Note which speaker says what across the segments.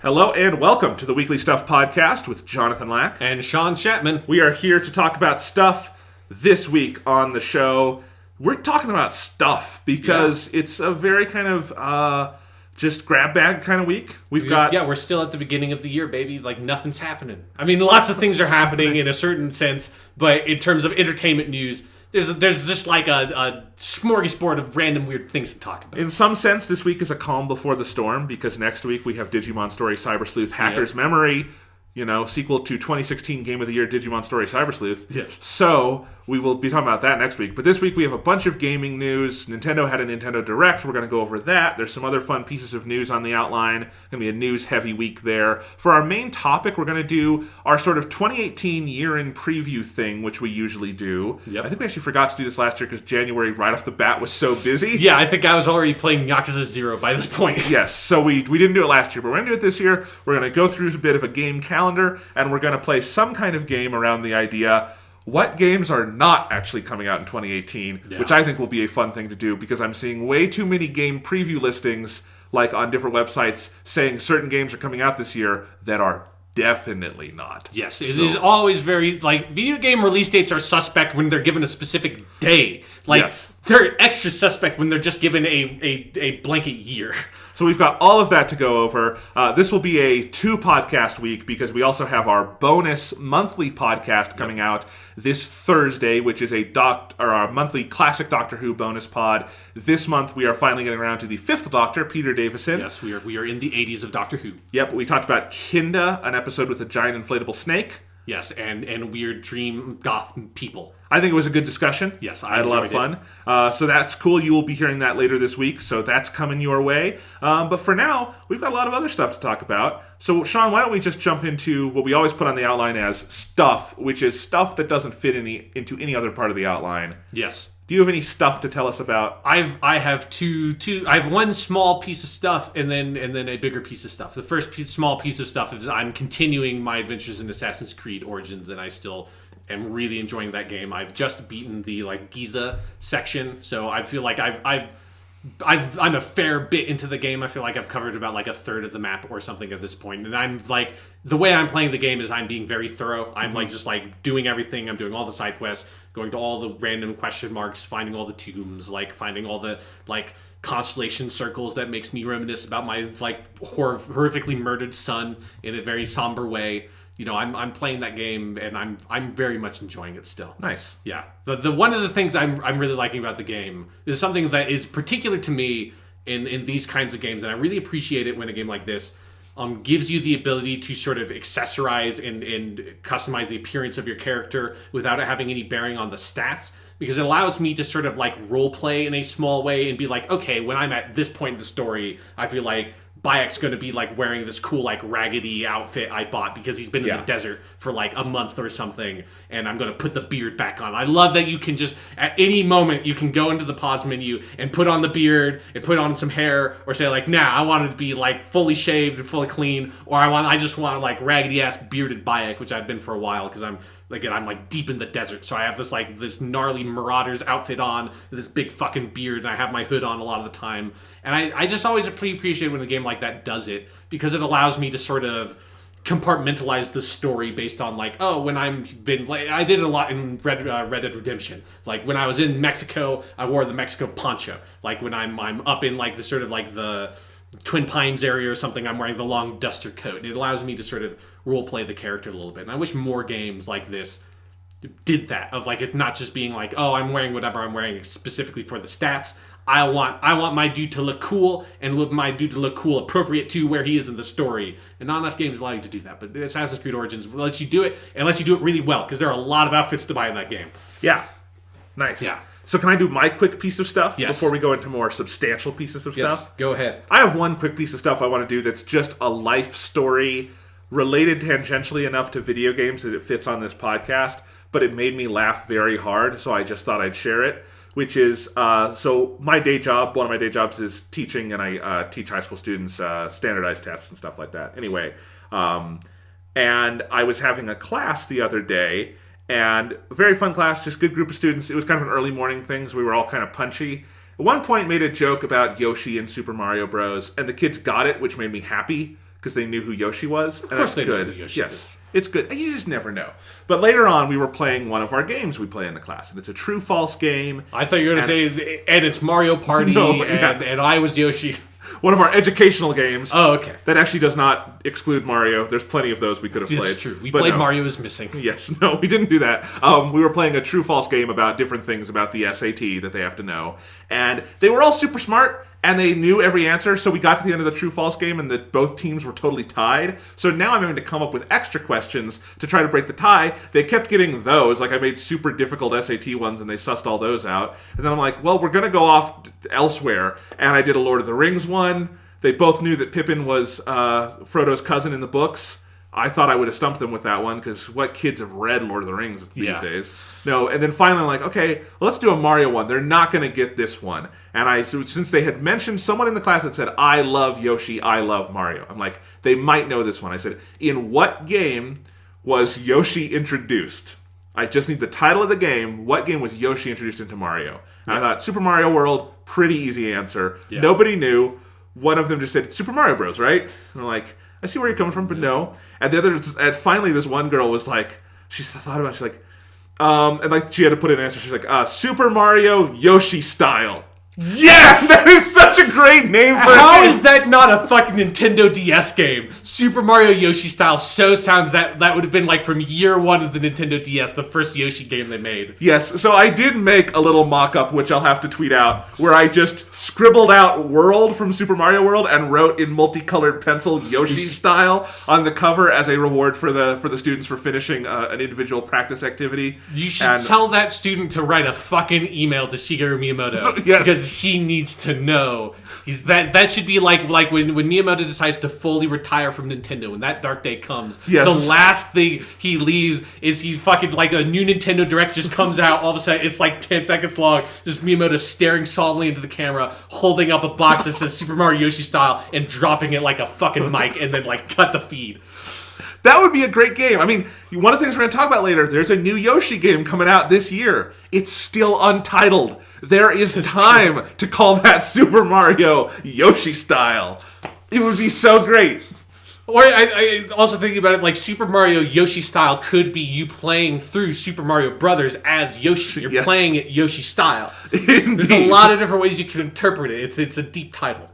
Speaker 1: Hello and welcome to the Weekly Stuff Podcast with Jonathan Lack.
Speaker 2: And Sean Chapman.
Speaker 1: We are here to talk about stuff this week on the show. We're talking about stuff because it's a very kind of just grab bag kind of week.
Speaker 2: We're still at the beginning of the year, baby. Like, nothing's happening. I mean, lots of things are happening in a certain sense, but in terms of entertainment news, there's just like a smorgasbord of random weird things to talk about.
Speaker 1: In some sense, this week is a calm before the storm because next week we have Digimon Story Cyber Sleuth Hacker's Memory, sequel to 2016 Game of the Year Digimon Story Cyber Sleuth.
Speaker 2: Yes.
Speaker 1: So we will be talking about that next week. But this week we have a bunch of gaming news. Nintendo had a Nintendo Direct. We're going to go over that. There's some other fun pieces of news on the outline. Going to be a news-heavy week there. For our main topic, we're going to do our sort of 2018 year-in preview thing, which we usually do.
Speaker 2: Yep.
Speaker 1: I think we actually forgot to do this last year because January right off the bat was so busy.
Speaker 2: Yeah, I think I was already playing Yakuza 0 by this point.
Speaker 1: Yes, so we didn't do it last year, but we're going to do it this year. We're going to go through a bit of a game calendar, and we're going to play some kind of game around the idea what games are not actually coming out in 2018, which I think will be a fun thing to do because I'm seeing way too many game preview listings like on different websites saying certain games are coming out this year that are definitely not.
Speaker 2: Yes, it is always very, video game release dates are suspect when they're given a specific day. They're extra suspect when they're just given a blanket year.
Speaker 1: So we've got all of that to go over. This will be a 2-podcast week because we also have our bonus monthly podcast coming out this Thursday, which is our monthly classic Doctor Who bonus pod. This month we are finally getting around to the 5th Doctor, Peter Davison.
Speaker 2: Yes, we are in the 80s of Doctor Who.
Speaker 1: Yep, we talked about Kinda, an episode with a giant inflatable snake.
Speaker 2: Yes, and weird dream goth people.
Speaker 1: I think it was a good discussion.
Speaker 2: Yes,
Speaker 1: I had a lot of fun. So that's cool. You will be hearing that later this week, so that's coming your way. But for now, we've got a lot of other stuff to talk about. So, Sean, why don't we just jump into what we always put on the outline as stuff, which is stuff that doesn't fit into any other part of the outline.
Speaker 2: Yes.
Speaker 1: Do you have any stuff to tell us about?
Speaker 2: I have two. I have one small piece of stuff and then a bigger piece of stuff. The first small piece of stuff is I'm continuing my adventures in Assassin's Creed Origins, and I still am really enjoying that game. I've just beaten the Giza section, so I feel like I'm a fair bit into the game. I feel like I've covered about a third of the map or something at this point. And I'm the way I'm playing the game is I'm being very thorough. I'm just doing everything. I'm doing all the side quests, going to all the random question marks, finding all the tombs, finding all the constellation circles that makes me reminisce about my horrifically murdered son in a very somber way. I'm playing that game and I'm very much enjoying it still.
Speaker 1: Nice.
Speaker 2: Yeah. The one of the things I'm really liking about the game is something that is particular to me in these kinds of games, and I really appreciate it when a game like this gives you the ability to sort of accessorize and customize the appearance of your character without it having any bearing on the stats. Because it allows me to sort of role play in a small way and be okay, when I'm at this point in the story, I feel like Bayek's going to be wearing this cool raggedy outfit I bought because he's been in the desert for a month or something, and I'm going to put the beard back on. I love that you can just at any moment you can go into the pause menu and put on the beard and put on some hair, or say I want it to be fully shaved and fully clean, or I just want raggedy ass bearded Bayek, which I've been for a while because I'm deep in the desert, so I have this gnarly Marauders outfit on, this big fucking beard, and I have my hood on a lot of the time. And I just always appreciate when a game like that does it, because it allows me to sort of compartmentalize the story based on when I did it a lot in Red Dead Redemption. When I was in Mexico, I wore the Mexico poncho. When I'm up in the sort of the Twin Pines area or something, I'm wearing the long duster coat. It allows me to sort of role play the character a little bit. And I wish more games like this did that, of it's not just being I'm wearing whatever I'm wearing specifically for the stats. I want my dude to look cool, and my dude to look cool appropriate to where he is in the story. And not enough games allow you to do that. But Assassin's Creed Origins lets you do it, and lets you do it really well, because there are a lot of outfits to buy in that game.
Speaker 1: Yeah. Nice.
Speaker 2: Yeah.
Speaker 1: So can I do my quick piece of stuff
Speaker 2: Yes.
Speaker 1: before we go into more substantial pieces of stuff?
Speaker 2: Go ahead.
Speaker 1: I have one quick piece of stuff I want to do that's just a life story related tangentially enough to video games that it fits on this podcast, but it made me laugh very hard, so I just thought I'd share it, which is, so my day job, one of my day jobs is teaching, and I teach high school students standardized tests and stuff like that. Anyway, and I was having a class the other day, and a very fun class, just good group of students. It was kind of an early morning thing, so we were all kind of punchy. At one point, made a joke about Yoshi and Super Mario Bros., and the kids got it, which made me happy, because they knew who Yoshi was. And
Speaker 2: course
Speaker 1: that's
Speaker 2: they know
Speaker 1: good.
Speaker 2: who Yoshi is.
Speaker 1: It's good. You just never know. But later on, we were playing one of our games we play in the class, and it's a true-false game.
Speaker 2: I thought you were going to say, and it's Mario Party, and I was Yoshi.
Speaker 1: One of our educational games.
Speaker 2: Oh, okay.
Speaker 1: That actually does not exclude Mario. There's plenty of those we could have played.
Speaker 2: It's true. We played Mario is Missing.
Speaker 1: Yes. No, we didn't do that. We were playing a true-false game about different things about the SAT that they have to know. And they were all super smart, and they knew every answer, so we got to the end of the true-false game, and both teams were totally tied. So now I'm having to come up with extra questions to try to break the tie. They kept getting those. Like, I made super difficult SAT ones, and they sussed all those out. And then I'm like, well, we're going to go off elsewhere. And I did a Lord of the Rings one. They both knew that Pippin was Frodo's cousin in the books. I thought I would have stumped them with that one, because what kids have read Lord of the Rings these days? No, and then finally I'm like, okay, let's do a Mario one. They're not going to get this one. And since they had mentioned someone in the class that said, I love Yoshi, I love Mario. I'm like, they might know this one. I said, in what game was Yoshi introduced? I just need the title of the game. What game was Yoshi introduced into Mario? And I thought, Super Mario World, pretty easy answer. Yeah. Nobody knew. One of them just said, Super Mario Bros., right? And I'm like, I see where you're coming from, but no. And the other, and finally, this one girl was like, she thought about it, she's like, and like she had to put in an answer. She's like, Super Mario Yoshi style. Yes! That is such a great name for a game.
Speaker 2: How is that not a fucking Nintendo DS game? Super Mario Yoshi style so sounds that would have been like from year one of the Nintendo DS, the first Yoshi game they made.
Speaker 1: Yes, so I did make a little mock-up, which I'll have to tweet out, where I just scribbled out World from Super Mario World and wrote in multicolored pencil Yoshi style on the cover as a reward for the students for finishing an individual practice activity.
Speaker 2: You should tell that student to write a fucking email to Shigeru Miyamoto.
Speaker 1: Yes.
Speaker 2: Because he needs to know. That should be like when Miyamoto decides to fully retire from Nintendo. When that dark day comes, the last thing he leaves is he fucking like a new Nintendo Direct just comes out. All of a sudden, it's like 10 seconds long. Just Miyamoto staring solemnly into the camera, holding up a box that says Super Mario Yoshi style, and dropping it like a fucking mic, and then like cut the feed.
Speaker 1: That would be a great game. I mean, one of the things we're going to talk about later, there's a new Yoshi game coming out this year. It's still untitled. There is time to call that Super Mario Yoshi style. It would be so great.
Speaker 2: Or I also thinking about it, like Super Mario Yoshi style could be you playing through Super Mario Brothers as Yoshi. You're playing it Yoshi style.
Speaker 1: Indeed.
Speaker 2: There's a lot of different ways you can interpret it. It's a deep title.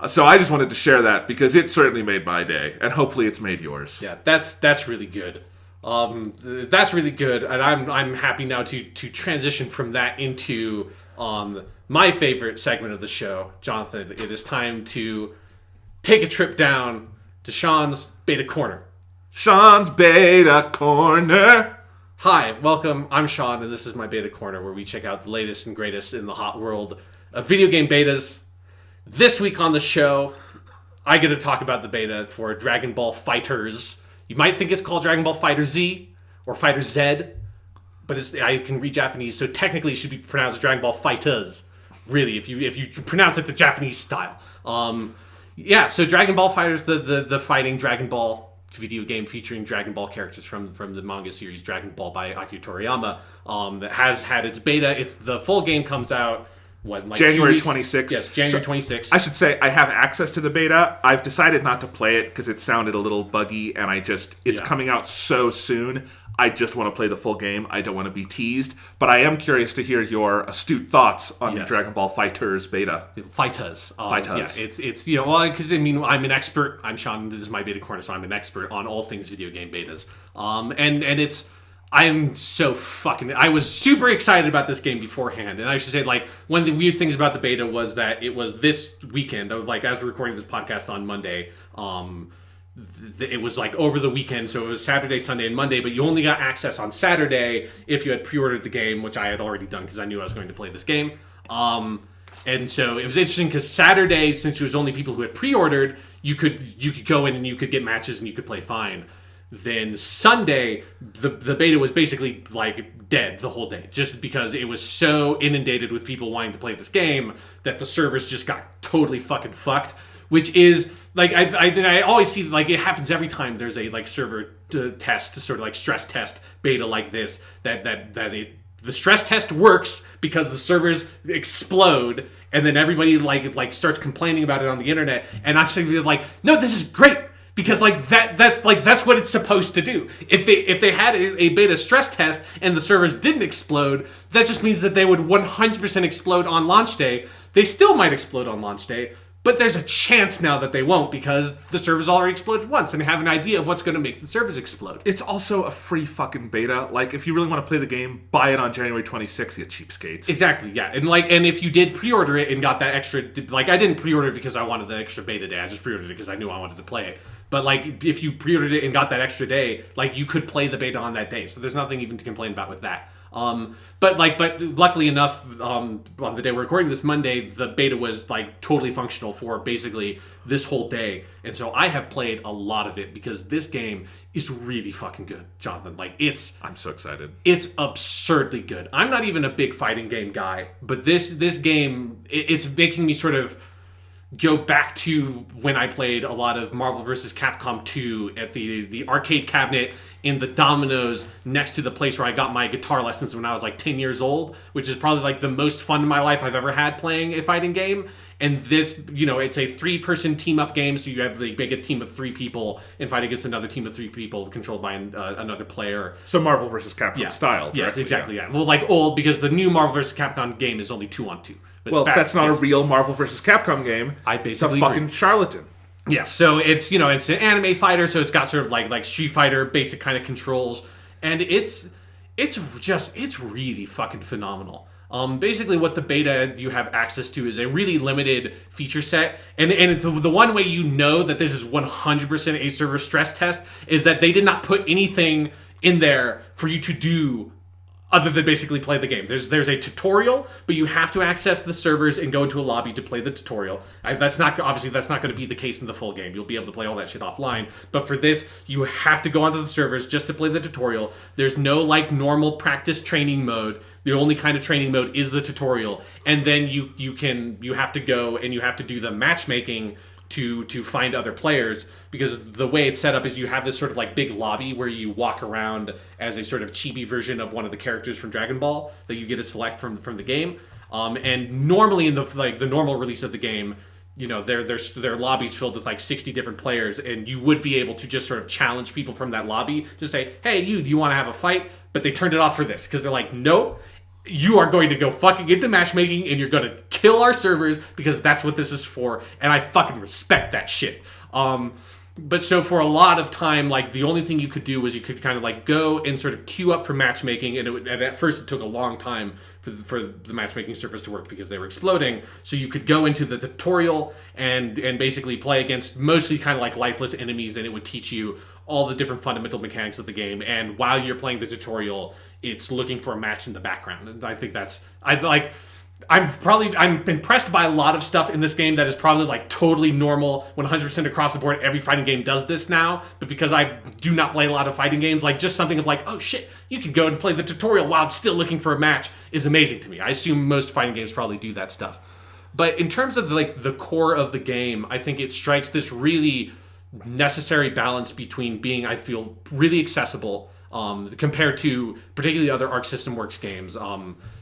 Speaker 1: So I just wanted to share that because it certainly made my day, and hopefully it's made yours.
Speaker 2: Yeah, that's really good. That's really good, and I'm happy now to transition from that into my favorite segment of the show, Jonathan. It is time to take a trip down to Sean's Beta Corner.
Speaker 1: Sean's Beta Corner.
Speaker 2: Hi, welcome. I'm Sean, and this is my Beta Corner, where we check out the latest and greatest in the hot world of video game betas. This week on the show, I get to talk about the beta for Dragon Ball FighterZ. You might think it's called Dragon Ball FighterZ or FighterZ, but I can read Japanese, so technically it should be pronounced Dragon Ball FighterZ. Really, if you pronounce it the Japanese style. So Dragon Ball FighterZ, the fighting Dragon Ball video game featuring Dragon Ball characters from the manga series Dragon Ball by Akira Toriyama, that has had its beta. The full game comes out.
Speaker 1: January 26th.
Speaker 2: Yes, January 26th.
Speaker 1: I should say I have access to the beta. I've decided not to play it because it sounded a little buggy, and it's coming out so soon. I just want to play the full game. I don't want to be teased. But I am curious to hear your astute thoughts on the Dragon Ball FighterZ beta.
Speaker 2: FighterZ.
Speaker 1: FighterZ.
Speaker 2: Yeah, it's because I'm an expert. I'm Sean. This is my beta corner, so I'm an expert on all things video game betas. And it's. I was super excited about this game beforehand, and I should say, like, one of the weird things about the beta was that it was this weekend. I was like, as we're recording this podcast on Monday, it was like over the weekend, so it was Saturday, Sunday, and Monday, but you only got access on Saturday if you had pre-ordered the game, which I had already done because I knew I was going to play this game. And so it was interesting because Saturday, since it was only people who had pre-ordered, you could go in and you could get matches and you could play fine. Then Sunday, the beta was basically like dead the whole day, just because it was so inundated with people wanting to play this game that the servers just got totally fucking fucked. Which is like I always see, like, it happens every time there's a like server test, sort of like stress test beta like this, the stress test works because the servers explode, and then everybody like starts complaining about it on the internet, and I'm saying like, no, this is great. Because like that's what it's supposed to do. If they had a beta stress test and the servers didn't explode, that just means that they would 100% explode on launch day. They still might explode on launch day, but there's a chance now that they won't because the servers already exploded once and have an idea of what's going to make the servers explode.
Speaker 1: It's also a free fucking beta. Like, if you really want to play the game, buy it on January 26th, you cheapskates.
Speaker 2: Exactly, yeah. And if you did pre-order it and got that extra, like, I didn't pre-order it because I wanted the extra beta day. I just pre-ordered it because I knew I wanted to play it. But like, if you pre-ordered it and got that extra day, like, you could play the beta on that day. So there's nothing even to complain about with that. But luckily enough, on the day we're recording this, Monday, the beta was like totally functional for basically this whole day. And so I have played a lot of it because this game is really fucking good, Jonathan. Like, I'm so excited. It's absurdly good. I'm not even a big fighting game guy, but this game, it's making me sort of go back to when I played a lot of Marvel vs. Capcom 2 at the arcade cabinet in the Domino's next to the place where I got my guitar lessons when I was like 10 years old, which is probably like the most fun in my life I've ever had playing a fighting game. And this, it's a 3-person team-up game, so you have the big team of 3 people and fight against another team of 3 people controlled by another player.
Speaker 1: So Marvel vs. Capcom style.
Speaker 2: Yes, exactly, yeah. Well, like old, because the new Marvel vs. Capcom game is only 2-on-2.
Speaker 1: Well, that's not a real Marvel vs. Capcom game.
Speaker 2: It's a
Speaker 1: fucking charlatan.
Speaker 2: Yeah, so it's it's an anime fighter, so it's got sort of like Street Fighter basic kind of controls, and it's really fucking phenomenal. Basically, what the beta you have access to is a really limited feature set, and it's the one way you know that this is 100% a server stress test is that they did not put anything in there for you to do other than basically play the game. There's a tutorial, but you have to access the servers and go into a lobby to play the tutorial. That's not going to be the case in the full game. You'll be able to play all that shit offline. But for this, you have to go onto the servers just to play the tutorial. There's no like normal practice training mode. The only kind of training mode is the tutorial. And then you have to go and you have to do the matchmaking to find other players, because the way it's set up is you have this sort of like big lobby where you walk around as a sort of chibi version of one of the characters from Dragon Ball that you get to select from the game. And normally in the normal release of the game, their lobbies filled with like 60 different players, and you would be able to just sort of challenge people from that lobby, just say, hey, do you want to have a fight? But they turned it off for this because they're like, nope. You are going to go fucking into matchmaking and you're going to kill our servers because that's what this is for. And I fucking respect that shit. But so for a lot of time, like, the only thing you could do was you could kind of like go and sort of queue up for matchmaking. And at first it took a long time for the matchmaking servers to work because they were exploding. So you could go into the tutorial and basically play against mostly kind of like lifeless enemies, and it would teach you all the different fundamental mechanics of the game. And while you're playing the tutorial, it's looking for a match in the background. And I think I'm impressed by a lot of stuff in this game that is probably like totally normal 100% across the board. Every fighting game does this now, but because I do not play a lot of fighting games, like just something of like, oh shit, you can go and play the tutorial while it's still looking for a match is amazing to me. I assume most fighting games probably do that stuff. But in terms of like the core of the game, I think it strikes this really necessary balance between being, I feel, really accessible compared to particularly other Arc System Works games.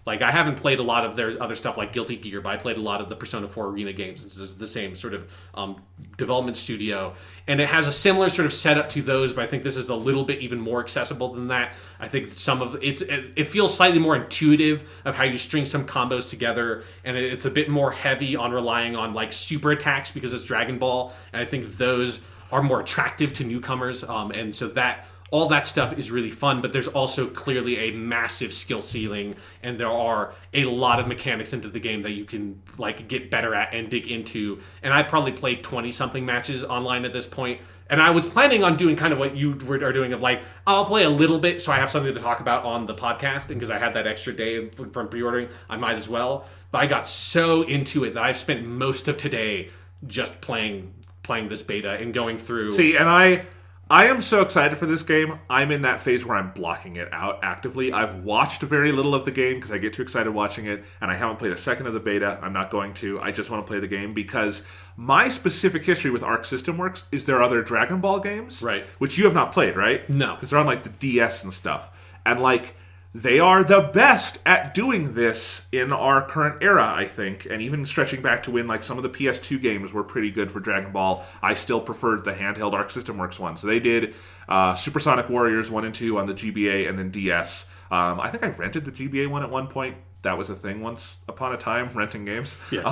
Speaker 2: Like, I haven't played a lot of their other stuff like Guilty Gear, but I played a lot of the Persona 4 Arena games. It's the same sort of development studio. And it has a similar sort of setup to those, but I think this is a little bit even more accessible than that. I think it feels slightly more intuitive of how you string some combos together, and it's a bit more heavy on relying on like super attacks because it's Dragon Ball, and I think those are more attractive to newcomers. And so that All that stuff is really fun, but there's also clearly a massive skill ceiling, and there are a lot of mechanics into the game that you can like get better at and dig into. And I probably played 20-something matches online at this point, and I was planning on doing kind of what you are doing of like, I'll play a little bit so I have something to talk about on the podcast, and because I had that extra day from pre-ordering, I might as well. But I got so into it that I've spent most of today just playing this beta and going through.
Speaker 1: See, and I am so excited for this game. I'm in that phase where I'm blocking it out actively. I've watched very little of the game because I get too excited watching it, and I haven't played a second of the beta. I'm not going to. I just want to play the game because my specific history with Arc System Works is there are other Dragon Ball games,
Speaker 2: right?
Speaker 1: Which you have not played, right?
Speaker 2: No,
Speaker 1: because they're on like the DS and stuff, and like they are the best at doing this in our current era, I think, and even stretching back to when like some of the PS2 games were pretty good for Dragon Ball. I still preferred the handheld Arc System Works one. So they did Supersonic Warriors 1 and 2 on the GBA and then DS. I think I rented the GBA one at one point. That was a thing once upon a time, renting games.
Speaker 2: Yes.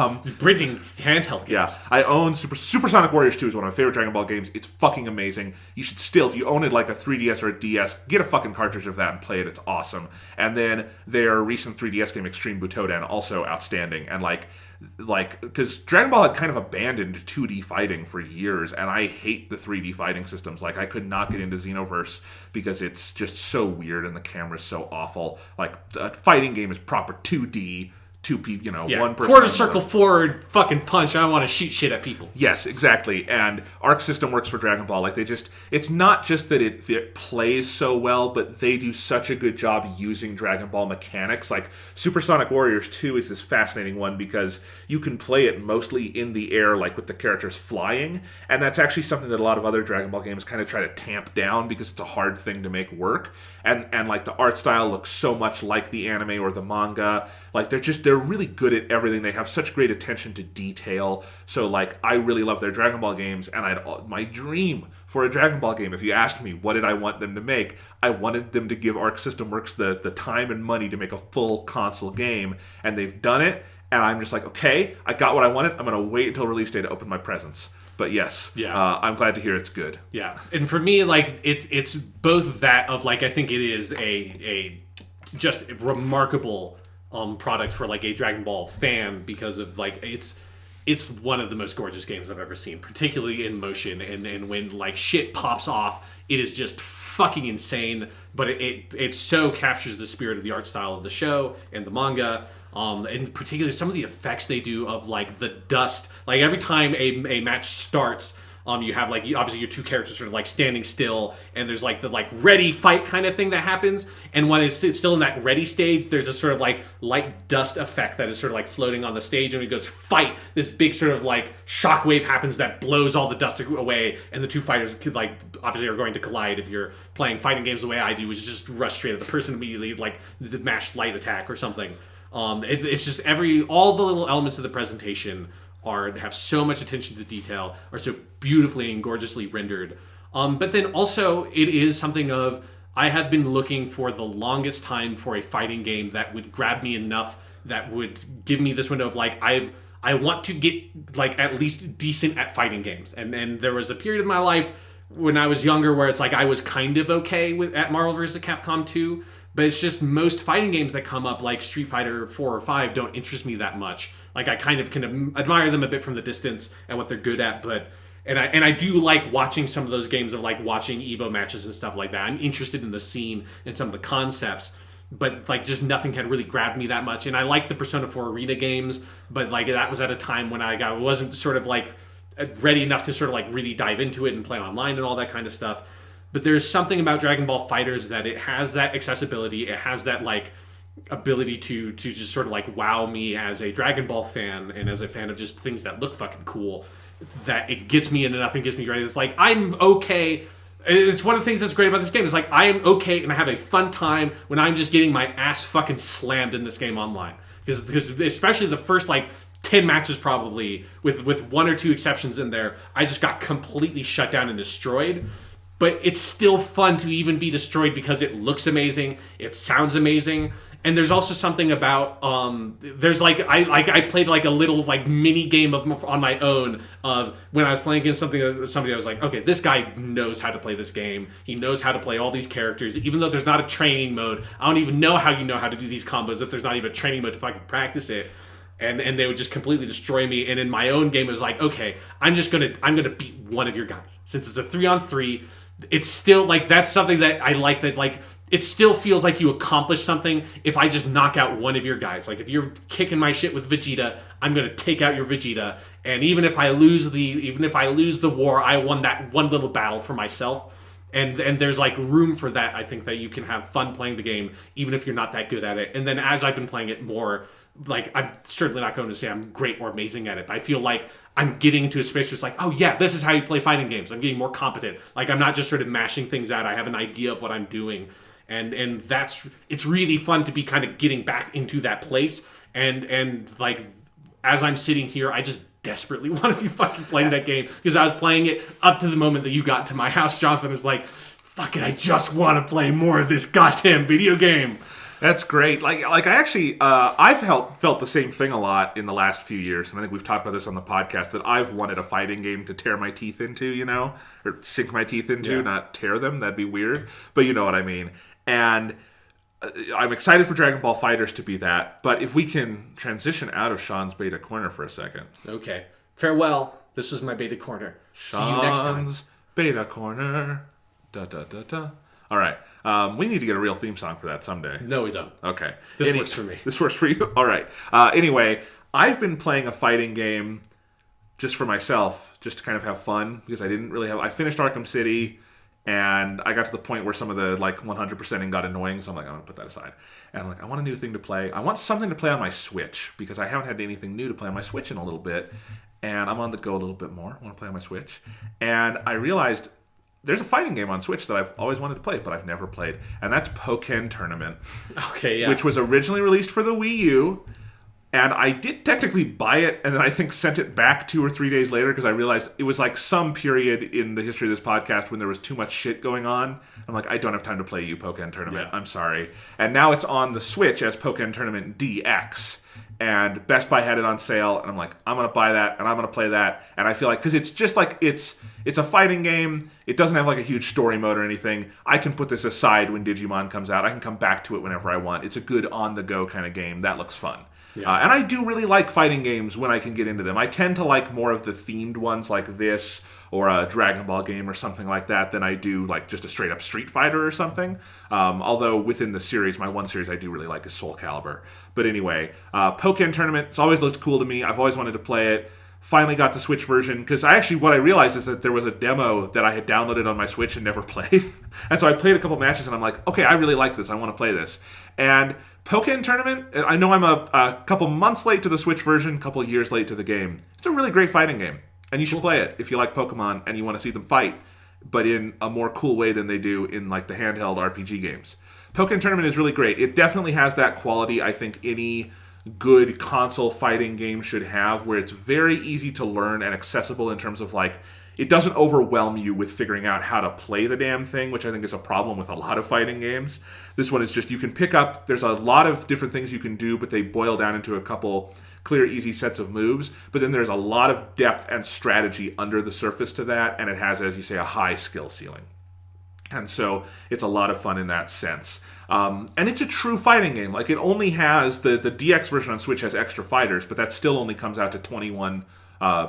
Speaker 2: Renting handheld games.
Speaker 1: Yeah. I own Supersonic Warriors 2 is one of my favorite Dragon Ball games. It's fucking amazing. You should still, if you own it like a 3DS or a DS, get a fucking cartridge of that and play it. It's awesome. And then their recent 3DS game, Extreme Butoden, also outstanding. And like because Dragon Ball had kind of abandoned 2D fighting for years, and I hate the 3D fighting systems. Like, I could not get into Xenoverse because it's just so weird and the camera's so awful. Like, a fighting game is proper 2D, one person.
Speaker 2: Quarter circle forward, fucking punch. I want to shoot shit at people.
Speaker 1: Yes, exactly. And Arc System Works for Dragon Ball. Like, it's not just that it plays so well, but they do such a good job using Dragon Ball mechanics. Like, Supersonic Warriors 2 is this fascinating one because you can play it mostly in the air, like with the characters flying. And that's actually something that a lot of other Dragon Ball games kind of try to tamp down because it's a hard thing to make work. And like, the art style looks so much like the anime or the manga. Like, they're really good at everything. They have such great attention to detail. So, like, I really love their Dragon Ball games, and my dream for a Dragon Ball game, if you asked me what did I want them to make, I wanted them to give Arc System Works the time and money to make a full console game, and they've done it, and I'm just like, okay, I got what I wanted. I'm going to wait until release day to open my presents. But yes, I'm glad to hear it's good.
Speaker 2: Yeah, and for me, like, it's both that of, like, I think it is a just remarkable product for like a Dragon Ball fan because of like it's one of the most gorgeous games I've ever seen, particularly in motion and when like shit pops off, it is just fucking insane. But it so captures the spirit of the art style of the show and the manga. And particularly some of the effects they do of like the dust. Like every time a match starts, you have like obviously your two characters sort of like standing still, and there's like the like ready fight kind of thing that happens. And when it's still in that ready stage, there's a sort of like light dust effect that is sort of like floating on the stage. And when it goes fight, this big sort of like shockwave happens that blows all the dust away, and the two fighters could like obviously are going to collide. If you're playing fighting games the way I do, which is just rush straight at the person immediately, like the mashed light attack or something. It's just all the little elements of the presentation have so much attention to detail, are so beautifully and gorgeously rendered. But then also it is something of, I have been looking for the longest time for a fighting game that would grab me enough, that would give me this window of like, I want to get like at least decent at fighting games. And there was a period of my life when I was younger where it's like I was kind of okay at Marvel vs. Capcom 2, but it's just most fighting games that come up like Street Fighter 4 or 5 don't interest me that much. Like I kind of can admire them a bit from the distance and what they're good at, but and I do like watching some of those games of like watching Evo matches and stuff like that. I'm interested in the scene and some of the concepts, but like just nothing had really grabbed me that much. And I like the Persona 4 Arena games, but like that was at a time when I wasn't sort of like ready enough to sort of like really dive into it and play online and all that kind of stuff. But there's something about Dragon Ball FighterZ that it has that accessibility, it has that like ability to just sort of like wow me as a Dragon Ball fan and as a fan of just things that look fucking cool, that it gets me in enough and gets me ready. It's like I'm okay. It's one of the things that's great about this game. It's like I am okay and I have a fun time when I'm just getting my ass fucking slammed in this game online. Because especially the first like 10 matches probably, with one or two exceptions in there, I just got completely shut down and destroyed. But it's still fun to even be destroyed because it looks amazing, it sounds amazing, And there's also something about there's like I played like a little like mini game on my own of when I was playing against somebody. I was like, okay, this guy knows how to play this game. He knows how to play all these characters, even though there's not a training mode. I don't even know how you know how to do these combos if there's not even a training mode to fucking practice it. And they would just completely destroy me. And in my own game, it was like, okay, I'm gonna beat one of your guys since it's a 3-on-3. It's still like that's something that I like that like. It still feels like you accomplished something if I just knock out one of your guys. Like if you're kicking my shit with Vegeta, I'm gonna take out your Vegeta. And even if I lose the war, I won that one little battle for myself. And there's like room for that. I think that you can have fun playing the game even if you're not that good at it. And then as I've been playing it more, like I'm certainly not going to say I'm great or amazing at it. But I feel like I'm getting into a space where it's like, oh yeah, this is how you play fighting games. I'm getting more competent. Like I'm not just sort of mashing things out. I have an idea of what I'm doing. And it's really fun to be kind of getting back into that place. And like, as I'm sitting here, I just desperately want to be fucking playing that game because I was playing it up to the moment that you got to my house. Jonathan was like, fuck it, I just want to play more of this goddamn video game.
Speaker 1: That's great. Like I actually, I've felt the same thing a lot in the last few years, and I think we've talked about this on the podcast, that I've wanted a fighting game to tear my teeth into, you know, or sink my teeth into, not tear them. That'd be weird, but you know what I mean. And I'm excited for Dragon Ball FighterZ to be that, but if we can transition out of Sean's beta corner for a second.
Speaker 2: Okay. Farewell. This was my beta corner.
Speaker 1: Sean's
Speaker 2: See you next time.
Speaker 1: beta corner. Da da da da. All right. We need to get a real theme song for that someday.
Speaker 2: No, we don't.
Speaker 1: Okay.
Speaker 2: This works for me.
Speaker 1: This works for you? All right. Anyway, I've been playing a fighting game just for myself, just to kind of have fun, because I finished Arkham City, and I got to the point where some of the 100%ing got annoying, so I'm like, I'm going to put that aside. And I'm like, I want a new thing to play. I want something to play on my Switch, because I haven't had anything new to play on my Switch in a little bit, and I'm on the go a little bit more. I want to play on my Switch. And I realized there's a fighting game on Switch that I've always wanted to play, but I've never played, and that's Pokken Tournament.
Speaker 2: Okay, yeah.
Speaker 1: Which was originally released for the Wii U, and I did technically buy it, and then I think sent it back 2 or 3 days later because I realized it was like some period in the history of this podcast when there was too much shit going on. I'm like, I don't have time to play you, Pokken Tournament. Yeah. I'm sorry. And now it's on the Switch as Pokken Tournament DX. And Best Buy had it on sale, and I'm like, I'm going to buy that, and I'm going to play that. And I feel like, because it's just like, it's a fighting game. It doesn't have like a huge story mode or anything. I can put this aside when Digimon comes out. I can come back to it whenever I want. It's a good on-the-go kind of game. That looks fun. Yeah. And I do really like fighting games when I can get into them. I tend to like more of the themed ones like this, or a Dragon Ball game or something like that, than I do like just a straight-up Street Fighter or something. Although within the series, my one series I do really like is Soul Calibur. But anyway, Pokken Tournament, it's always looked cool to me. I've always wanted to play it. Finally got the Switch version, because what I realized is that there was a demo that I had downloaded on my Switch and never played. And so I played a couple matches, and I'm like, okay, I really like this. I want to play this. And Pokken Tournament, I know I'm a couple months late to the Switch version, a couple years late to the game. It's a really great fighting game, and you should play it if you like Pokemon and you want to see them fight, but in a more cool way than they do in like the handheld RPG games. Pokken Tournament is really great. It definitely has that quality I think any good console fighting game should have, where it's very easy to learn and accessible in terms of like, it doesn't overwhelm you with figuring out how to play the damn thing, which I think is a problem with a lot of fighting games. This one is just, you can pick up, there's a lot of different things you can do, but they boil down into a couple clear, easy sets of moves. But then there's a lot of depth and strategy under the surface to that, and it has, as you say, a high skill ceiling. And so it's a lot of fun in that sense. And it's a true fighting game. Like, it only has, the DX version on Switch has extra fighters, but that still only comes out to 21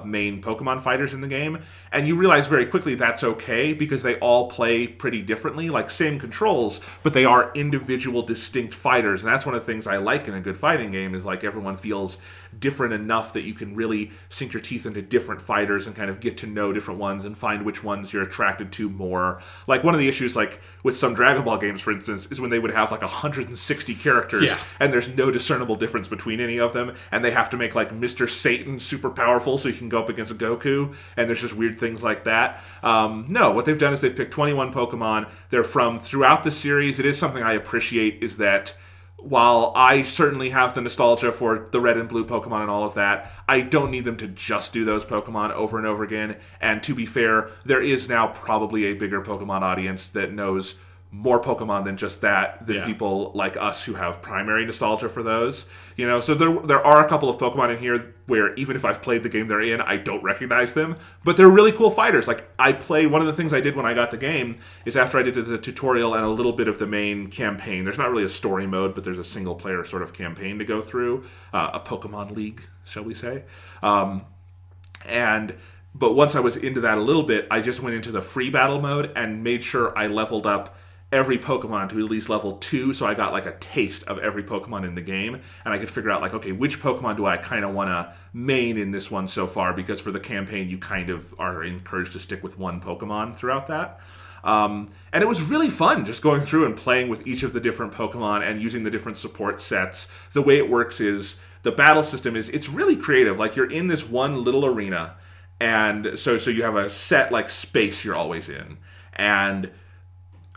Speaker 1: main Pokemon fighters in the game. And you realize very quickly that's okay, because they all play pretty differently, like same controls, but they are individual distinct fighters. And that's one of the things I like in a good fighting game, is like everyone feels different enough that you can really sink your teeth into different fighters and kind of get to know different ones and find which ones you're attracted to more. Like, one of the issues, like with some Dragon Ball games, for instance, is when they would have like 160 characters, and there's no discernible difference between any of them, and they have to make like Mr. Satan super powerful so you can go up against Goku, and there's just weird things like that. No, what they've done is they've picked 21 Pokemon. They're from throughout the series. It is something I appreciate, is that while I certainly have the nostalgia for the red and blue Pokemon and all of that, I don't need them to just do those Pokemon over and over again. And to be fair, there is now probably a bigger Pokemon audience that knows more Pokemon than just that, than people like us who have primary nostalgia for those. You know, so there are a couple of Pokemon in here where even if I've played the game they're in, I don't recognize them. But they're really cool fighters. Like, one of the things I did when I got the game is after I did the tutorial and a little bit of the main campaign, there's not really a story mode, but there's a single player sort of campaign to go through, a Pokemon League, shall we say. But once I was into that a little bit, I just went into the free battle mode and made sure I leveled up every Pokemon to at least level 2, so I got like a taste of every Pokemon in the game, and I could figure out like, okay, which Pokemon do I kind of want to main in this one so far, because for the campaign you kind of are encouraged to stick with one Pokemon throughout that. And it was really fun just going through and playing with each of the different Pokemon and using the different support sets. The way it works is, the battle system is, it's really creative. Like, you're in this one little arena, and so you have a set like space you're always in, and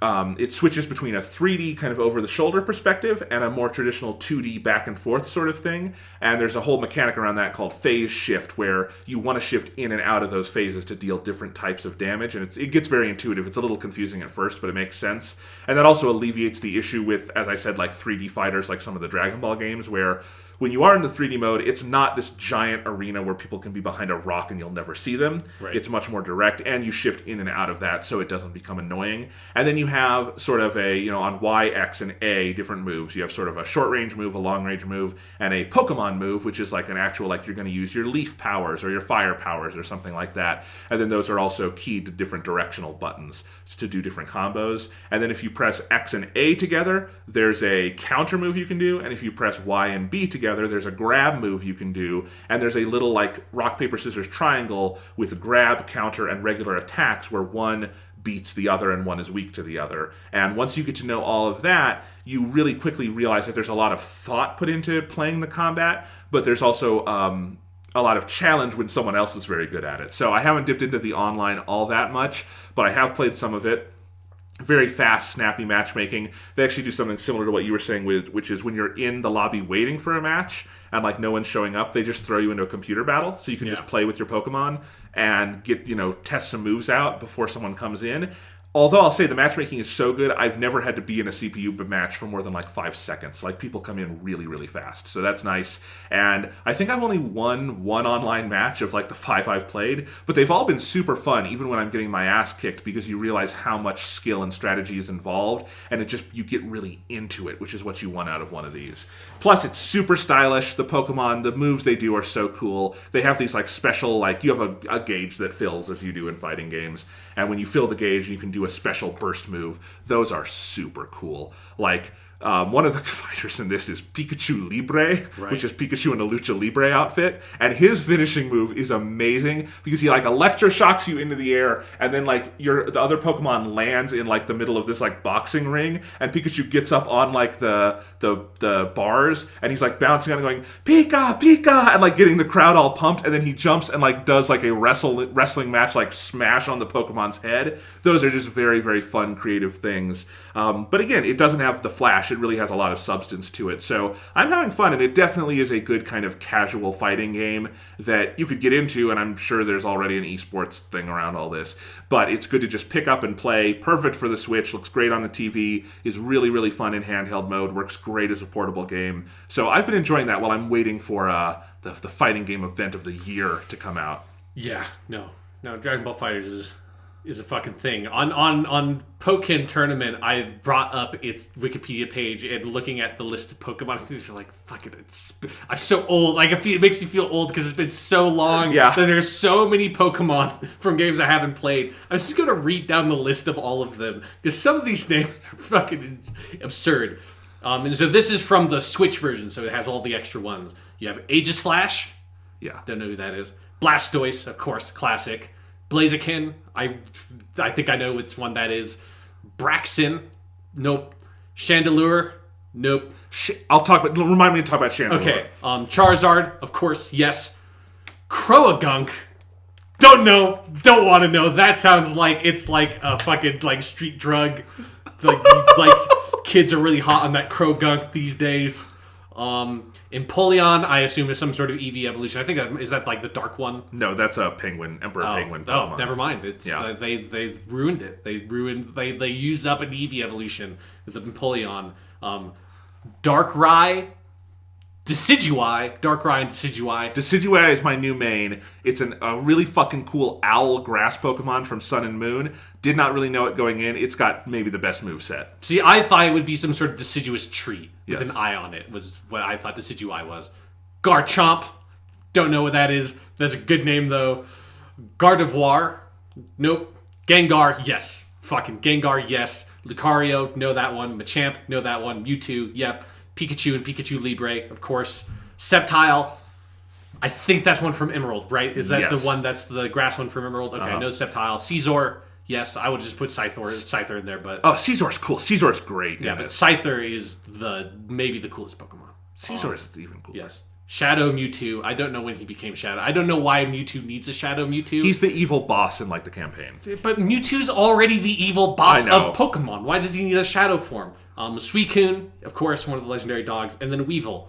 Speaker 1: it switches between a 3D kind of over-the-shoulder perspective and a more traditional 2D back-and-forth sort of thing. And there's a whole mechanic around that called phase shift, where you want to shift in and out of those phases to deal different types of damage. And it gets very intuitive. It's a little confusing at first, but it makes sense. And that also alleviates the issue with, as I said, like 3D fighters, like some of the Dragon Ball games, where when you are in the 3D mode, it's not this giant arena where people can be behind a rock and you'll never see them. Right. It's much more direct, and you shift in and out of that so it doesn't become annoying. And then you have sort of a, on Y, X, and A, different moves. You have sort of a short-range move, a long-range move, and a Pokemon move, which is like an actual, like, you're going to use your leaf powers or your fire powers or something like that. And then those are also keyed to different directional buttons to do different combos. And then if you press X and A together, there's a counter move you can do. And if you press Y and B together, there's a grab move you can do, and there's a little like rock, paper, scissors triangle with grab, counter, and regular attacks where one beats the other and one is weak to the other. And once you get to know all of that, you really quickly realize that there's a lot of thought put into playing the combat, but there's also a lot of challenge when someone else is very good at it. So I haven't dipped into the online all that much, but I have played some of it. Very fast, snappy matchmaking. They actually do something similar to what you were saying, which is when you're in the lobby waiting for a match and like no one's showing up, they just throw you into a computer battle, so you can just play with your Pokemon and get, test some moves out before someone comes in. Although I'll say the matchmaking is so good, I've never had to be in a CPU match for more than like 5 seconds. Like, people come in really, really fast. So that's nice. And I think I've only won one online match of like the 5 I've played, but they've all been super fun, even when I'm getting my ass kicked, because you realize how much skill and strategy is involved, and you get really into it, which is what you want out of one of these. Plus, it's super stylish. The Pokemon, the moves they do are so cool. They have these like special, like, you have a gauge that fills as you do in fighting games, and when you fill the gauge, you can do a special burst move. Those are super cool. Like, one of the fighters in this is Pikachu Libre, which is Pikachu in a Lucha Libre outfit, and his finishing move is amazing because he like electroshocks you into the air, and then like the other Pokemon lands in like the middle of this like boxing ring, and Pikachu gets up on like the bars, and he's like bouncing on and going Pika Pika, and like getting the crowd all pumped, and then he jumps and like does like a wrestling match, like smash on the Pokemon's head. Those are just very, very fun, creative things. But again, it doesn't have the flash. It really has a lot of substance to it. So I'm having fun, and it definitely is a good kind of casual fighting game that you could get into, and I'm sure there's already an esports thing around all this. But it's good to just pick up and play. Perfect for the Switch. Looks great on the TV. Is really, really fun in handheld mode. Works great as a portable game. So I've been enjoying that while I'm waiting for the fighting game event of the year to come out.
Speaker 2: Yeah, no, Dragon Ball FighterZ is a fucking thing. On Pokken Tournament, I brought up its Wikipedia page, and looking at the list of Pokemon, it's just like, fuck it, I'm so old. Like, it makes you feel old because it's been so long.
Speaker 1: Yeah.
Speaker 2: That there's so many Pokemon from games I haven't played. I'm just going to read down the list of all of them, because some of these names are fucking absurd. And so this is from the Switch version, so it has all the extra ones. You have Aegislash.
Speaker 1: Yeah.
Speaker 2: Don't know who that is. Blastoise, of course, classic. Blaziken, I think I know which one that is. Braixen, nope. Chandelure, nope.
Speaker 1: Remind me to talk about Chandelure.
Speaker 2: Okay, Charizard, of course, yes. Croagunk, don't know, don't want to know. That sounds like it's like a fucking like street drug. Like kids are really hot on that Croagunk these days. Empoleon, I assume, is some sort of EV evolution. I think is that like the dark one?
Speaker 1: No, that's a penguin, Emperor Penguin Pokemon.
Speaker 2: Oh, never mind. It's they ruined it. They used up an EV evolution with the Empoleon. Darkrai, Decidueye, and Decidueye.
Speaker 1: Decidueye is my new main. It's a really fucking cool owl grass Pokemon from Sun and Moon. Did not really know it going in. It's got maybe the best moveset.
Speaker 2: See, I thought it would be some sort of deciduous tree with
Speaker 1: Yes.
Speaker 2: an eye on it, was what I thought Decidueye was. Garchomp, don't know what that is. That's a good name, though. Gardevoir, nope. Gengar, yes. Fucking Gengar, yes. Lucario, know that one. Machamp, know that one. Mewtwo, yep. Pikachu and Pikachu Libre, of course. Sceptile, I think that's one from Emerald, right? Is that the one that's the grass one from Emerald? Okay, I know Sceptile. Caesar, yes, I would just put Scyther in there, but...
Speaker 1: Oh, Caesar's cool. Caesar's great.
Speaker 2: Yeah, but Scyther is maybe the coolest Pokemon.
Speaker 1: Caesar is even cooler.
Speaker 2: Yes. Shadow Mewtwo, I don't know when he became Shadow. I don't know why Mewtwo needs a Shadow Mewtwo.
Speaker 1: He's the evil boss in, like, the campaign.
Speaker 2: But Mewtwo's already the evil boss
Speaker 1: I know.
Speaker 2: of Pokemon. Why does he need a Shadow form? Suicune, of course, one of the legendary dogs, and then Weevil.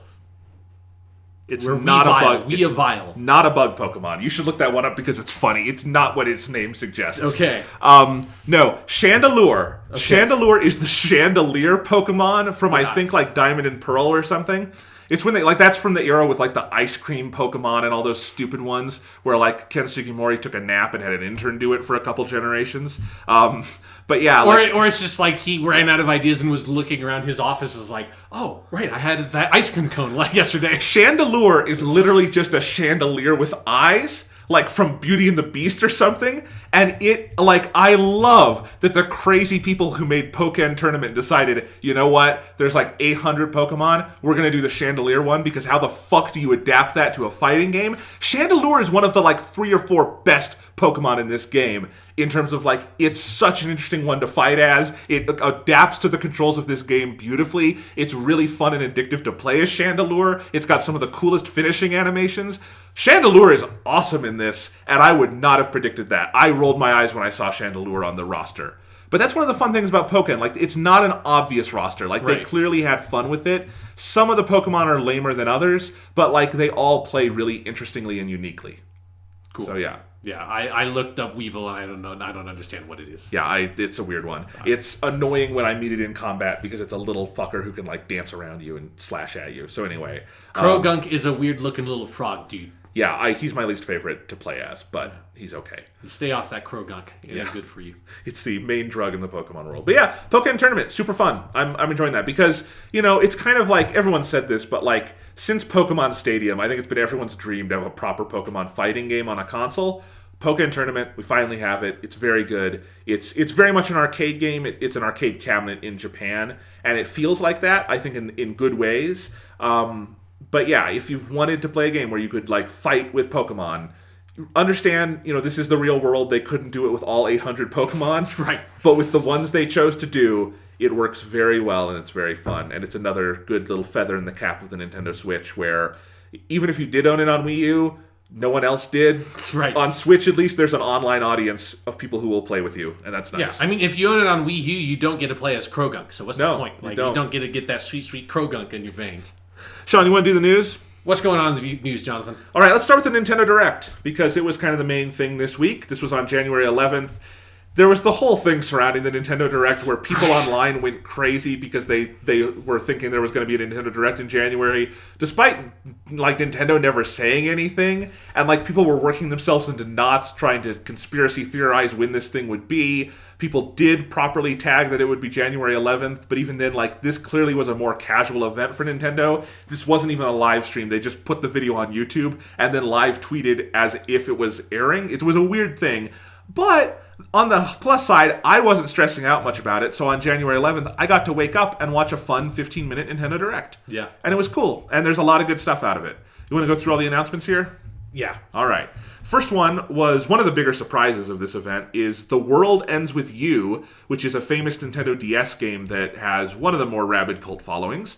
Speaker 1: It's not a bug.
Speaker 2: Weavile.
Speaker 1: Not a bug Pokemon. You should look that one up because it's funny. It's not what its name suggests.
Speaker 2: Okay.
Speaker 1: No, Chandelure.
Speaker 2: Okay.
Speaker 1: Chandelure is the chandelier Pokemon from I think like Diamond and Pearl or something. It's when that's from the era with like the ice cream Pokemon and all those stupid ones where like Ken Sugimori took a nap and had an intern do it for a couple generations. But yeah,
Speaker 2: or it's just like he ran out of ideas and was looking around his office and was like, oh right, I had that ice cream cone like yesterday.
Speaker 1: Chandelure is literally just a chandelier with eyes, like from Beauty and the Beast or something. And it, like, I love that the crazy people who made Pokken Tournament decided, you know what, there's like 800 Pokemon, we're going to do the chandelier one, because how the fuck do you adapt that to a fighting game? Chandelure is one of the, like, 3 or 4 best Pokemon in this game, in terms of, like, it's such an interesting one to fight as. It adapts to the controls of this game beautifully. It's really fun and addictive to play as Chandelure. It's got some of the coolest finishing animations. Chandelure is awesome in this, and I would not have predicted that. I rolled my eyes when I saw Chandelure on the roster. But that's one of the fun things about Pokken. Like, it's not an obvious roster. Like, they clearly had fun with it. Some of the Pokemon are lamer than others, but, like, they all play really interestingly and uniquely. Cool. So, yeah.
Speaker 2: Yeah, I looked up Weevil and I don't know. I don't understand what it is.
Speaker 1: Yeah, it's a weird one. It's annoying when I meet it in combat because it's a little fucker who can like dance around you and slash at you. So anyway,
Speaker 2: Krogunk is a weird looking little frog dude.
Speaker 1: Yeah, he's my least favorite to play as, but he's okay.
Speaker 2: Stay off that Krogunk. It's good for you.
Speaker 1: It's the main drug in the Pokemon world. But yeah, Pokken Tournament, super fun. I'm enjoying that because, you know, it's kind of like, everyone said this, but like, since Pokemon Stadium, I think it's been everyone's dream to have a proper Pokemon fighting game on a console. Pokken Tournament, we finally have it. It's very good. It's very much an arcade game. It's an arcade cabinet in Japan, and it feels like that, I think, in good ways. But yeah, if you've wanted to play a game where you could like fight with Pokemon, understand, you know, this is the real world. They couldn't do it with all 800 Pokemon.
Speaker 2: Right.
Speaker 1: But with the ones they chose to do, it works very well and it's very fun. And it's another good little feather in the cap of the Nintendo Switch where even if you did own it on Wii U, no one else did.
Speaker 2: That's right.
Speaker 1: On Switch, at least, there's an online audience of people who will play with you, and that's nice.
Speaker 2: Yeah, I mean, if you own it on Wii U, you don't get to play as Krogunk. So what's the point? Like, you don't get to get that sweet, sweet Krogunk in your veins.
Speaker 1: Sean, you want to do the news?
Speaker 2: What's going on in the news, Jonathan?
Speaker 1: All right, let's start with the Nintendo Direct, because it was kind of the main thing this week. This was on January 11th. There was the whole thing surrounding the Nintendo Direct where people online went crazy because they were thinking there was going to be a Nintendo Direct in January, despite like Nintendo never saying anything. And like people were working themselves into knots trying to conspiracy theorize when this thing would be. People did properly tag that it would be January 11th, but even then, like, this clearly was a more casual event for Nintendo. This wasn't even a live stream. They just put the video on YouTube and then live tweeted as if it was airing. It was a weird thing. But on the plus side, I wasn't stressing out much about it. So on January 11th, I got to wake up and watch a fun 15-minute Nintendo Direct.
Speaker 2: Yeah.
Speaker 1: And it was cool. And there's a lot of good stuff out of it. You want to go through all the announcements here?
Speaker 2: Yeah.
Speaker 1: All right. First one was one of the bigger surprises of this event is The World Ends With You, which is a famous Nintendo DS game that has one of the more rabid cult followings,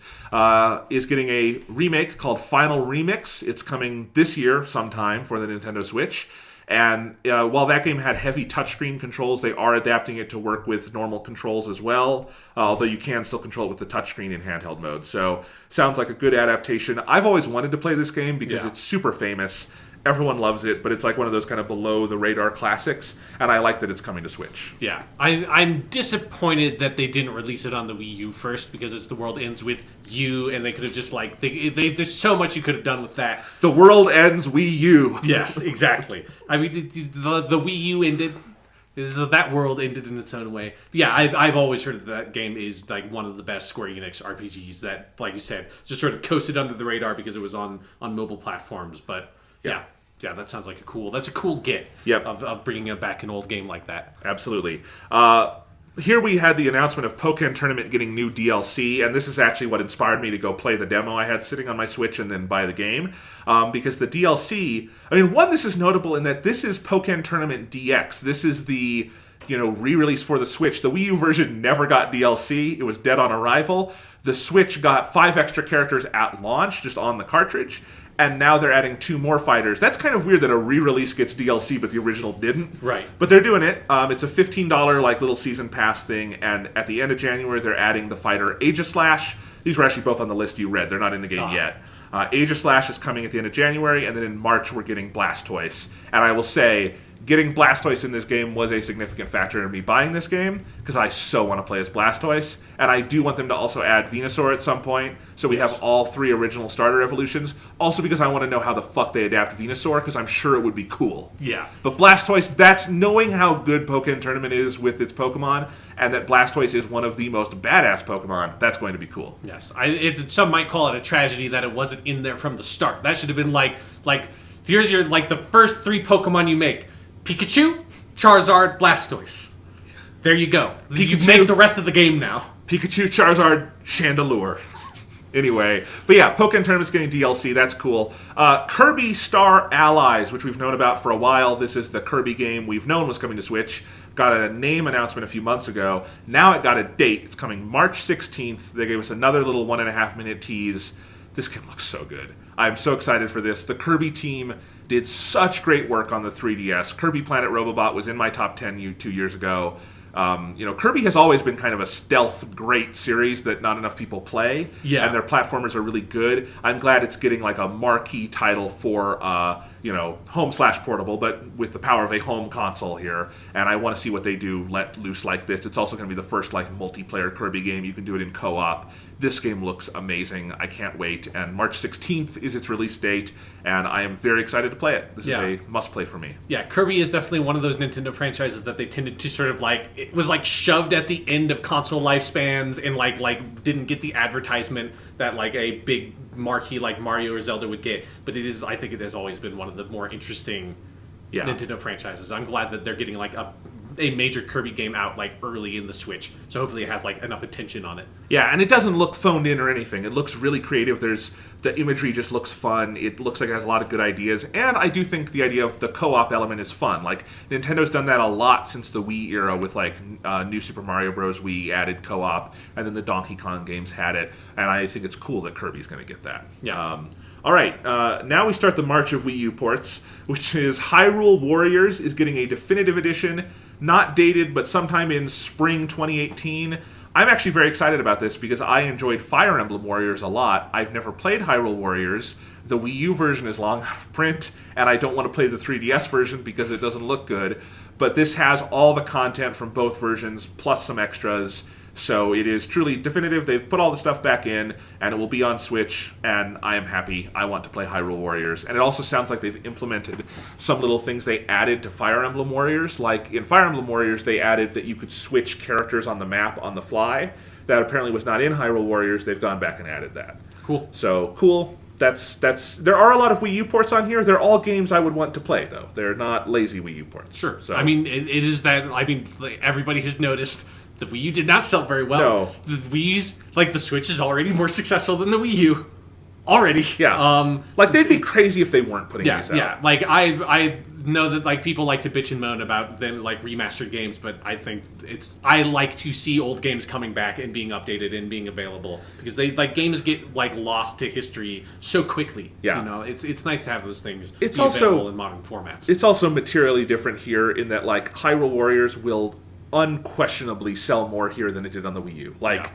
Speaker 1: is getting a remake called Final Remix. It's coming this year sometime for the Nintendo Switch. And while that game had heavy touchscreen controls, they are adapting it to work with normal controls as well, although you can still control it with the touchscreen in handheld mode. So sounds like a good adaptation. I've always wanted to play this game because it's super famous. Everyone loves it, but it's like one of those kind of below-the-radar classics, and I like that it's coming to Switch.
Speaker 2: Yeah. I'm disappointed that they didn't release it on the Wii U first, because it's The World Ends With You, and they could have just, like... there's so much you could have done with that.
Speaker 1: The world ends Wii U.
Speaker 2: Yes, exactly. I mean, the Wii U ended... That world ended in its own way. Yeah, I've always heard that game is like one of the best Square Enix RPGs that, like you said, just sort of coasted under the radar because it was on mobile platforms, but... Yeah, that sounds like that's a cool get of bringing back an old game like that.
Speaker 1: Absolutely. Here we had the announcement of Pokken Tournament getting new DLC, and this is actually what inspired me to go play the demo I had sitting on my Switch and then buy the game. Because the DLC, this is notable in that this is Pokken Tournament DX. This is the re-release for the Switch. The Wii U version never got DLC. It was dead on arrival. The Switch got 5 extra characters at launch, just on the cartridge. And now they're adding 2 more fighters. That's kind of weird that a re-release gets DLC, but the original didn't.
Speaker 2: Right.
Speaker 1: But they're doing it. It's a $15 little season pass thing, and at the end of January, they're adding the fighter Aegislash. These were actually both on the list you read. They're not in the game yet. Aegislash is coming at the end of January, and then in March, we're getting Blastoise. And I will say, getting Blastoise in this game was a significant factor in me buying this game, because I so want to play as Blastoise. And I do want them to also add Venusaur at some point, so we have all 3 original starter evolutions. Also because I want to know how the fuck they adapt Venusaur, because I'm sure it would be cool.
Speaker 2: Yeah.
Speaker 1: But Blastoise, that's knowing how good Pokken Tournament is with its Pokemon, and that Blastoise is one of the most badass Pokemon, that's going to be cool.
Speaker 2: Yes. Some might call it a tragedy that it wasn't in there from the start. That should have been like here's your, the first 3 Pokemon you make. Pikachu, Charizard, Blastoise. There you go. You make the rest of the game now.
Speaker 1: Pikachu, Charizard, Chandelure. Anyway, but yeah, Pokken Tournament's getting DLC. That's cool. Kirby Star Allies, which we've known about for a while. This is the Kirby game we've known was coming to Switch. Got a name announcement a few months ago. Now it got a date. It's coming March 16th. They gave us another little 1.5-minute tease. This game looks so good. I'm so excited for this. The Kirby team did such great work on the 3DS. Kirby Planet Robobot was in my top 10 2 years ago. Kirby has always been kind of a stealth great series that not enough people play.
Speaker 2: Yeah.
Speaker 1: And their platformers are really good. I'm glad it's getting like a marquee title for, home/portable, but with the power of a home console here. And I want to see what they do let loose like this. It's also going to be the first multiplayer Kirby game. You can do it in co-op. This game looks amazing. I can't wait. And March 16th is its release date, and I am very excited to play it. This is a must-play for me.
Speaker 2: Yeah, Kirby is definitely one of those Nintendo franchises that they tended to sort of it was shoved at the end of console lifespans and didn't get the advertisement that a big marquee like Mario or Zelda would get. But I think it has always been one of the more interesting Nintendo franchises. I'm glad that they're getting a major Kirby game out early in the Switch, so hopefully it has enough attention on it.
Speaker 1: Yeah, and it doesn't look phoned in or anything. It looks really creative. The imagery just looks fun. It looks like it has a lot of good ideas, and I do think the idea of the co-op element is fun. Nintendo's done that a lot since the Wii era with New Super Mario Bros. Wii added co-op, and then the Donkey Kong games had it, and I think it's cool that Kirby's going to get that.
Speaker 2: Yeah.
Speaker 1: All right, now we start the March of Wii U ports, which is Hyrule Warriors is getting a definitive edition, not dated, but sometime in spring 2018. I'm actually very excited about this because I enjoyed Fire Emblem Warriors a lot. I've never played Hyrule Warriors. The Wii U version is long out of print, and I don't want to play the 3DS version because it doesn't look good. But this has all the content from both versions, plus some extras. So it is truly definitive. They've put all the stuff back in, and it will be on Switch, and I am happy. I want to play Hyrule Warriors. And it also sounds like they've implemented some little things they added to Fire Emblem Warriors. Like in Fire Emblem Warriors, they added that you could switch characters on the map on the fly. That apparently was not in Hyrule Warriors. They've gone back and added that.
Speaker 2: Cool.
Speaker 1: So, cool. There are a lot of Wii U ports on here. They're all games I would want to play, though. They're not lazy Wii U ports.
Speaker 2: Sure.
Speaker 1: So.
Speaker 2: I mean, it is that, everybody has noticed the Wii U did not sell very well.
Speaker 1: No.
Speaker 2: The Wii's, the Switch is already more successful than the Wii U. already.
Speaker 1: Yeah. Like, they'd be crazy if they weren't putting these out.
Speaker 2: Yeah, like, I know that, like, people like to bitch and moan about them, like, remastered games, but I think I like to see old games coming back and being updated and being available, because games get, like, lost to history so quickly.
Speaker 1: Yeah.
Speaker 2: You know, it's nice to have those things
Speaker 1: It's
Speaker 2: be
Speaker 1: also
Speaker 2: available in modern formats.
Speaker 1: It's also materially different here in that, like, Hyrule Warriors will unquestionably sell more here than it did on the Wii U. Like,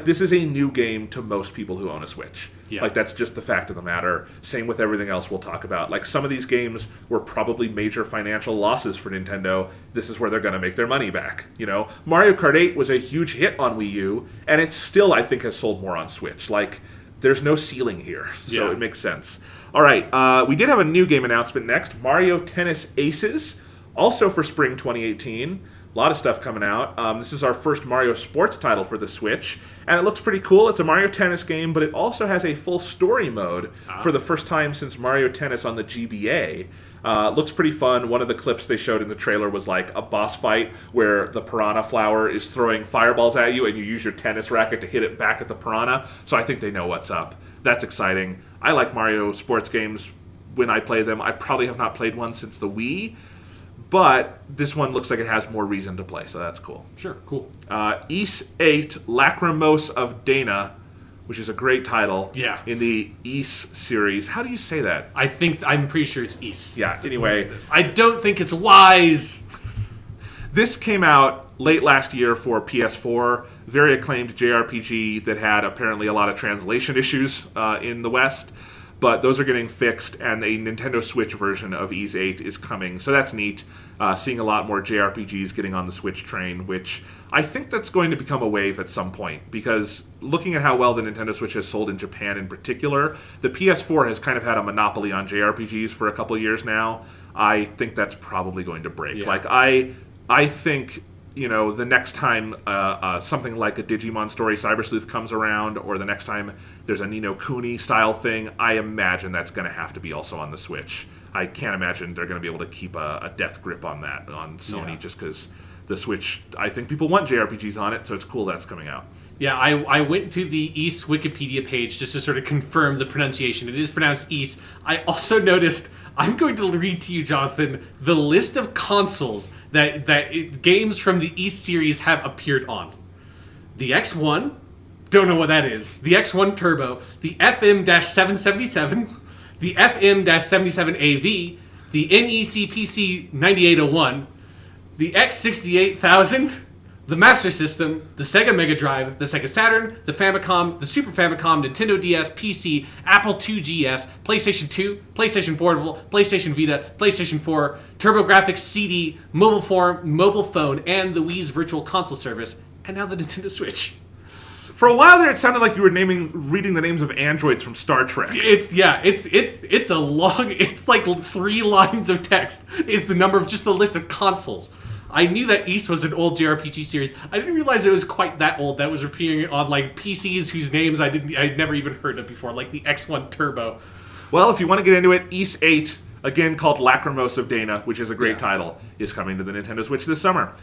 Speaker 1: this is a new game to most people who own a Switch.
Speaker 2: Yeah.
Speaker 1: Like, that's just the fact of the matter. Same with everything else we'll talk about. Like, some of these games were probably major financial losses for Nintendo. This is where they're going to make their money back. You know, Mario Kart 8 was a huge hit on Wii U, and it still, I think, has sold more on Switch. Like, there's no ceiling here, so it makes sense. All right, we did have a new game announcement next. Mario Tennis Aces, also for spring 2018. A lot of stuff coming out. This is our first Mario Sports title for the Switch, and it looks pretty cool. It's a Mario Tennis game, but it also has a full story mode for the first time since Mario Tennis on the GBA. Looks pretty fun. One of the clips they showed in the trailer was like a boss fight where the piranha flower is throwing fireballs at you, and you use your tennis racket to hit it back at the piranha. So I think they know what's up. That's exciting. I like Mario sports games when I play them. I probably have not played one since the Wii, but this one looks like it has more reason to play, so that's cool.
Speaker 2: Sure, cool.
Speaker 1: Ys 8 Lachrymose of Dana, which is a great title in the Ys series. How do you say that?
Speaker 2: I'm pretty sure it's Ys.
Speaker 1: Yeah, anyway.
Speaker 2: I don't think it's wise.
Speaker 1: This came out late last year for PS4. Very acclaimed JRPG that had apparently a lot of translation issues in the West. But those are getting fixed, and a Nintendo Switch version of Ys 8 is coming. So that's neat. Seeing a lot more JRPGs getting on the Switch train, which I think that's going to become a wave at some point. Because looking at how well the Nintendo Switch has sold in Japan in particular, the PS4 has kind of had a monopoly on JRPGs for a couple of years now. I think that's probably going to break.
Speaker 2: Yeah.
Speaker 1: Like, I think, you know, the next time something like a Digimon Story Cyber Sleuth comes around, or the next time there's a Ni no Kuni style thing, I imagine that's going to have to be also on the Switch. I can't imagine they're going to be able to keep a death grip on that on Sony, just because the Switch, I think people want JRPGs on it, so it's cool that's coming out.
Speaker 2: Yeah, I went to the Ys Wikipedia page just to sort of confirm the pronunciation. It is pronounced Ys. I also noticed, I'm going to read to you, Jonathan, the list of consoles that games from the Ys series have appeared on. The X1, don't know what that is. The X1 Turbo, the FM-777, the FM-77AV, the NEC PC 9801, the X68000, the Master System, the Sega Mega Drive, the Sega Saturn, the Famicom, the Super Famicom, Nintendo DS, PC, Apple IIgs, PlayStation 2, PlayStation Portable, PlayStation Vita, PlayStation 4, TurboGrafx CD, mobile phone, and the Wii's Virtual Console service, and now the Nintendo Switch.
Speaker 1: For a while there, it sounded like you were reading the names of androids from Star Trek.
Speaker 2: It's a long, it's like 3 lines of text. Is the number of just the list of consoles. I knew that Ys was an old JRPG series. I didn't realize it was quite that old. That was appearing on like PCs whose names I'd never even heard of before, like the X1 Turbo.
Speaker 1: Well, if you want to get into it, Ys 8, again called Lachrymose of Dana, which is a great title, is coming to the Nintendo Switch this summer.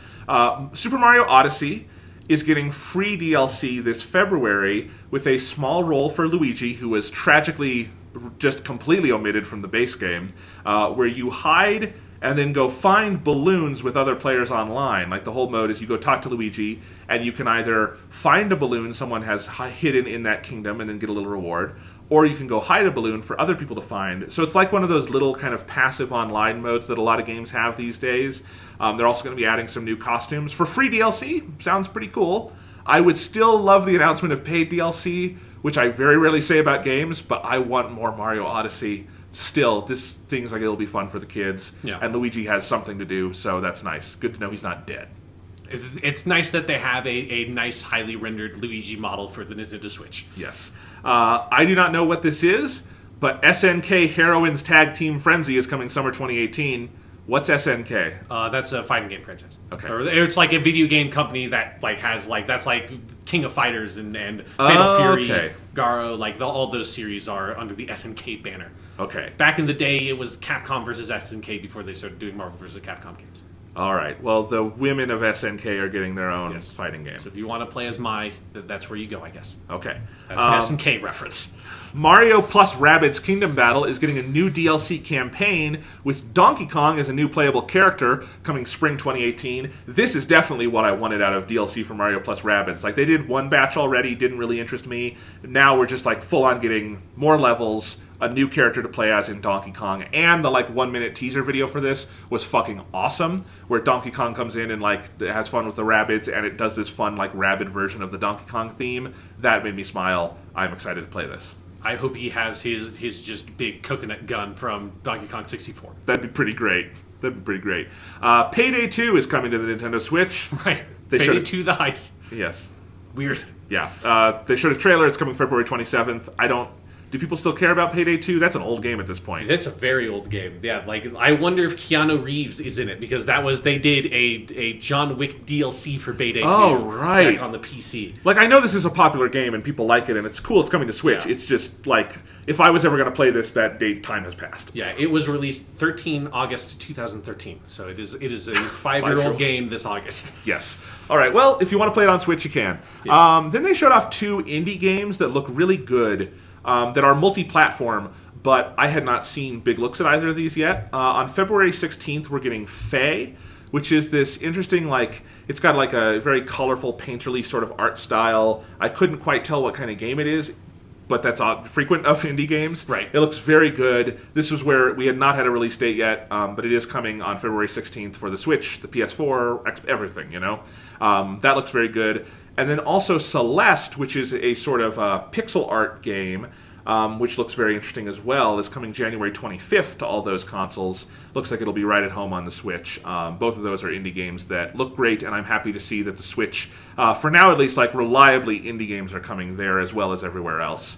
Speaker 1: Super Mario Odyssey is getting free DLC this February with a small role for Luigi, who was tragically just completely omitted from the base game, where you hide and then go find balloons with other players online. Like, the whole mode is you go talk to Luigi, and you can either find a balloon someone has hidden in that kingdom and then get a little reward, or you can go hide a balloon for other people to find. So it's like one of those little kind of passive online modes that a lot of games have these days. They're also going to be adding some new costumes. For free DLC, sounds pretty cool. I would still love the announcement of paid DLC, which I very rarely say about games, but I want more Mario Odyssey. Still, this seems like it'll be fun for the kids, and Luigi has something to do, so that's nice. Good to know he's not dead.
Speaker 2: It's nice that they have a nice, highly rendered Luigi model for the Nintendo Switch.
Speaker 1: Yes. I do not know what this is, but SNK Heroines Tag Team Frenzy is coming summer 2018. What's SNK?
Speaker 2: That's a fighting game franchise.
Speaker 1: Okay.
Speaker 2: Or it's like a video game company that has that's like King of Fighters and Fatal Fury, Garo, all those series are under the SNK banner.
Speaker 1: Okay.
Speaker 2: Back in the day, it was Capcom versus SNK before they started doing Marvel versus Capcom games.
Speaker 1: All right. Well, the women of SNK are getting their own fighting game.
Speaker 2: So if you want to play as Mai, that's where you go, I guess.
Speaker 1: Okay.
Speaker 2: That's an SNK reference.
Speaker 1: Mario plus Rabbids Kingdom Battle is getting a new DLC campaign with Donkey Kong as a new playable character coming spring 2018. This is definitely what I wanted out of DLC for Mario plus Rabbids. Like, they did one batch already, didn't really interest me. Now we're just like full on getting more levels, a new character to play as in Donkey Kong, and the like 1 minute teaser video for this was fucking awesome, where Donkey Kong comes in and like has fun with the Rabbids, and it does this fun like Rabbid version of the Donkey Kong theme. That made me smile. I'm excited to play this.
Speaker 2: I hope he has his just big coconut gun from Donkey Kong 64.
Speaker 1: That'd be pretty great. Payday 2 is coming to the Nintendo Switch.
Speaker 2: Right. Payday 2 the heist.
Speaker 1: Yes.
Speaker 2: Weird.
Speaker 1: Yeah. They showed a trailer. It's coming February 27th. Do people still care about Payday 2? That's an old game at this point.
Speaker 2: That's a very old game. Yeah, like I wonder if Keanu Reeves is in it, because they did a John Wick DLC for Payday 2
Speaker 1: right.
Speaker 2: back on the PC.
Speaker 1: Like, I know this is a popular game and people like it and it's cool it's coming to Switch. Yeah. It's just like, if I was ever going to play this, that time has passed.
Speaker 2: Yeah, it was released 13 August 2013. So it is a 5-year-old game this August.
Speaker 1: Yes. All right, well, if you want to play it on Switch, you can. Yes. Then they showed off 2 indie games that look really good. That are multi-platform, but I had not seen big looks at either of these yet. On February 16th, we're getting Faye, which is this interesting, like, it's got like a very colorful, painterly sort of art style. I couldn't quite tell what kind of game it is, but that's frequent of indie games.
Speaker 2: Right.
Speaker 1: It looks very good. This was where we had not had a release date yet, but it is coming on February 16th for the Switch, the PS4, everything, you know? That looks very good. And then also Celeste, which is a sort of pixel art game, which looks very interesting as well, is coming January 25th to all those consoles. Looks like it'll be right at home on the Switch. Both of those are indie games that look great, and I'm happy to see that the Switch, for now at least, like reliably indie games are coming there as well as everywhere else,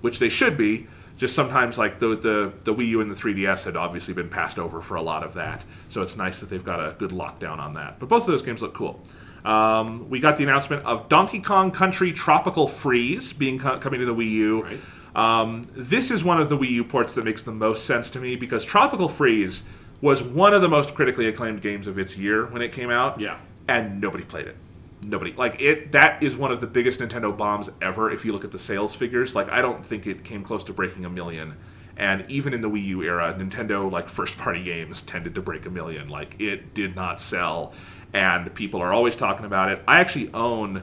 Speaker 1: which they should be. Just sometimes, like, the Wii U and the 3DS had obviously been passed over for a lot of that, so it's nice that they've got a good lockdown on that. But both of those games look cool. We got the announcement of Donkey Kong Country Tropical Freeze coming to the Wii U.
Speaker 2: Right.
Speaker 1: This is one of the Wii U ports that makes the most sense to me, because Tropical Freeze was one of the most critically acclaimed games of its year when it came out.
Speaker 2: Yeah.
Speaker 1: And nobody played it. Nobody. Like, that is one of the biggest Nintendo bombs ever if you look at the sales figures. Like, I don't think it came close to breaking 1 million. And even in the Wii U era, Nintendo, like, first-party games tended to break 1 million. Like, it did not sell. And people are always talking about it. I actually own...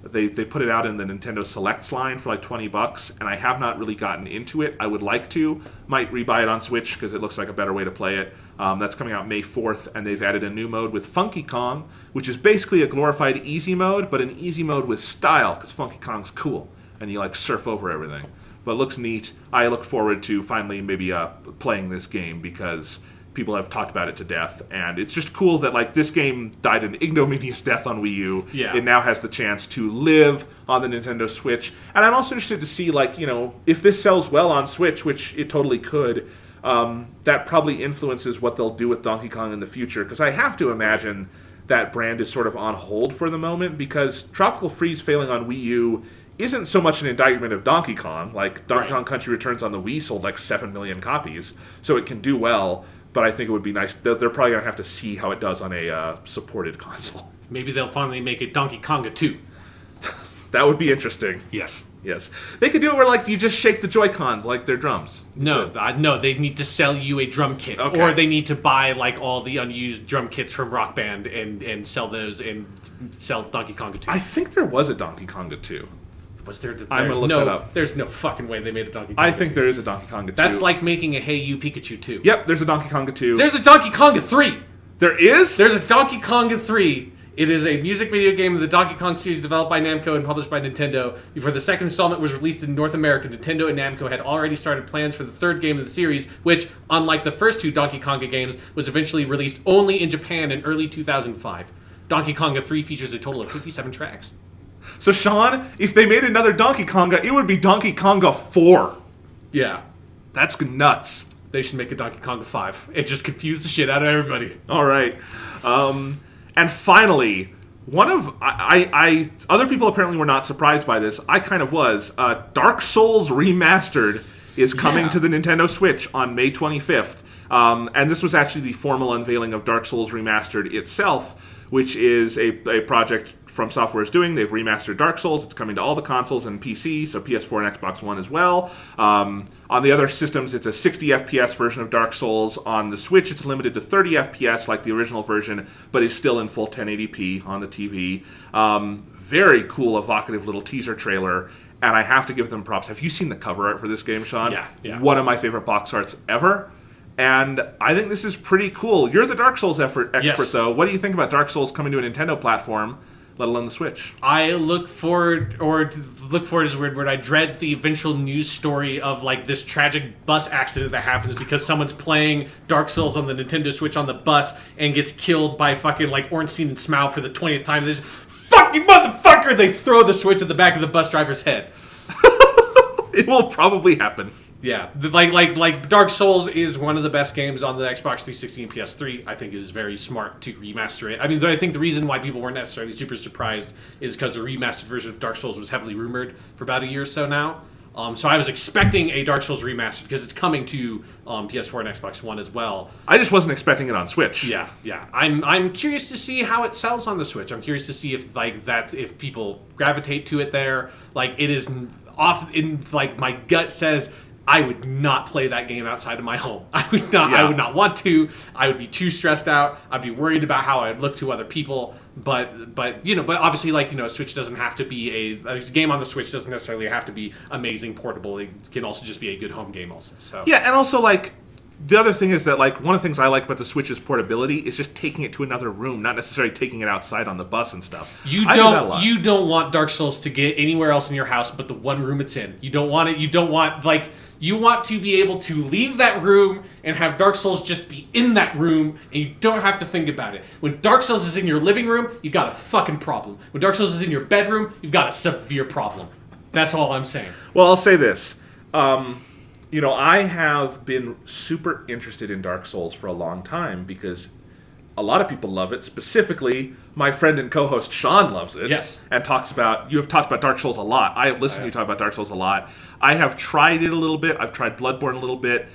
Speaker 1: They put it out in the Nintendo Selects line for like $20, and I have not really gotten into it. I would like to. Might rebuy it on Switch because it looks like a better way to play it. That's coming out May 4th, and they've added a new mode with Funky Kong, which is basically a glorified easy mode, but an easy mode with style, because Funky Kong's cool, and you like surf over everything. But it looks neat. I look forward to finally maybe playing this game, because people have talked about it to death, and it's just cool that like this game died an ignominious death on Wii U.
Speaker 2: Yeah.
Speaker 1: It now has the chance to live on the Nintendo Switch, and I'm also interested to see, like, you know, if this sells well on Switch, which it totally could, that probably influences what they'll do with Donkey Kong in the future, because I have to imagine that brand is sort of on hold for the moment, because Tropical Freeze failing on Wii U isn't so much an indictment of Donkey Kong. Like, Donkey Kong Country Returns on the Wii sold like 7 million copies, so it can do well. But I think it would be nice. They're probably going to have to see how it does on a supported console.
Speaker 2: Maybe they'll finally make it Donkey Konga 2.
Speaker 1: That would be interesting.
Speaker 2: Yes.
Speaker 1: Yes. They could do it where, like, you just shake the Joy-Cons like they're drums.
Speaker 2: No, they need to sell you a drum kit. Okay. Or they need to buy, like, all the unused drum kits from Rock Band and sell those and sell Donkey Konga 2.
Speaker 1: I think there was a Donkey Konga 2.
Speaker 2: Was there?
Speaker 1: I'm going to look that up.
Speaker 2: There's no fucking way they made a Donkey Konga 2.
Speaker 1: I think there is a Donkey Konga 2.
Speaker 2: That's like making a Hey You Pikachu 2.
Speaker 1: Yep, there's a Donkey Konga 2.
Speaker 2: There's a Donkey Konga 3!
Speaker 1: There is?
Speaker 2: There's a Donkey Konga 3. It is a music video game of the Donkey Kong series developed by Namco and published by Nintendo. Before the second installment was released in North America, Nintendo and Namco had already started plans for the third game of the series, which, unlike the first 2 Donkey Konga games, was eventually released only in Japan in early 2005. Donkey Konga 3 features a total of 57 tracks.
Speaker 1: So, Sean, if they made another Donkey Konga, it would be Donkey Konga 4.
Speaker 2: Yeah.
Speaker 1: That's nuts.
Speaker 2: They should make a Donkey Konga 5. It just confused the shit out of everybody.
Speaker 1: All right. And finally, one of... other people apparently were not surprised by this. I kind of was. Dark Souls Remastered is coming to the Nintendo Switch on May 25th. And this was actually the formal unveiling of Dark Souls Remastered itself, which is a project From Software is doing. They've remastered Dark Souls. It's coming to all the consoles and PC, so PS4 and Xbox One as well. On the other systems, it's a 60 FPS version of Dark Souls. On the Switch, it's limited to 30 FPS like the original version, but is still in full 1080p on the TV. Very cool, evocative little teaser trailer, and I have to give them props. Have you seen the cover art for this game, Sean?
Speaker 2: Yeah.
Speaker 1: One of my favorite box arts ever. And I think this is pretty cool. You're the Dark Souls expert,
Speaker 2: Yes.
Speaker 1: though. What do you think about Dark Souls coming to a Nintendo platform, let alone the Switch?
Speaker 2: I look forward is a weird word. I dread the eventual news story of like this tragic bus accident that happens because someone's playing Dark Souls on the Nintendo Switch on the bus and gets killed by fucking like Ornstein and Smaug for the 20th time. There's fucking motherfucker! They throw the Switch at the back of the bus driver's head.
Speaker 1: It will probably happen.
Speaker 2: Yeah, like Dark Souls is one of the best games on the Xbox 360 and PS3. I think it is very smart to remaster it. I mean, I think the reason why people weren't necessarily super surprised is because the remastered version of Dark Souls was heavily rumored for about a year or so now. So I was expecting a Dark Souls remastered because it's coming to PS4 and Xbox One as well.
Speaker 1: I just wasn't expecting it on Switch.
Speaker 2: Yeah. I'm curious to see how it sells on the Switch. I'm curious to see if people gravitate to it there. Like it is off in like my gut says. I would not play that game outside of my home. I would not.
Speaker 1: Yeah.
Speaker 2: I would not want to. I would be too stressed out. I'd be worried about how I'd look to other people. But obviously, a Switch doesn't have to be a game on the Switch doesn't necessarily have to be amazing portable. It can also just be a good home game also. So
Speaker 1: yeah, and also like the other thing is that like one of the things I like about the Switch's portability is just taking it to another room, not necessarily taking it outside on the bus and stuff.
Speaker 2: You don't want Dark Souls to get anywhere else in your house but the one room it's in. You don't want it. You don't want you want to be able to leave that room and have Dark Souls just be in that room, and you don't have to think about it. When Dark Souls is in your living room, you got a fucking problem. When Dark Souls is in your bedroom, you've got a severe problem. That's all I'm saying.
Speaker 1: Well, I'll say this. I have been super interested in Dark Souls for a long time because a lot of people love it. Specifically, my friend and co-host Sean loves it.
Speaker 2: Yes.
Speaker 1: And you have talked about Dark Souls a lot. I have listened to you talk about Dark Souls a lot. I have tried it a little bit. I've tried Bloodborne a little bit.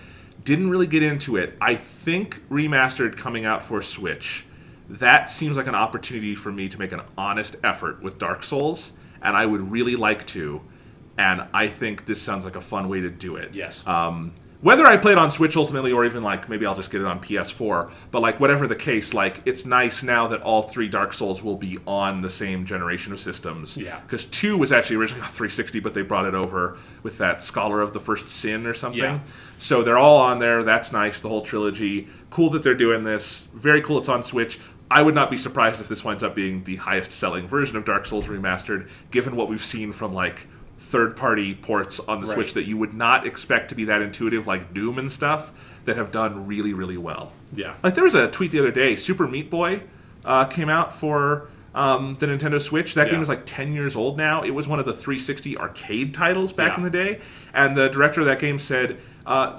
Speaker 1: Didn't really get into it. I think Remastered coming out for Switch, that seems like an opportunity for me to make an honest effort with Dark Souls, and I would really like to. And I think this sounds like a fun way to do it.
Speaker 2: Yes.
Speaker 1: Whether I play it on Switch ultimately, or even like maybe I'll just get it on PS4, but like whatever the case, like it's nice now that all three Dark Souls will be on the same generation of systems.
Speaker 2: Yeah.
Speaker 1: Because 2 was actually originally on 360, but they brought it over with that Scholar of the First Sin or something.
Speaker 2: Yeah.
Speaker 1: So they're all on there. That's nice. The whole trilogy. Cool that they're doing this. Very cool. It's on Switch. I would not be surprised if this winds up being the highest selling version of Dark Souls Remastered, given what we've seen from like third-party ports on the Switch that you would not expect to be that intuitive, like Doom and stuff, that have done really, really well.
Speaker 2: Yeah.
Speaker 1: Like there was a tweet the other day, Super Meat Boy came out for the Nintendo Switch. That game is like 10 years old now. It was one of the 360 arcade titles back in the day. And the director of that game said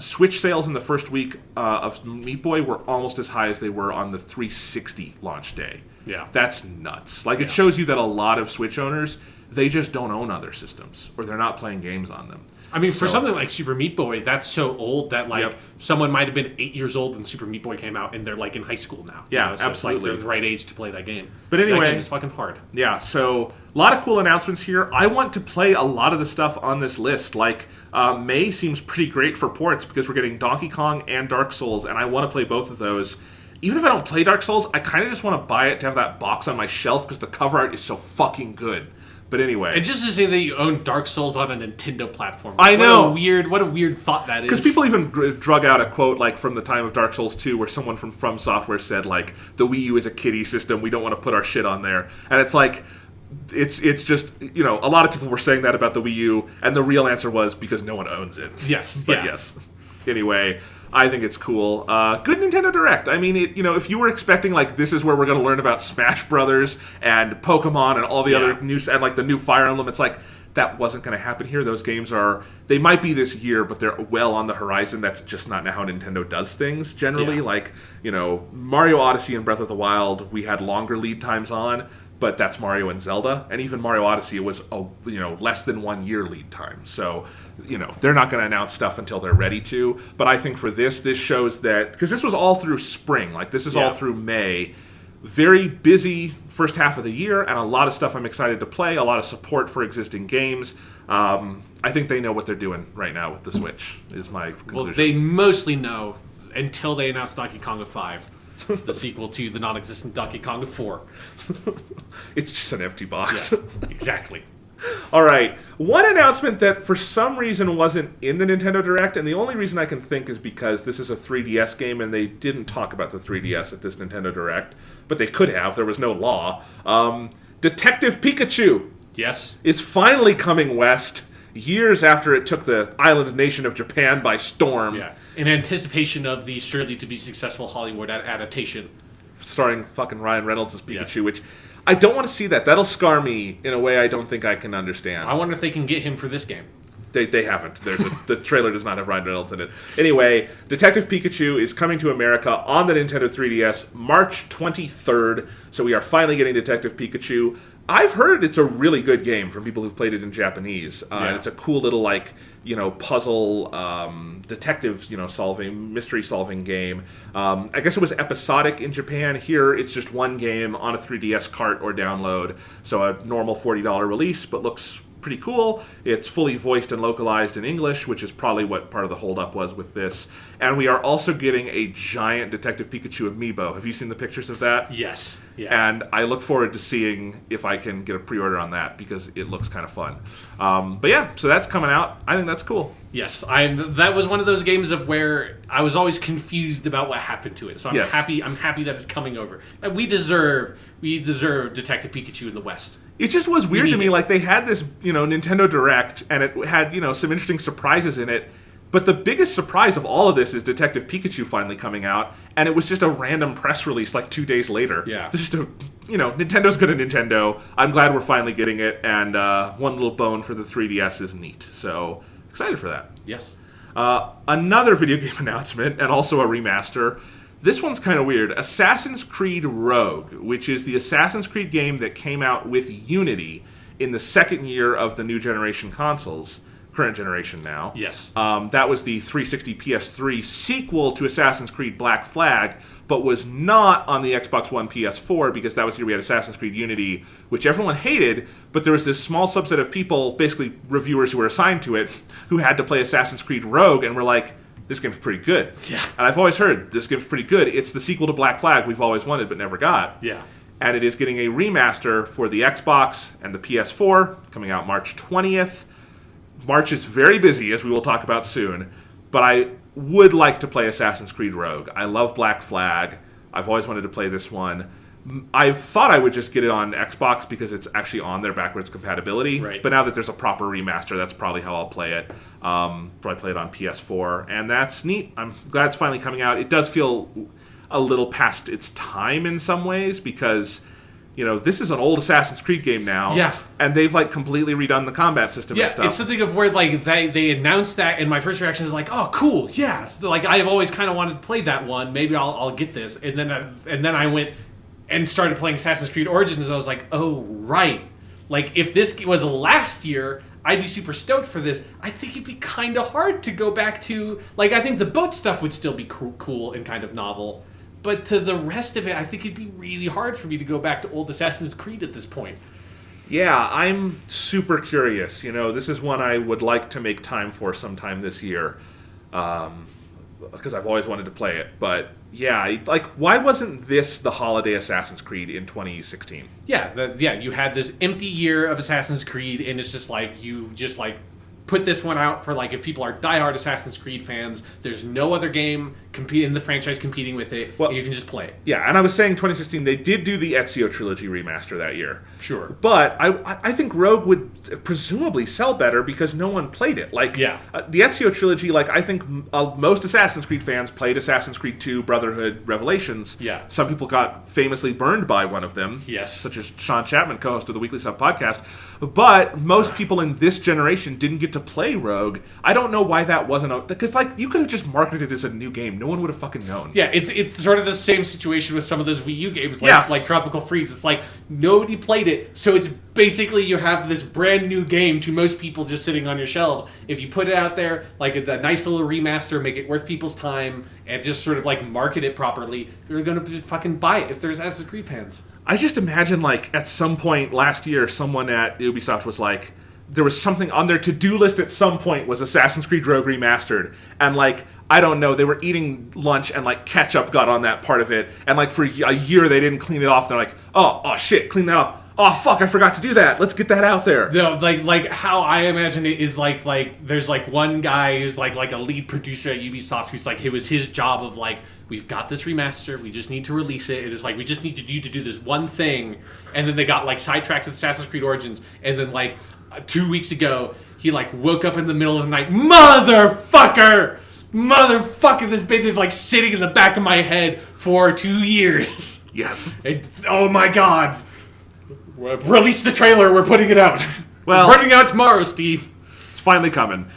Speaker 1: Switch sales in the first week of Meat Boy were almost as high as they were on the 360 launch day.
Speaker 2: Yeah.
Speaker 1: That's nuts. Like it shows you that a lot of Switch owners, they just don't own other systems, or they're not playing games on them.
Speaker 2: I mean, for something like Super Meat Boy, that's so old that
Speaker 1: Yep.
Speaker 2: someone might have been 8 years old when Super Meat Boy came out, and they're like in high school now.
Speaker 1: Yeah,
Speaker 2: so
Speaker 1: absolutely.
Speaker 2: It's like they're the right age to play that game.
Speaker 1: But anyway,
Speaker 2: that game is fucking hard.
Speaker 1: Yeah, so a lot of cool announcements here. I want to play a lot of the stuff on this list. Like May seems pretty great for ports because we're getting Donkey Kong and Dark Souls, and I want to play both of those. Even if I don't play Dark Souls, I kind of just want to buy it to have that box on my shelf because the cover art is so fucking good. But anyway,
Speaker 2: and just to say that you own Dark Souls on a Nintendo platform,
Speaker 1: I know.
Speaker 2: What a weird thought that is.
Speaker 1: Because people even drug out a quote like from the time of Dark Souls 2 where someone from Software said like the Wii U is a kiddie system, we don't want to put our shit on there, and it's like it's just a lot of people were saying that about the Wii U, and the real answer was because no one owns it.
Speaker 2: Yes,
Speaker 1: but yes. Anyway, I think it's cool. Good Nintendo Direct. I mean, if you were expecting like this is where we're going to learn about Smash Brothers and Pokemon and all the other news and like the new Fire Emblem, it's like that wasn't going to happen here. Those games they might be this year, but they're well on the horizon. That's just not how Nintendo does things generally.
Speaker 2: Yeah.
Speaker 1: Like, Mario Odyssey and Breath of the Wild, we had longer lead times on, but that's Mario and Zelda. And even Mario Odyssey, it was less than 1 year lead time. So, they're not going to announce stuff until they're ready to. But I think for this shows that, because this was all through spring, like this is all through May. Very busy first half of the year, and a lot of stuff I'm excited to play, a lot of support for existing games. I think they know what they're doing right now with the Switch, is my conclusion.
Speaker 2: Well, they mostly know until they announce Donkey Kong 5, the sequel to the non-existent Donkey Kong 4.
Speaker 1: It's just an empty box.
Speaker 2: Yeah, exactly.
Speaker 1: All right. One announcement that for some reason wasn't in the Nintendo Direct, and the only reason I can think is because this is a 3DS game and they didn't talk about the 3DS at this Nintendo Direct, but they could have. There was no law. Detective Pikachu is finally coming west years after it took the island nation of Japan by storm.
Speaker 2: Yeah. In anticipation of the surely to be successful Hollywood adaptation.
Speaker 1: Starring fucking Ryan Reynolds as Pikachu, which I don't want to see that. That'll scar me in a way I don't think I can understand.
Speaker 2: I wonder if they can get him for this game.
Speaker 1: They haven't. The trailer does not have Ryan Reynolds in it. Anyway, Detective Pikachu is coming to America on the Nintendo 3DS March 23rd. So we are finally getting Detective Pikachu. I've heard it's a really good game from people who've played it in Japanese. It's a cool little puzzle detective mystery solving game. I guess it was episodic in Japan. Here it's just one game on a 3DS cart or download. So a normal $40 release, but looks pretty cool. It's fully voiced and localized in English, which is probably what part of the holdup was with this. And we are also getting a giant Detective Pikachu amiibo. Have you seen the pictures of that?
Speaker 2: Yes. Yeah.
Speaker 1: And I look forward to seeing if I can get a pre-order on that because it looks kind of fun. But yeah, so that's coming out. I think that's cool.
Speaker 2: Yes, that was one of those games of where I was always confused about what happened to it. So I'm happy that it's coming over. And we deserve Detective Pikachu in the West.
Speaker 1: It just was weird to me. Like, they had this, Nintendo Direct, and it had, some interesting surprises in it. But the biggest surprise of all of this is Detective Pikachu finally coming out, and it was just a random press release like 2 days later.
Speaker 2: Yeah.
Speaker 1: It's just Nintendo's good at Nintendo. I'm glad we're finally getting it, and one little bone for the 3DS is neat. So, excited for that.
Speaker 2: Yes.
Speaker 1: Another video game announcement, and also a remaster. This one's kind of weird. Assassin's Creed Rogue, which is the Assassin's Creed game that came out with Unity in the second year of the new generation consoles, current generation now.
Speaker 2: Yes.
Speaker 1: That was the 360 PS3 sequel to Assassin's Creed Black Flag, but was not on the Xbox One PS4 because that was here we had Assassin's Creed Unity, which everyone hated, but there was this small subset of people, basically reviewers who were assigned to it, who had to play Assassin's Creed Rogue and were like, this game's pretty good.
Speaker 2: Yeah.
Speaker 1: And I've always heard this game's pretty good. It's the sequel to Black Flag we've always wanted but never got.
Speaker 2: Yeah.
Speaker 1: And it is getting a remaster for the Xbox and the PS4, coming out March 20th. March is very busy, as we will talk about soon, but I would like to play Assassin's Creed Rogue. I love Black Flag. I've always wanted to play this one. I've thought I would just get it on Xbox because it's actually on their backwards compatibility.
Speaker 2: Right.
Speaker 1: But now that there's a proper remaster, that's probably how I'll play it. Probably play it on PS4, and that's neat. I'm glad it's finally coming out. It does feel a little past its time in some ways because, this is an old Assassin's Creed game now.
Speaker 2: Yeah.
Speaker 1: And they've completely redone the combat system and stuff.
Speaker 2: It's the thing of where they announced that, and my first reaction is oh, cool, yeah. So, I've always kind of wanted to play that one. Maybe I'll get this, and then I went and started playing Assassin's Creed Origins, and I was like, oh, right. If this was last year, I'd be super stoked for this. I think it'd be kind of hard to go back to... I think the boat stuff would still be cool and kind of novel, but to the rest of it, I think it'd be really hard for me to go back to old Assassin's Creed at this point.
Speaker 1: Yeah, I'm super curious. This is one I would like to make time for sometime this year. Because I've always wanted to play it. But yeah, why wasn't this the holiday Assassin's Creed in 2016?
Speaker 2: Yeah, you had this empty year of Assassin's Creed, and it's just put this one out for like if people are diehard Assassin's Creed fans. There's no other game in the franchise competing with it. Well, you can just play it.
Speaker 1: Yeah, and I was saying 2016 they did do the Ezio trilogy remaster that year.
Speaker 2: Sure,
Speaker 1: but I think Rogue would presumably sell better because no one played it. Like the Ezio trilogy, like I think most Assassin's Creed fans played Assassin's Creed 2, Brotherhood, Revelations.
Speaker 2: Yeah,
Speaker 1: some people got famously burned by one of them.
Speaker 2: Yes,
Speaker 1: such as Sean Chapman, co-host of the Weekly Stuff podcast. But most people in this generation didn't get to play Rogue. I don't know why that wasn't because like you could have just marketed it as a new game. No one would have fucking known.
Speaker 2: Yeah, it's sort of the same situation with some of those Wii U games, like Tropical Freeze. It's like nobody played it, so it's basically you have this brand new game to most people just sitting on your shelves. If you put it out there like a nice little remaster, make it worth people's time, and just sort of like market it properly, they're gonna just fucking buy it if they're Assassin's Creed fans.
Speaker 1: I just imagine, like, at some point last year, someone at Ubisoft was like, there was something on their to-do list at some point was Assassin's Creed Rogue Remastered. And, like, I don't know, they were eating lunch and, like, ketchup got on that part of it. And, like, for a year they didn't clean it off. They're like, oh shit, clean that off. Oh, fuck, I forgot to do that. Let's get that out there.
Speaker 2: No, like how I imagine it is like there's like one guy who's like a lead producer at Ubisoft who's like, it was his job of like, we've got this remaster, we just need to release it. It is like, we just need you to do this one thing. And then they got like sidetracked with Assassin's Creed Origins. And then like 2 weeks ago, he like woke up in the middle of the night, motherfucker, this been like sitting in the back of my head for 2 years.
Speaker 1: Yes.
Speaker 2: And, oh my God. Release the trailer, we're putting it out.
Speaker 1: Well,
Speaker 2: we're putting it out tomorrow, Steve.
Speaker 1: It's finally coming.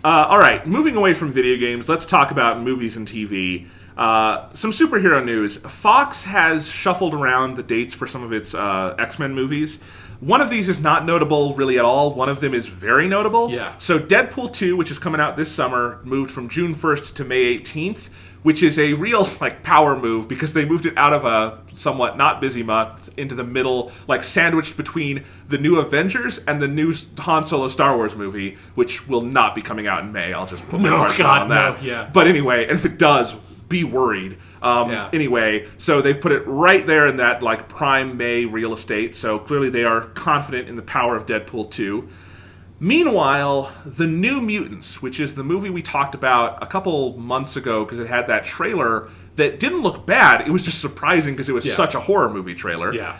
Speaker 1: All right, moving away from video games, let's talk about movies and TV. Some superhero news. Fox has shuffled around the dates for some of its X-Men movies. One of these is not notable really at all. One of them is very notable.
Speaker 2: Yeah.
Speaker 1: So Deadpool 2, which is coming out this summer, moved from June 1st to May 18th, which is a real like power move because they moved it out of a somewhat not busy month into the middle, like sandwiched between the new Avengers and the new Han Solo Star Wars movie, which will not be coming out in May. I'll just put my heart on that.
Speaker 2: No, yeah.
Speaker 1: But anyway, if it does, be worried. Anyway, so they've put it right there in that like prime May real estate. So clearly they are confident in the power of Deadpool 2. Meanwhile, The New Mutants, which is the movie we talked about a couple months ago because it had that trailer that didn't look bad. It was just surprising because it was such a horror movie trailer.
Speaker 2: Yeah.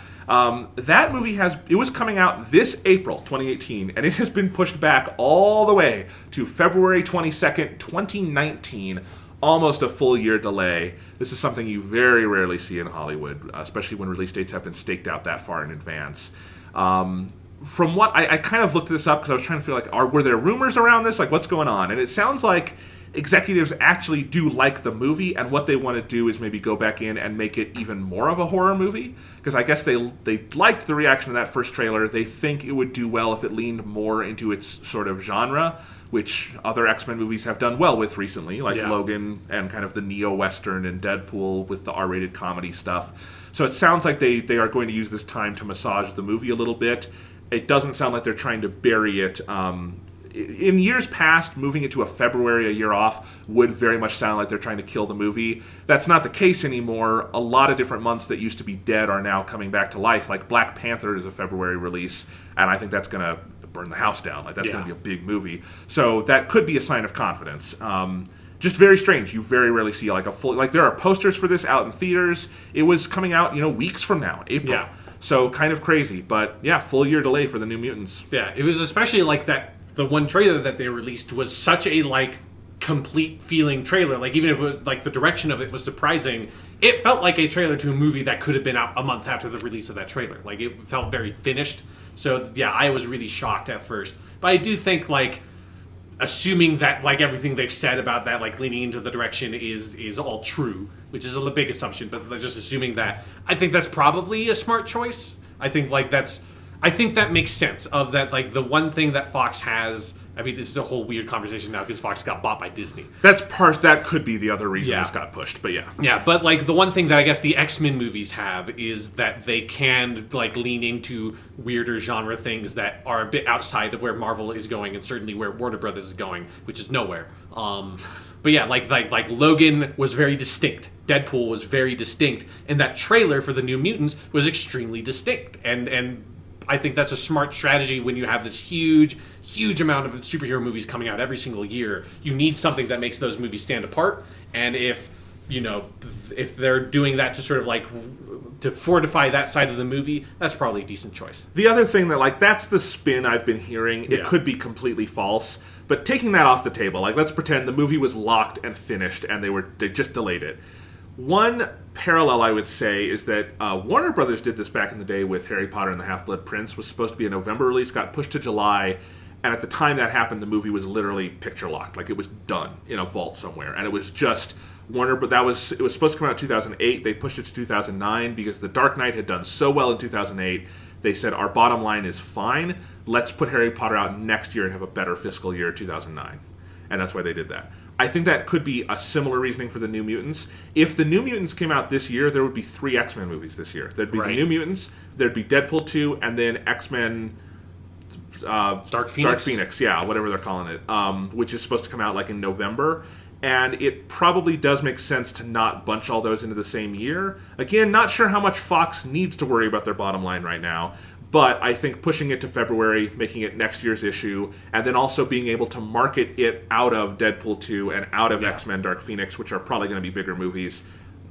Speaker 1: That movie was coming out this April 2018, and it has been pushed back all the way to February 22nd, 2019. Almost a full year delay. This is something you very rarely see in Hollywood, especially when release dates have been staked out that far in advance. From what I kind of looked this up because I was trying to feel like, were there rumors around this? Like, what's going on? And it sounds like executives actually do like the movie, and what they want to do is maybe go back in and make it even more of a horror movie. Because I guess they liked the reaction to that first trailer. They think it would do well if it leaned more into its sort of genre, which other X-Men movies have done well with recently, like Logan and kind of the neo-Western and Deadpool with the R-rated comedy stuff. So it sounds like they are going to use this time to massage the movie a little bit. It doesn't sound like they're trying to bury it. In years past, moving it to a February, a year off, would very much sound like they're trying to kill the movie. That's not the case anymore. A lot of different months that used to be dead are now coming back to life. Like Black Panther is a February release, and I think that's going to burn the house down. Like that's going to be a big movie. So that could be a sign of confidence. Just very strange. You very rarely see like a full... Like there are posters for this out in theaters. It was coming out, weeks from now, April.
Speaker 2: Yeah.
Speaker 1: So kind of crazy. But yeah, full year delay for The New Mutants.
Speaker 2: Yeah, it was especially like that. The one trailer that they released was such a like complete feeling trailer. Like even if it was like the direction of it was surprising, it felt like a trailer to a movie that could have been out a month after the release of that trailer. Like it felt very finished. So yeah, I was really shocked at first. But I do think like assuming that like everything they've said about that like leaning into the direction is all true, which is a big assumption, but just assuming that, I think that's probably a smart choice. I think that makes sense of that, like the one thing that Fox has. I mean, this is a whole weird conversation now because Fox got bought by Disney.
Speaker 1: That could be the other reason this got pushed, but yeah.
Speaker 2: Yeah, but like the one thing that I guess the X-Men movies have is that they can like lean into weirder genre things that are a bit outside of where Marvel is going and certainly where Warner Brothers is going, which is nowhere. But yeah, like Logan was very distinct. Deadpool was very distinct, and that trailer for The New Mutants was extremely distinct and I think that's a smart strategy when you have this huge amount of superhero movies coming out every single year. You need something that makes those movies stand apart, and if they're doing that to sort of like to fortify that side of the movie, that's probably a decent choice.
Speaker 1: The other thing that, like, that's the spin I've been hearing. It could be completely false, but taking that off the table, like, let's pretend the movie was locked and finished and they just delayed it. One parallel I would say is that Warner Brothers did this back in the day with Harry Potter and the Half-Blood Prince. Was supposed to be a November release, got pushed to July, and at the time that happened, the movie was literally picture locked. Like, it was done in a vault somewhere, and it was just Warner. But it was supposed to come out in 2008. They pushed it to 2009 because The Dark Knight had done so well in 2008. They said, our bottom line is fine. Let's put Harry Potter out next year and have a better fiscal year, 2009. And that's why they did that. I think that could be a similar reasoning for the New Mutants. If the New Mutants came out this year, there would be 3 X-Men movies this year. There'd be the New Mutants, there'd be Deadpool 2, and then X-Men
Speaker 2: Dark
Speaker 1: Phoenix, yeah, whatever they're calling it, which is supposed to come out like in November. And it probably does make sense to not bunch all those into the same year. Again, not sure how much Fox needs to worry about their bottom line right now. But I think pushing it to February, making it next year's issue, and then also being able to market it out of Deadpool 2 and out of X-Men Dark Phoenix, which are probably going to be bigger movies,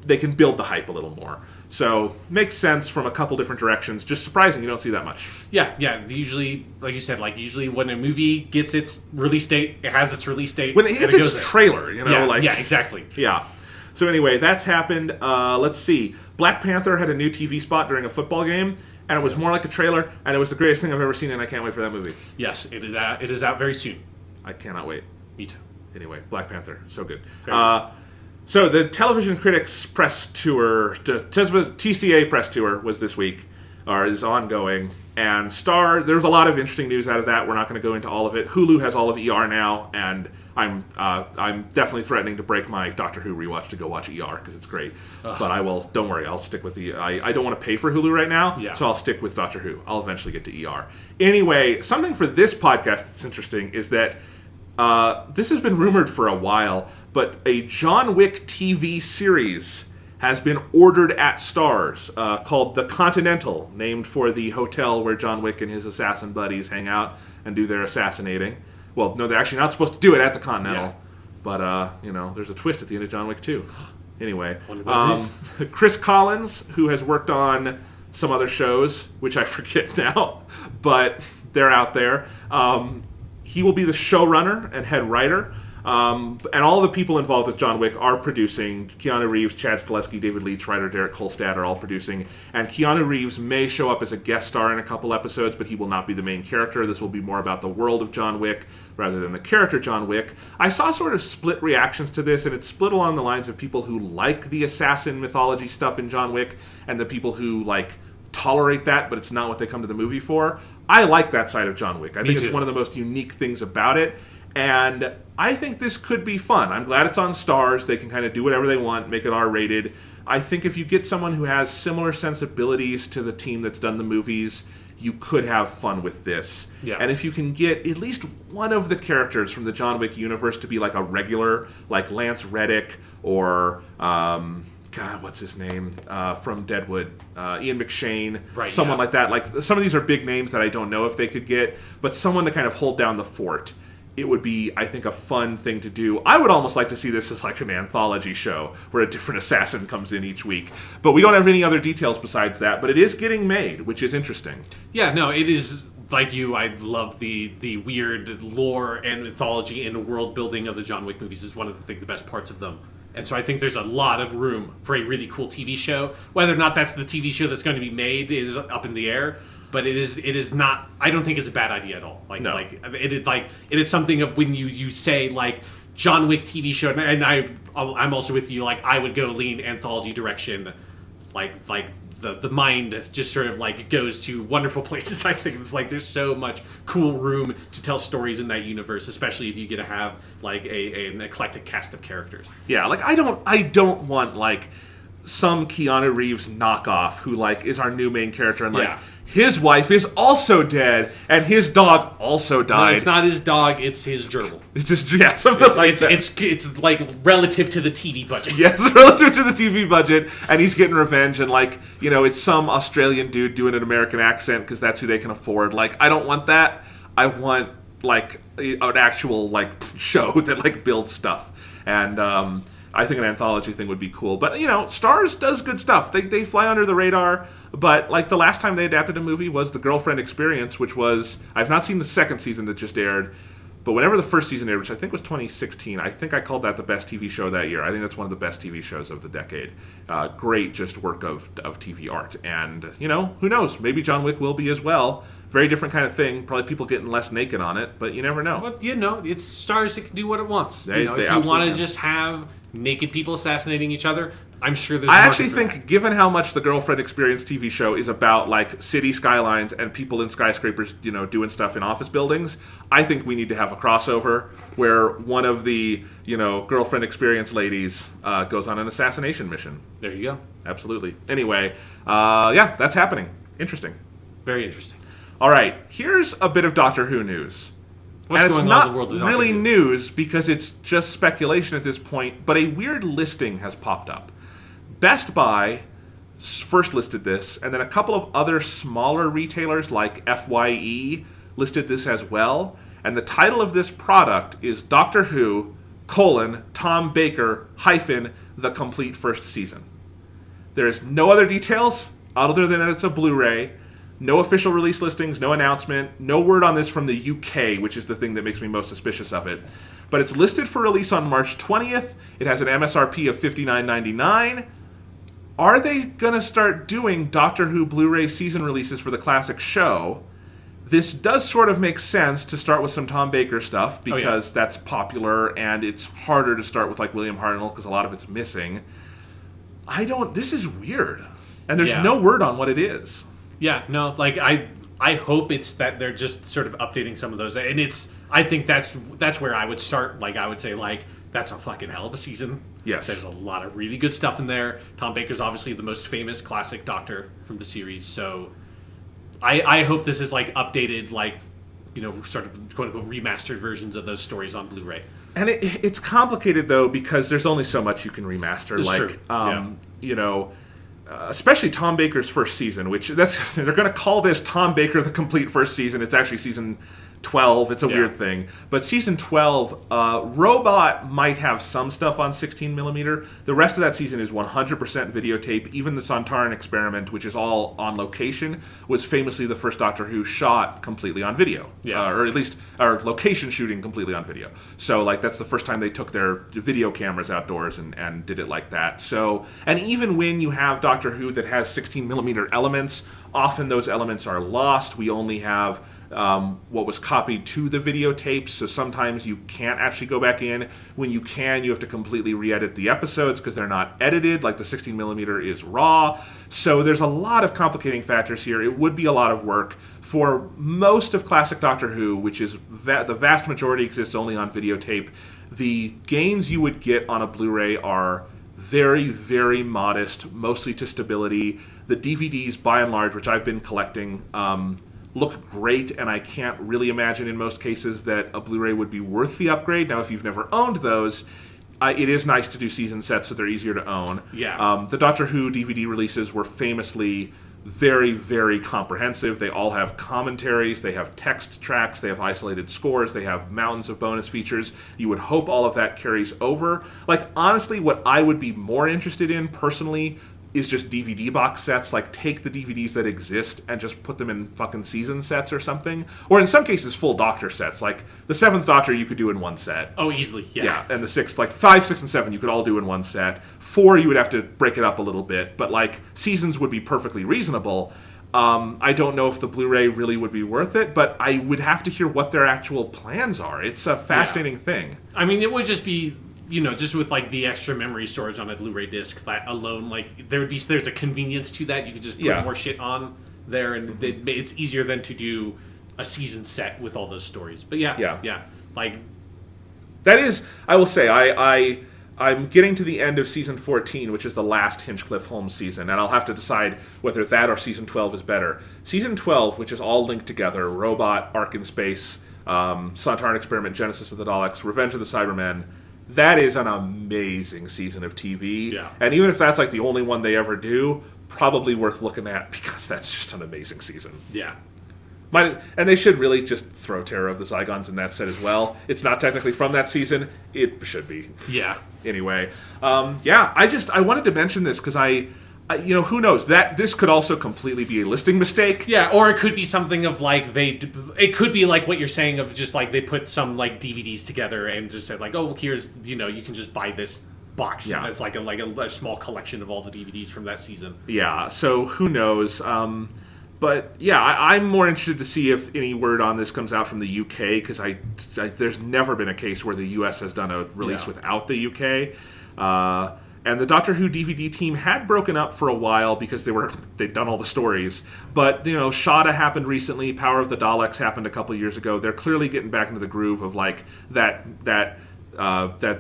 Speaker 1: they can build the hype a little more. So, makes sense from a couple different directions. Just surprising you don't see that much.
Speaker 2: Yeah. Usually, like you said, usually when a movie gets its release date, it has its release date.
Speaker 1: When it gets its trailer,
Speaker 2: Yeah, exactly.
Speaker 1: Yeah. So anyway, that's happened. Let's see. Black Panther had a new TV spot during a football game, and it was more like a trailer, and it was the greatest thing I've ever seen, and I can't wait for that movie.
Speaker 2: Yes, it is out very soon.
Speaker 1: I cannot wait.
Speaker 2: Me too.
Speaker 1: Anyway, Black Panther, so good. So the Television Critics Press Tour, TCA Press Tour was this week, or is ongoing, and there's a lot of interesting news out of that. We're not going to go into all of it. Hulu has all of ER now, and I'm definitely threatening to break my Doctor Who rewatch to go watch ER because it's great. But I will. Don't worry. I'll stick with I don't want to pay for Hulu right now, so I'll stick with Doctor Who. I'll eventually get to ER. Anyway, something for this podcast that's interesting is that this has been rumored for a while, but a John Wick TV series has been ordered at Starz called The Continental, named for the hotel where John Wick and his assassin buddies hang out and do their assassinating. Well, no, they're actually not supposed to do it at the Continental, but, there's a twist at the end of John Wick 2. Anyway, Chris Collins, who has worked on some other shows, which I forget now, but they're out there. He will be the showrunner and head writer. And all the people involved with John Wick are producing. Keanu Reeves, Chad Stahelski, David Leitch, writer Derek Kolstad are all producing. And Keanu Reeves may show up as a guest star in a couple episodes, but he will not be the main character. This will be more about the world of John Wick rather than the character John Wick. I saw sort of split reactions to this, and it's split along the lines of people who like the assassin mythology stuff in John Wick and the people who, tolerate that, but it's not what they come to the movie for. I like that side of John Wick. I think it's one of the most unique things about it. And I think this could be fun. I'm glad it's on Starz. They can kind of do whatever they want, make it R-rated. I think if you get someone who has similar sensibilities to the team that's done the movies, you could have fun with this. Yeah. And if you can get at least one of the characters from the John Wick universe to be like a regular, like Lance Reddick or... God, what's his name? From Deadwood. Ian McShane. Right, someone like that. Like, some of these are big names that I don't know if they could get, but someone to kind of hold down the fort. It would be, I think, a fun thing to do. I would almost like to see this as like an anthology show where a different assassin comes in each week. But we don't have any other details besides that. But it is getting made, which is interesting.
Speaker 2: Yeah, no, it is... Like you, I love the weird lore and mythology and world building of the John Wick movies. Is one of the best parts of them. And so I think there's a lot of room for a really cool TV show. Whether or not that's the TV show that's going to be made is up in the air. But it is not. I don't think it's a bad idea at all. It is something of when you say John Wick TV show, and I'm also with you. I would go lean anthology direction, the mind just sort of goes to wonderful places. I think it's there's so much cool room to tell stories in that universe, especially if you get to have an eclectic cast of characters.
Speaker 1: Yeah, I don't want some Keanu Reeves knockoff who like is our new main character, and like
Speaker 2: Yeah.
Speaker 1: his wife is also dead, and his dog also died.
Speaker 2: No, it's not his dog, it's his gerbil.
Speaker 1: It's just something like that.
Speaker 2: It's like relative to the TV budget.
Speaker 1: Yes, relative to the TV budget, and he's getting revenge, and like, you know, it's some Australian dude doing an American accent because that's who they can afford. Like, I don't want that. I want like an actual like show that like builds stuff, and I think an anthology thing would be cool. But you know, Starz does good stuff. They fly under the radar. But like the last time they adapted a movie was The Girlfriend Experience, which was, I've not seen the second season that just aired. But whenever the first season aired, which I think was 2016, I think I called that the best TV show that year. I think that's one of the best TV shows of the decade. Great just work of TV art. And, you know, who knows? Maybe John Wick will be as well. Very different kind of thing. Probably people getting less naked on it, but you never know.
Speaker 2: But, you know, it's Starz that can do what it wants.
Speaker 1: They
Speaker 2: if you want to just have naked people assassinating each other, I'm sure there's.
Speaker 1: I actually think, given how much the Girlfriend Experience TV show is about like city skylines and people in skyscrapers, you know, doing stuff in office buildings, I think we need to have a crossover where one of the, you know, Girlfriend Experience ladies goes on an assassination mission.
Speaker 2: There you go.
Speaker 1: Absolutely. Anyway, yeah, that's happening. Interesting.
Speaker 2: Very interesting.
Speaker 1: All right, here's a bit of Doctor Who news.
Speaker 2: What's
Speaker 1: and it's
Speaker 2: going
Speaker 1: not
Speaker 2: on in the world of Doctor
Speaker 1: really
Speaker 2: Who?
Speaker 1: news because it's just speculation at this point, but a weird listing has popped up. Best Buy first listed this, and then a couple of other smaller retailers like FYE listed this as well. And the title of this product is Doctor Who, Tom Baker, the complete first season. There is no other details other than that it's a Blu-ray. No official release listings, no announcement, no word on this from the UK, which is the thing that makes me most suspicious of it. But it's listed for release on March 20th. It has an MSRP of $59.99. Are they going to start doing Doctor Who Blu-ray season releases for the classic show? This does sort of make sense to start with some Tom Baker stuff because that's popular, and it's harder to start with like William Hartnell because a lot of it's missing. This is weird. And there's no word on what it is.
Speaker 2: Yeah, no, like I hope it's that they're just sort of updating some of those, and I think that's where I would start. Like I would say, like that's a fucking hell of a season.
Speaker 1: Yes,
Speaker 2: there's a lot of really good stuff in there. Tom Baker's obviously the most famous classic Doctor from the series, so I hope this is like updated, like you know, sort of quote unquote remastered versions of those stories on Blu-ray.
Speaker 1: And it's complicated though because there's only so much you can remaster.
Speaker 2: It's
Speaker 1: like
Speaker 2: true.
Speaker 1: You know. Especially Tom Baker's first season, which they're going to call this Tom Baker the complete first season. It's actually season 12. It's a weird thing. But season 12, Robot might have some stuff on 16mm. The rest of that season is 100% videotape. Even the Sontaran experiment, which is all on location, was famously the first Doctor Who shot completely on video. Or at least location shooting completely on video. So like that's the first time they took their video cameras outdoors and did it like that. So, and even when you have Doctor Who that has 16mm elements, often those elements are lost. We only have what was copied to the videotapes, so sometimes you can't actually go back in. When you can, you have to completely re-edit the episodes because they're not edited, like the 16mm is raw. So there's a lot of complicating factors here. It would be a lot of work. For most of classic Doctor Who, which is the vast majority exists only on videotape, the gains you would get on a Blu-ray are very, very modest, mostly to stability. The DVDs, by and large, which I've been collecting, look great, and I can't really imagine in most cases that a Blu-ray would be worth the upgrade. Now, if you've never owned those, it is nice to do season sets so they're easier to own.
Speaker 2: Yeah.
Speaker 1: The Doctor Who DVD releases were famously very, very comprehensive. They all have commentaries, they have text tracks, they have isolated scores, they have mountains of bonus features. You would hope all of that carries over. Like, honestly, what I would be more interested in, personally, is just DVD box sets. Like, take the DVDs that exist and just put them in fucking season sets or something. Or in some cases, full Doctor sets. Like, the 7th Doctor you could do in one set.
Speaker 2: Oh, easily, yeah.
Speaker 1: Yeah, and the 6th, like 5, 6, and 7 you could all do in one set. 4 you would have to break it up a little bit. But, like, seasons would be perfectly reasonable. I don't know if the Blu-ray really would be worth it, but I would have to hear what their actual plans are. It's a fascinating thing.
Speaker 2: I mean, it would just be, you know, just with like the extra memory storage on a Blu-ray disc, that alone, like there's a convenience to that. You could just put more shit on there, and it's easier than to do a season set with all those stories. But yeah, like
Speaker 1: that is, I will say, I'm getting to the end of Season 14, which is the last Hinchcliffe Holmes season, and I'll have to decide whether that or Season 12 is better. Season 12, which is all linked together, Robot, Ark in Space, Sontaran Experiment, Genesis of the Daleks, Revenge of the Cybermen, that is an amazing season of TV.
Speaker 2: Yeah.
Speaker 1: And even if that's like the only one they ever do, probably worth looking at because that's just an amazing season.
Speaker 2: Yeah.
Speaker 1: And they should really just throw Terror of the Zygons in that set as well. It's not technically from that season. It should be.
Speaker 2: Yeah.
Speaker 1: Anyway, I wanted to mention this because I who knows, that this could also completely be a listing mistake.
Speaker 2: Yeah, or it could be something of like it could be like what you're saying of just like they put some like DVDs together and just said like, oh, here's, you can just buy this box.
Speaker 1: Yeah.
Speaker 2: That's like a small collection of all the DVDs from that season.
Speaker 1: Yeah, so who knows? But yeah, I'm more interested to see if any word on this comes out from the UK, because there's never been a case where the US has done a release without the UK. And the Doctor Who DVD team had broken up for a while because they'd done all the stories. But, Shada happened recently, Power of the Daleks happened a couple years ago. They're clearly getting back into the groove of like that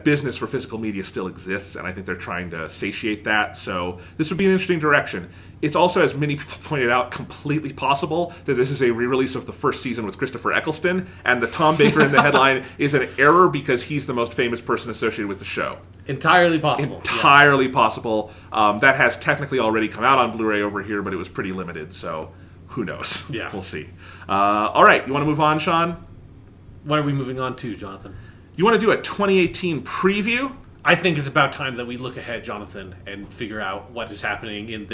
Speaker 1: business for physical media still exists, and I think they're trying to satiate that. So this would be an interesting direction. It's also, as many people pointed out, completely possible that this is a re-release of the first season with Christopher Eccleston, and the Tom Baker in the headline is an error because he's the most famous person associated with the show.
Speaker 2: Entirely possible.
Speaker 1: Entirely possible. That has technically already come out on Blu-ray over here, but it was pretty limited, so who knows?
Speaker 2: Yeah.
Speaker 1: We'll see. All right, you want to move on, Sean?
Speaker 2: What are we moving on to, Jonathan?
Speaker 1: You want to do a 2018 preview?
Speaker 2: I think it's about time that we look ahead, Jonathan, and figure out what is happening in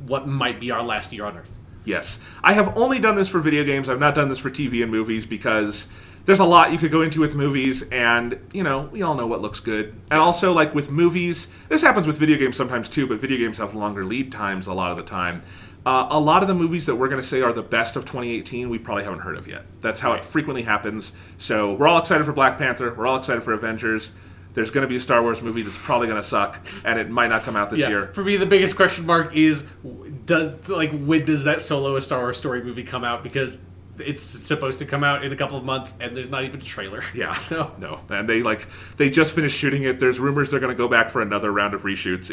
Speaker 2: what might be our last year on Earth.
Speaker 1: Yes. I have only done this for video games. I've not done this for TV and movies because there's a lot you could go into with movies, and, we all know what looks good. And also, like with movies, this happens with video games sometimes too, but video games have longer lead times a lot of the time. A lot of the movies that we're going to say are the best of 2018, we probably haven't heard of yet. That's how it frequently happens. So we're all excited for Black Panther. We're all excited for Avengers. There's going to be a Star Wars movie that's probably going to suck, and it might not come out this year.
Speaker 2: For me, the biggest question mark is, when does that Solo A Star Wars Story movie come out? Because it's supposed to come out in a couple of months, and there's not even a trailer.
Speaker 1: Yeah,
Speaker 2: so
Speaker 1: no. And they just finished shooting it. There's rumors they're going to go back for another round of reshoots.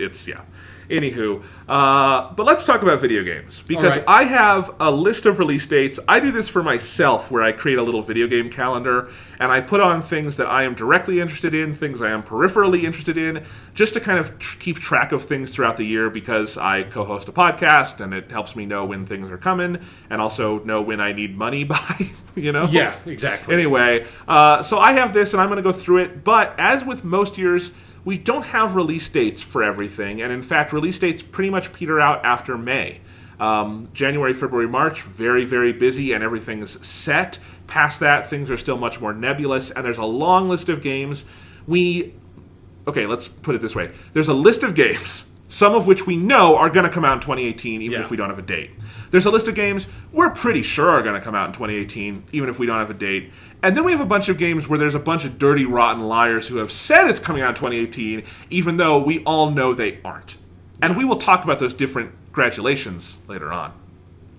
Speaker 1: Anywho, but let's talk about video games, because I have a list of release dates. I do this for myself, where I create a little video game calendar, and I put on things that I am directly interested in, things I am peripherally interested in, just to kind of keep track of things throughout the year, because I co-host a podcast, and it helps me know when things are coming, and also know when I need money by,
Speaker 2: Yeah, exactly.
Speaker 1: Anyway, so I have this, and I'm going to go through it, but as with most years, we don't have release dates for everything, and in fact, release dates pretty much peter out after May. January, February, March, very, very busy, and everything's set. Past that, things are still much more nebulous, and there's a long list of games. Okay, let's put it this way. There's a list of games, some of which we know are going to come out in 2018, even if we don't have a date. There's a list of games we're pretty sure are going to come out in 2018, even if we don't have a date. And then we have a bunch of games where there's a bunch of dirty, rotten liars who have said it's coming out in 2018, even though we all know they aren't. And we will talk about those different gradulations later on.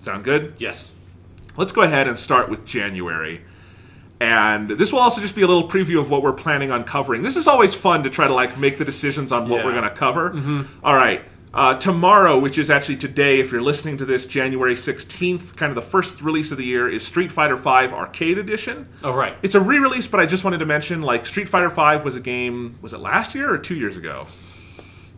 Speaker 1: Sound good?
Speaker 2: Yes.
Speaker 1: Let's go ahead and start with January. And this will also just be a little preview of what we're planning on covering. This is always fun to try to make the decisions on what we're going to cover. Mm-hmm. All right. Tomorrow, which is actually today, if you're listening to this, January 16th, kind of the first release of the year, is Street Fighter V Arcade Edition.
Speaker 2: Oh, right.
Speaker 1: It's a re-release, but I just wanted to mention, Street Fighter V was a game, was it last year or 2 years ago?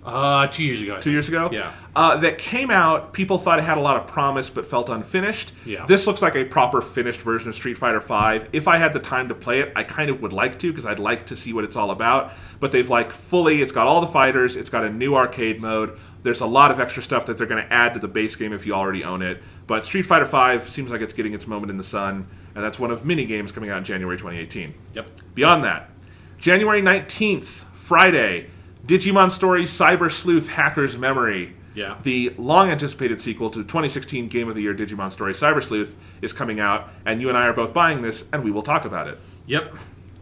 Speaker 2: 2 years ago.
Speaker 1: 2 years ago?
Speaker 2: Yeah.
Speaker 1: That came out, people thought it had a lot of promise, but felt unfinished.
Speaker 2: Yeah.
Speaker 1: This looks like a proper finished version of Street Fighter V. If I had the time to play it, I kind of would like to, because I'd like to see what it's all about. But they've it's got all the fighters, it's got a new arcade mode. There's a lot of extra stuff that they're going to add to the base game if you already own it. But Street Fighter V seems like it's getting its moment in the sun, and that's one of many games coming out in January 2018.
Speaker 2: Yep.
Speaker 1: Beyond that, January 19th, Friday, Digimon Story Cyber Sleuth Hacker's Memory.
Speaker 2: Yeah.
Speaker 1: The long-anticipated sequel to the 2016 Game of the Year Digimon Story Cyber Sleuth is coming out, and you and I are both buying this, and we will talk about it.
Speaker 2: Yep.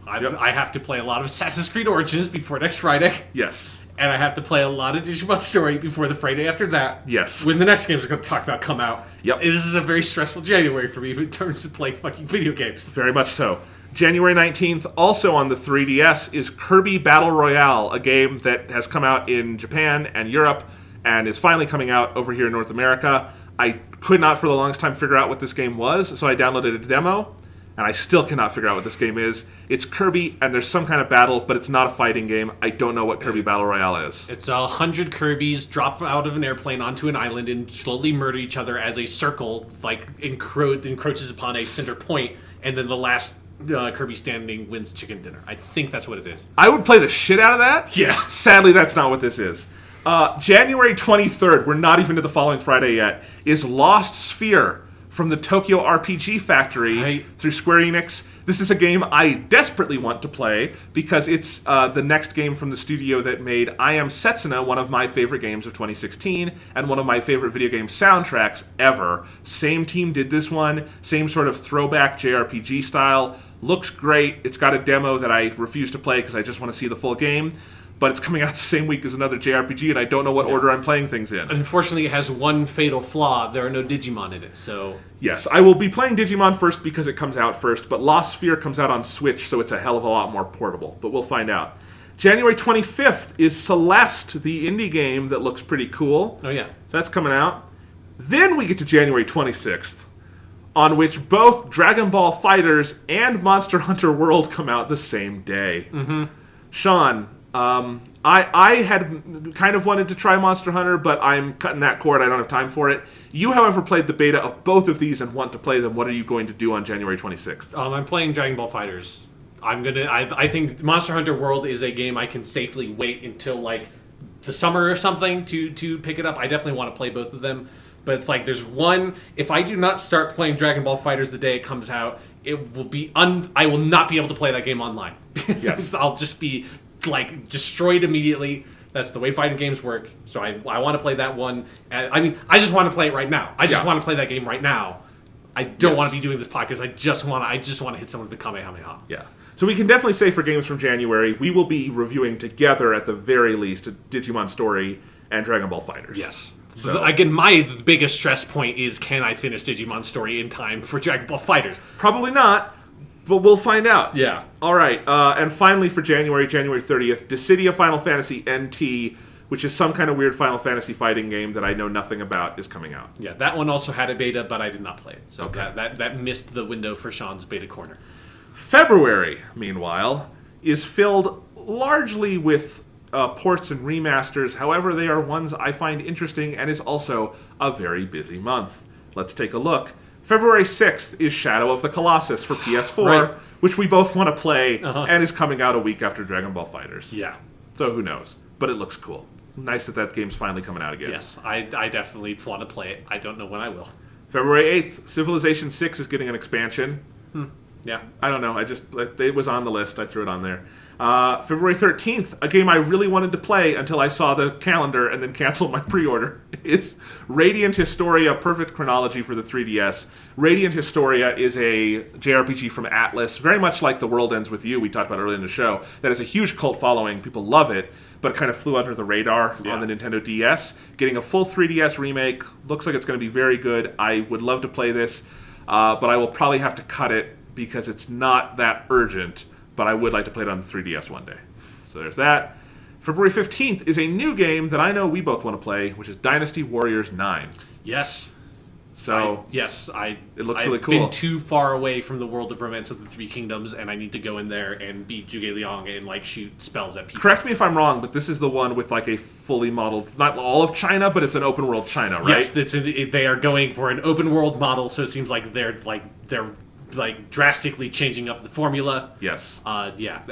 Speaker 2: I have to play a lot of Assassin's Creed Origins before next Friday.
Speaker 1: Yes.
Speaker 2: And I have to play a lot of Digimon Story before the Friday after that.
Speaker 1: Yes.
Speaker 2: When the next games we're going to talk about come out.
Speaker 1: Yep.
Speaker 2: This is a very stressful January for me in terms of playing fucking video games.
Speaker 1: Very much so. January 19th, also on the 3DS, is Kirby Battle Royale, a game that has come out in Japan and Europe and is finally coming out over here in North America. I could not for the longest time figure out what this game was, so I downloaded a demo, and I still cannot figure out what this game is. It's Kirby, and there's some kind of battle, but it's not a fighting game. I don't know what Kirby Battle Royale is.
Speaker 2: It's 100 Kirbys drop out of an airplane onto an island and slowly murder each other as a circle encroaches upon a center point, and then the last Kirby standing wins chicken dinner. I think that's what it is.
Speaker 1: I would play the shit out of that.
Speaker 2: Yeah.
Speaker 1: Sadly, that's not what this is. January 23rd, we're not even to the following Friday yet, is Lost Sphere from the Tokyo RPG Factory through Square Enix. This is a game I desperately want to play because it's the next game from the studio that made I Am Setsuna, one of my favorite games of 2016, and one of my favorite video game soundtracks ever. Same team did this one, same sort of throwback JRPG style. Looks great. It's got a demo that I refuse to play because I just want to see the full game. But it's coming out the same week as another JRPG, and I don't know what order I'm playing things in.
Speaker 2: Unfortunately, it has one fatal flaw. There are no Digimon in it, so...
Speaker 1: Yes, I will be playing Digimon first because it comes out first, but Lost Sphere comes out on Switch, so it's a hell of a lot more portable. But we'll find out. January 25th is Celeste, the indie game that looks pretty cool.
Speaker 2: Oh, yeah.
Speaker 1: So that's coming out. Then we get to January 26th, on which both Dragon Ball FighterZ and Monster Hunter World come out the same day.
Speaker 2: Mm-hmm.
Speaker 1: Sean... I had kind of wanted to try Monster Hunter, but I'm cutting that cord. I don't have time for it. You, however, played the beta of both of these and want to play them. What are you going to do on January 26th?
Speaker 2: I'm playing Dragon Ball FighterZ. I think Monster Hunter World is a game I can safely wait until like the summer or something to pick it up. I definitely want to play both of them, but it's like there's one. If I do not start playing Dragon Ball FighterZ the day it comes out, it will be I will not be able to play that game online.
Speaker 1: Yes.
Speaker 2: I'll just be like destroyed immediately. That's the way fighting games work. So I want to play that one. I mean, I just want to play it right now. I just want to play that game right now. I don't want to be doing this podcast. I just want to hit someone with the Kamehameha.
Speaker 1: Yeah. So we can definitely say for games from January, we will be reviewing together at the very least Digimon Story and Dragon Ball FighterZ.
Speaker 2: Yes.
Speaker 1: So
Speaker 2: again, my biggest stress point is, can I finish Digimon Story in time for Dragon Ball FighterZ?
Speaker 1: Probably not. But we'll find out.
Speaker 2: Yeah.
Speaker 1: All right. And finally for January 30th, Dissidia Final Fantasy NT, which is some kind of weird Final Fantasy fighting game that I know nothing about, is coming out.
Speaker 2: Yeah, that one also had a beta, but I did not play it. So
Speaker 1: Okay.
Speaker 2: that missed the window for Sean's beta corner.
Speaker 1: February, meanwhile, is filled largely with ports and remasters. However, they are ones I find interesting and is also a very busy month. Let's take a look. February 6th is Shadow of the Colossus for PS4,
Speaker 2: Right.
Speaker 1: which we both want to play, and is coming out a week after Dragon Ball FighterZ.
Speaker 2: Yeah.
Speaker 1: So who knows? But it looks cool. Nice that game's finally coming out again.
Speaker 2: Yes, I definitely want to play it. I don't know when I will.
Speaker 1: February 8th, Civilization 6 is getting an expansion.
Speaker 2: Yeah.
Speaker 1: I don't know. It was on the list. I threw it on there. February 13th, a game I really wanted to play until I saw the calendar and then canceled my pre-order, is Radiant Historia Perfect Chronology for the 3DS. Radiant Historia is a JRPG from Atlas, very much like The World Ends With You we talked about earlier in the show, that has a huge cult following. People love it, but kind of flew under the radar on the Nintendo DS. Getting a full 3DS remake. Looks like it's going to be very good. I would love to play this, but I will probably have to cut it because it's not that urgent, but I would like to play it on the 3DS one day. So there's that. February 15th is a new game that I know we both want to play, which is Dynasty Warriors 9.
Speaker 2: Yes.
Speaker 1: So
Speaker 2: it
Speaker 1: looks
Speaker 2: I've
Speaker 1: really cool.
Speaker 2: been too far away from the world of Romance of the Three Kingdoms, and I need to go in there and beat Zhuge Liang and like shoot spells at people.
Speaker 1: Correct me if I'm wrong, but this is the one with like a fully modeled, not all of China, but it's an open world China, right?
Speaker 2: Yes, they are going for an open world model, so it seems like they're drastically changing up the formula.
Speaker 1: Yes.
Speaker 2: Yeah,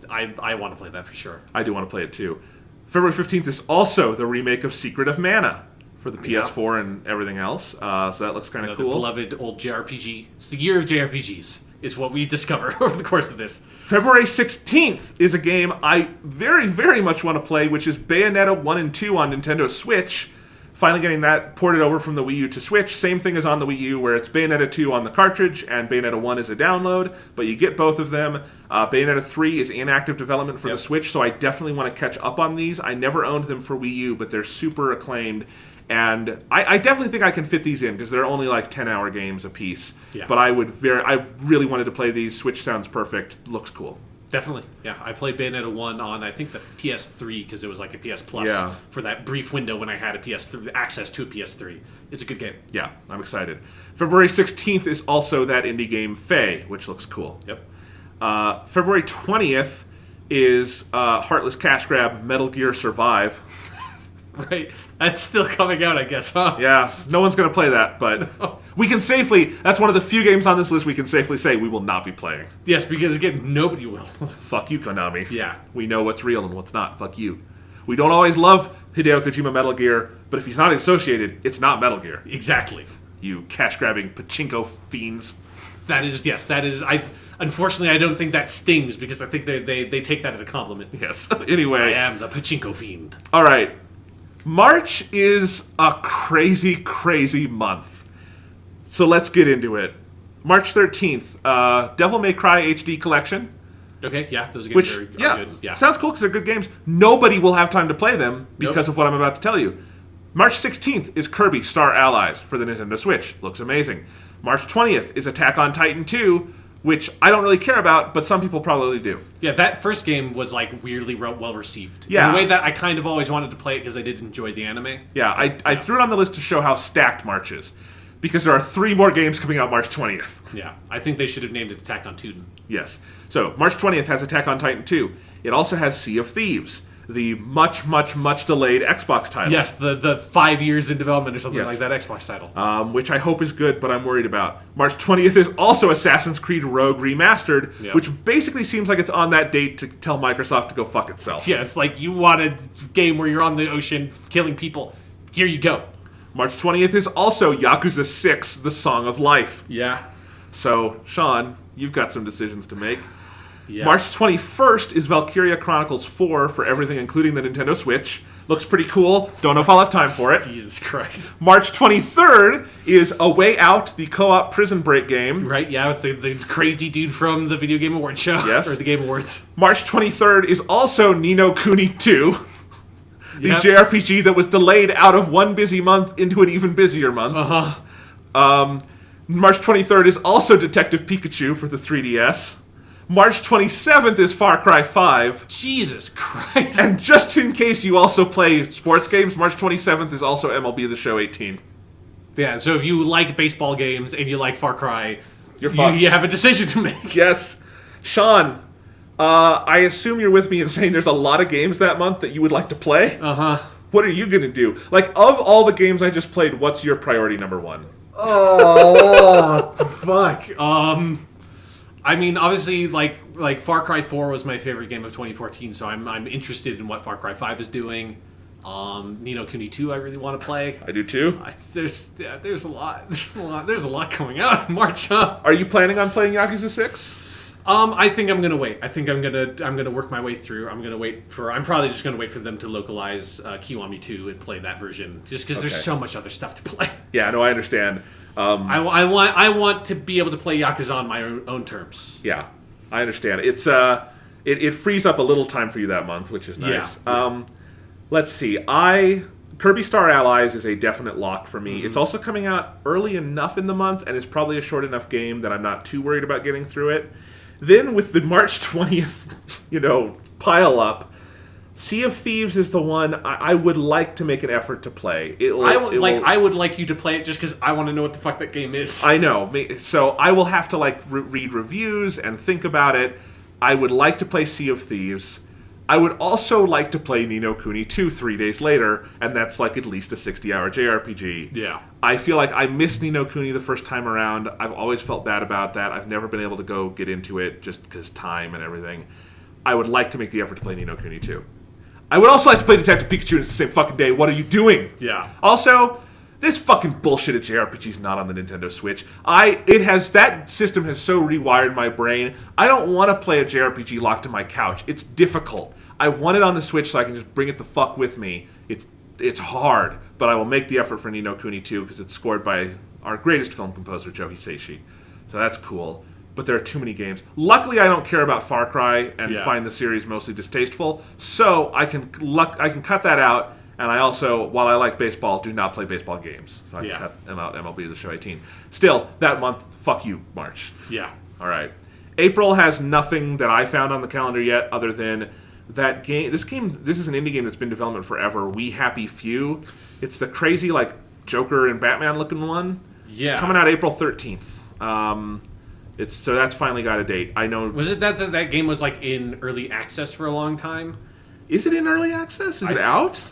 Speaker 2: I want to play that for sure.
Speaker 1: I do want to play it too. February 15th is also the remake of Secret of Mana for the PS4 and everything else. So that looks kind of cool.
Speaker 2: Beloved old JRPG. It's the year of JRPGs, is what we discover over the course of this.
Speaker 1: February 16th is a game I very, very much want to play, which is Bayonetta 1 and 2 on Nintendo Switch. Finally getting that ported over from the Wii U to Switch. Same thing as on the Wii U, where it's Bayonetta 2 on the cartridge and Bayonetta 1 is a download, but you get both of them. Bayonetta 3 is in active development for the Switch, so I definitely want to catch up on these. I never owned them for Wii U, but they're super acclaimed. And I definitely think I can fit these in because they're only like 10-hour games a piece.
Speaker 2: Yeah.
Speaker 1: But I really wanted to play these. Switch sounds perfect. Looks cool.
Speaker 2: Definitely, yeah. I played Bayonetta 1 on, I think, the PS3 because it was like a PS Plus for that brief window when I had a PS3 access to a PS3. It's a good game.
Speaker 1: Yeah, I'm excited. February 16th is also that indie game Faye, which looks cool.
Speaker 2: Yep.
Speaker 1: February 20th is Heartless Cash Grab Metal Gear Survive.
Speaker 2: Right. That's still coming out, I guess, huh?
Speaker 1: Yeah, no one's going to play that, but we can safely, that's one of the few games on this list we can safely say we will not be playing.
Speaker 2: Yes, because, again, nobody will.
Speaker 1: Fuck you, Konami.
Speaker 2: Yeah.
Speaker 1: We know what's real and what's not. Fuck you. We don't always love Hideo Kojima Metal Gear, but if he's not associated, it's not Metal Gear.
Speaker 2: Exactly.
Speaker 1: You cash-grabbing pachinko fiends.
Speaker 2: That is, unfortunately, I don't think that stings because I think they take that as a compliment.
Speaker 1: Yes. Anyway.
Speaker 2: I am the pachinko fiend.
Speaker 1: All right. March is a crazy, crazy month. So let's get into it. March 13th, Devil May Cry HD Collection.
Speaker 2: Okay, yeah, those games are good. Yeah.
Speaker 1: Sounds cool because they're good games. Nobody will have time to play them because of what I'm about to tell you. March 16th is Kirby Star Allies for the Nintendo Switch. Looks amazing. March 20th is Attack on Titan 2, which I don't really care about, but some people probably do.
Speaker 2: Yeah, that first game was like weirdly well received.
Speaker 1: Yeah.
Speaker 2: In a way that I kind of always wanted to play it because I did enjoy the anime.
Speaker 1: Yeah, I threw it on the list to show how stacked March is. Because there are 3 more games coming out March 20th.
Speaker 2: Yeah, I think they should have named it Attack on Titan.
Speaker 1: Yes. So, March 20th has Attack on Titan 2. It also has Sea of Thieves, the much, much, much delayed Xbox title.
Speaker 2: Yes, the 5 years in development or something
Speaker 1: Yes.
Speaker 2: like that Xbox title.
Speaker 1: Which I hope is good, but I'm worried about. March 20th is also Assassin's Creed Rogue Remastered, which basically seems like it's on that date to tell Microsoft to go fuck itself.
Speaker 2: Yeah, it's like you want a game where you're on the ocean killing people. Here you go.
Speaker 1: March 20th is also Yakuza 6, The Song of Life.
Speaker 2: Yeah.
Speaker 1: So, Sean, you've got some decisions to make.
Speaker 2: Yeah.
Speaker 1: March 21st is Valkyria Chronicles 4 for everything, including the Nintendo Switch. Looks pretty cool. Don't know if I'll have time for it.
Speaker 2: Jesus Christ.
Speaker 1: March 23rd is A Way Out, the co-op prison break game.
Speaker 2: Right, yeah, with the crazy dude from the Video Game Awards show.
Speaker 1: Yes.
Speaker 2: Or the Game Awards.
Speaker 1: March 23rd is also Ni no Kuni 2. The
Speaker 2: Yep.
Speaker 1: JRPG that was delayed out of one busy month into an even busier month. March 23rd is also Detective Pikachu for the 3DS. March 27th is Far Cry 5.
Speaker 2: Jesus Christ.
Speaker 1: And just in case you also play sports games, March 27th is also MLB The Show 18.
Speaker 2: Yeah, so if you like baseball games and you like Far Cry,
Speaker 1: You're fucked.
Speaker 2: you have a decision to make.
Speaker 1: Yes. Sean, I assume you're with me in saying there's a lot of games that month that you would like to play?
Speaker 2: Uh-huh.
Speaker 1: What are you going to do? Like, of all the games I just played, what's your priority number 1?
Speaker 2: Oh, fuck. I mean, obviously, like Far Cry 4 was my favorite game of 2014, so I'm interested in what Far Cry 5 is doing. Ni no Kuni 2, I really want to play.
Speaker 1: I do too.
Speaker 2: There's a lot coming out in March. Huh?
Speaker 1: Are you planning on playing Yakuza 6?
Speaker 2: I think I'm gonna wait. I think I'm gonna work my way through. I'm probably just gonna wait for them to localize Kiwami 2 and play that version, just because there's so much other stuff to play.
Speaker 1: Yeah, no, I understand.
Speaker 2: I want to be able to play Yakuza on my own terms.
Speaker 1: Yeah, I understand. It's it frees up a little time for you that month, which is nice.
Speaker 2: Yeah.
Speaker 1: Let's see. Kirby Star Allies is a definite lock for me. Mm-hmm. It's also coming out early enough in the month, and it's probably a short enough game that I'm not too worried about getting through it. Then with the March 20th, pile up, Sea of Thieves is the one I would like to make an effort to play.
Speaker 2: I would like you to play it just because I want to know what the fuck that game is.
Speaker 1: I know. So I will have to read reviews and think about it. I would like to play Sea of Thieves. I would also like to play Ni no Kuni 2 3 days later, and that's at least a 60-hour JRPG.
Speaker 2: Yeah.
Speaker 1: I feel like I missed Ni no Kuni the first time around. I've always felt bad about that. I've never been able to go get into it just because time and everything. I would like to make the effort to play Ni no Kuni 2. I would also like to play Detective Pikachu in the same fucking day. What are you doing?
Speaker 2: Yeah.
Speaker 1: Also, this fucking bullshit at JRPG's not on the Nintendo Switch. That system has so rewired my brain. I don't want to play a JRPG locked to my couch. It's difficult. I want it on the Switch so I can just bring it the fuck with me. It's hard, but I will make the effort for Ni no Kuni 2 because it's scored by our greatest film composer, Joe Hisaishi. So that's cool. But there are too many games. Luckily, I don't care about Far Cry and find the series mostly distasteful, so I can cut that out And I also, while I like baseball, do not play baseball games. So I can cut them out MLB The Show 18. Still, that month, fuck you, March.
Speaker 2: Yeah.
Speaker 1: All right. April has nothing that I found on the calendar yet other than that game. This is an indie game that's been in development forever, We Happy Few. It's the crazy, like, Joker and Batman looking one.
Speaker 2: Yeah.
Speaker 1: It's coming out April 13th. So that's finally got a date. I know.
Speaker 2: Was it that game was like in early access for a long time?
Speaker 1: Is it in early access? Is it out?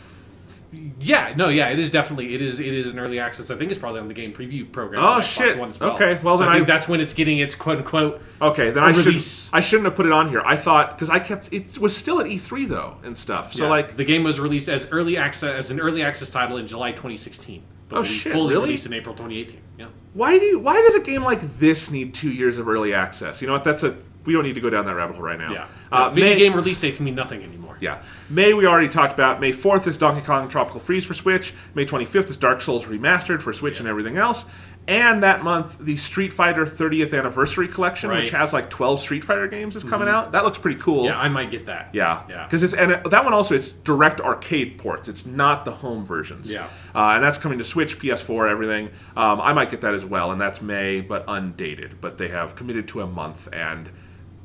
Speaker 2: Yeah, no, yeah, it is definitely. It is in early access. I think it's probably on the game preview program.
Speaker 1: Oh shit!
Speaker 2: One as well.
Speaker 1: Okay, well then
Speaker 2: I think that's when it's getting its quote unquote.
Speaker 1: Okay, then I shouldn't have put it on here. I thought because it was still at E3 though and stuff. So like
Speaker 2: the game was released as an early access title in July 2016. But
Speaker 1: really?
Speaker 2: Released in April 2018. Yeah.
Speaker 1: Why does a game like this need 2 years of early access? You know what? We don't need to go down that rabbit hole right now.
Speaker 2: Yeah. Video game release dates mean nothing anymore.
Speaker 1: Yeah. May we already talked about. May 4th is Donkey Kong Tropical Freeze for Switch. May 25th is Dark Souls Remastered for Switch and everything else. And that month, the Street Fighter 30th Anniversary Collection, which has like 12 Street Fighter games, is coming out. That looks pretty cool.
Speaker 2: Yeah, I might get that.
Speaker 1: Yeah. Because that one also, it's direct arcade ports. It's not the home versions.
Speaker 2: Yeah.
Speaker 1: And that's coming to Switch, PS4, everything. I might get that as well, and that's May, but undated. But they have committed to a month, and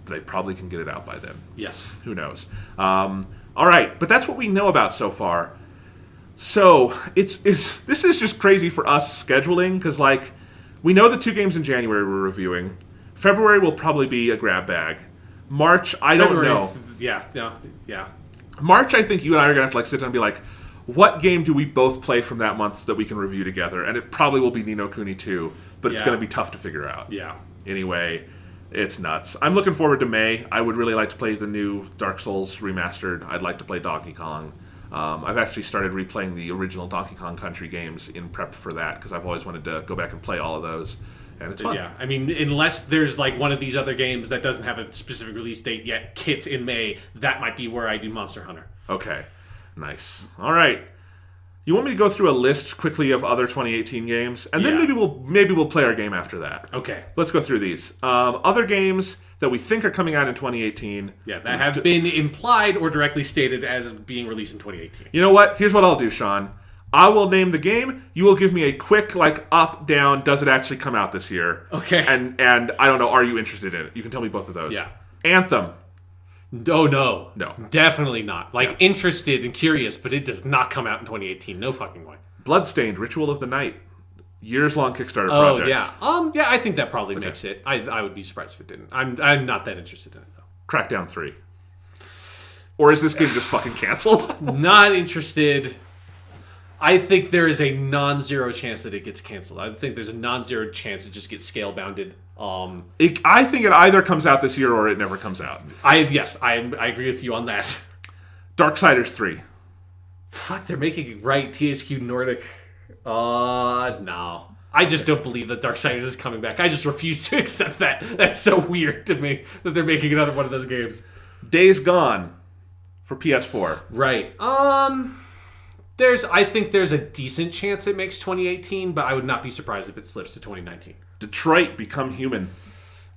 Speaker 1: they probably can get it out by then.
Speaker 2: Yes.
Speaker 1: Who knows? All right, but that's what we know about so far. So this is just crazy for us scheduling because like we know the 2 games in January we're reviewing. February will probably be a grab bag. March, I don't know.
Speaker 2: Yeah.
Speaker 1: March, I think you and I are gonna have to like sit down and be like, what game do we both play from that month that we can review together? And it probably will be Ni no Kuni 2, but it's gonna be tough to figure out.
Speaker 2: Yeah.
Speaker 1: Anyway, it's nuts. I'm looking forward to May. I would really like to play the new Dark Souls Remastered. I'd like to play Donkey Kong. I've actually started replaying the original Donkey Kong Country games in prep for that because I've always wanted to go back and play all of those, and it's fun.
Speaker 2: Yeah, I mean, unless there's like one of these other games that doesn't have a specific release date yet, kits in May, that might be where I do Monster Hunter.
Speaker 1: Okay, nice. All right. You want me to go through a list quickly of other 2018 games, and then maybe we'll play our game after that.
Speaker 2: Okay.
Speaker 1: Let's go through these. Other games that we think are coming out in 2018.
Speaker 2: Yeah, that have been implied or directly stated as being released in 2018.
Speaker 1: You know what? Here's what I'll do, Sean. I will name the game. You will give me a quick, like, up, down, does it actually come out this year?
Speaker 2: Okay.
Speaker 1: And I don't know, are you interested in it? You can tell me both of those.
Speaker 2: Yeah.
Speaker 1: Anthem.
Speaker 2: Oh, no.
Speaker 1: No.
Speaker 2: Definitely not. Like, interested and curious, but it does not come out in 2018. No fucking way.
Speaker 1: Bloodstained, Ritual of the Night. Years-long Kickstarter project.
Speaker 2: Yeah, I think that probably makes it. I would be surprised if it didn't. I'm not that interested in it, though.
Speaker 1: Crackdown 3. Or is this game just fucking canceled?
Speaker 2: Not interested. I think there is a non-zero chance that it gets canceled. I think there's a non-zero chance it just gets scale-bounded.
Speaker 1: I think it either comes out this year or it never comes out.
Speaker 2: I agree with you on that.
Speaker 1: Darksiders 3.
Speaker 2: Fuck, they're making it right. THQ Nordic. No. I just don't believe that Darksiders is coming back. I just refuse to accept that. That's so weird to me that they're making another one of those games.
Speaker 1: Days Gone for PS4.
Speaker 2: Right. I think there's a decent chance it makes 2018, but I would not be surprised if it slips to 2019. Detroit
Speaker 1: Become Human.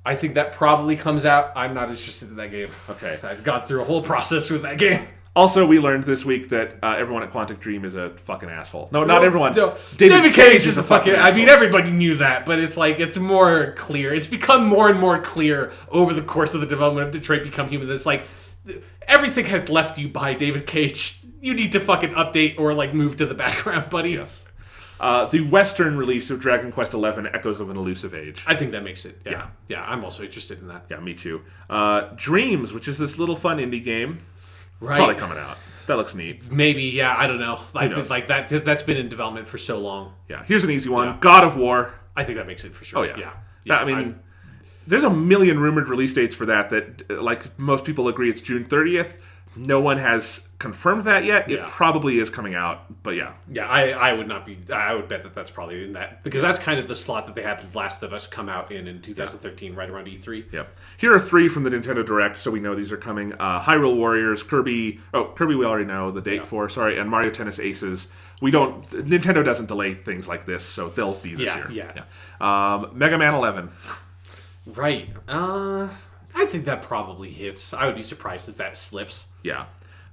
Speaker 2: I think that probably comes out. I'm not interested in that game.
Speaker 1: Okay.
Speaker 2: I've gone through a whole process with that game.
Speaker 1: Also, we learned this week that everyone at Quantic Dream is a fucking asshole. No, not everyone.
Speaker 2: No.
Speaker 1: David Cage is a fucking asshole.
Speaker 2: I mean, everybody knew that, but it's like, it's more clear. It's become more and more clear over the course of the development of Detroit Become Human. It's like, everything has left you by David Cage. You need to fucking update or like move to the background, buddy.
Speaker 1: Yes. The Western release of Dragon Quest XI, Echoes of an Elusive Age.
Speaker 2: I think that makes it. Yeah, I'm also interested in that.
Speaker 1: Yeah, me too. Dreams, which is this little fun indie game.
Speaker 2: Right.
Speaker 1: Probably coming out. That looks neat.
Speaker 2: Maybe, yeah, I don't know. I think like that's been in development for so long.
Speaker 1: Yeah. Here's an easy one. Yeah. God of War.
Speaker 2: I think that makes it for sure.
Speaker 1: Oh, yeah. I mean, there's a million rumored release dates for that, like, most people agree it's June 30th. No one has confirmed that yet. It probably is coming out, but yeah.
Speaker 2: Yeah, I would not be... I would bet that that's probably in that... Because that's kind of the slot that they had The Last of Us come out in 2013, right around E3.
Speaker 1: Yep. Here are 3 from the Nintendo Direct, so we know these are coming. Hyrule Warriors, Kirby... Oh, Kirby we already know the date for, sorry, and Mario Tennis Aces. Nintendo doesn't delay things like this, so they'll be this year.
Speaker 2: Yeah.
Speaker 1: Mega Man 11.
Speaker 2: Right. I think that probably hits. I would be surprised if that slips.
Speaker 1: Yeah.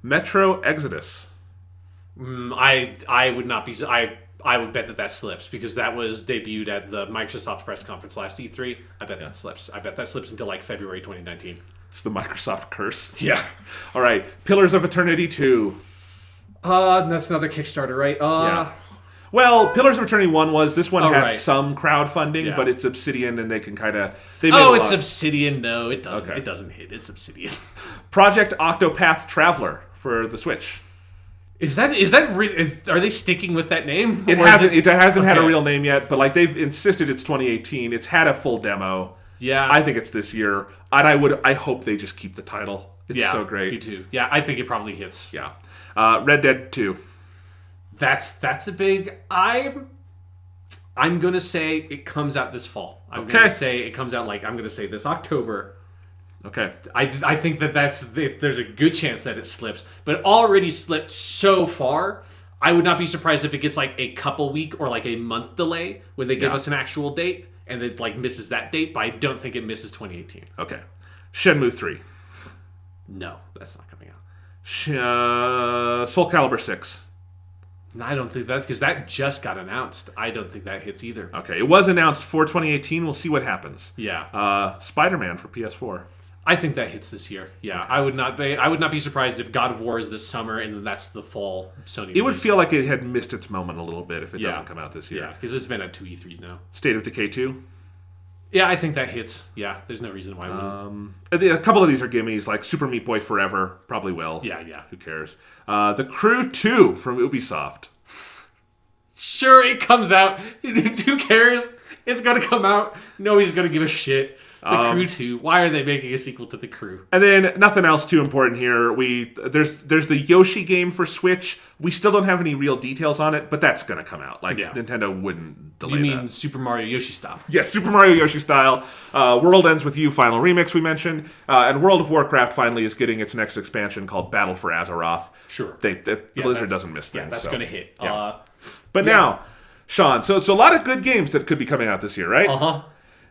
Speaker 1: Metro Exodus.
Speaker 2: I would not be. I would bet that slips because that was debuted at the Microsoft press conference last E3. I bet that slips. I bet that slips until like February 2019.
Speaker 1: It's the Microsoft curse.
Speaker 2: Yeah.
Speaker 1: All right. Pillars of Eternity 2.
Speaker 2: That's another Kickstarter, right?
Speaker 1: Yeah. Well, Pillars of Eternity 1 was. This one had
Speaker 2: right.
Speaker 1: some crowdfunding,
Speaker 2: Yeah.
Speaker 1: but it's Obsidian, and they can kind of.
Speaker 2: It's Obsidian. No, it doesn't.
Speaker 1: Okay.
Speaker 2: It doesn't hit. It's Obsidian.
Speaker 1: Project Octopath Traveler for the Switch.
Speaker 2: Is that are they sticking with that name?
Speaker 1: It hasn't had a
Speaker 2: Okay.
Speaker 1: real name yet, but like they've insisted it's 2018. It's had a full demo.
Speaker 2: Yeah.
Speaker 1: I think it's this year, and I hope they just keep the title. It's so great.
Speaker 2: Me too. Yeah, I think it probably hits.
Speaker 1: Yeah. Red Dead 2.
Speaker 2: That's a big. I'm gonna say it comes out this fall. I'm
Speaker 1: Okay.
Speaker 2: gonna say it comes out I'm gonna say this October.
Speaker 1: Okay.
Speaker 2: I think there's a good chance that it slips, but it already slipped so far. I would not be surprised if it gets like a couple week or like a month delay when they give us an actual date and it like misses that date. But I don't think it misses 2018.
Speaker 1: Okay. Shenmue 3.
Speaker 2: No, that's not coming out.
Speaker 1: Soul Calibur 6.
Speaker 2: No, I don't think that's because that just got announced. I don't think that hits either.
Speaker 1: Okay. It was announced for 2018. We'll see what happens.
Speaker 2: Yeah.
Speaker 1: Spider-Man for PS4.
Speaker 2: I think that hits this year. Yeah, okay. I would not be surprised if God of War is this summer and that's the fall Sony release.
Speaker 1: It would feel like it had missed its moment a little bit if it doesn't come out this year.
Speaker 2: Yeah, because it's been at 2 E3s now.
Speaker 1: State of Decay 2.
Speaker 2: Yeah, I think that hits. Yeah, there's no reason why it wouldn't.
Speaker 1: A couple of these are gimmies, like Super Meat Boy Forever. Probably will.
Speaker 2: Yeah.
Speaker 1: Who cares? The Crew 2 from Ubisoft.
Speaker 2: Sure, it comes out. Who cares? It's going to come out. Nobody's going to give a shit. The Crew 2. Why are they making a sequel to The Crew?
Speaker 1: And then nothing else too important here. There's the Yoshi game for Switch. We still don't have any real details on it, but that's going to come out. Nintendo wouldn't delay that.
Speaker 2: You mean Super Mario Yoshi style?
Speaker 1: Yes, Super Mario Yoshi style. World Ends With You Final Remix we mentioned. And World of Warcraft finally is getting its next expansion called Battle for Azeroth.
Speaker 2: Sure.
Speaker 1: Blizzard doesn't miss things.
Speaker 2: Yeah, that's going to hit.
Speaker 1: Yeah. But now, Sean, so it's a lot of good games that could be coming out this year, right?
Speaker 2: Uh-huh.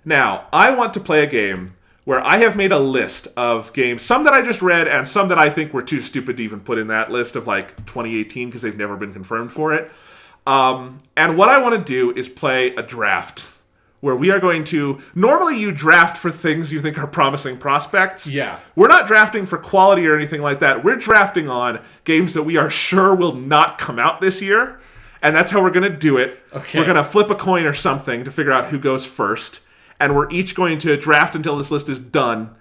Speaker 1: Now, I want to play a game where I have made a list of games, some that I just read and some that I think were too stupid to even put in that list of 2018 because they've never been confirmed for it. And what I want to do is play a draft where we are going to... Normally you draft for things you think are promising prospects.
Speaker 2: Yeah.
Speaker 1: We're not drafting for quality or anything like that. We're drafting on games that we are sure will not come out this year. And that's how we're going to do it.
Speaker 2: Okay.
Speaker 1: We're going to flip a coin or something to figure out who goes first. And we're each going to draft until this list is done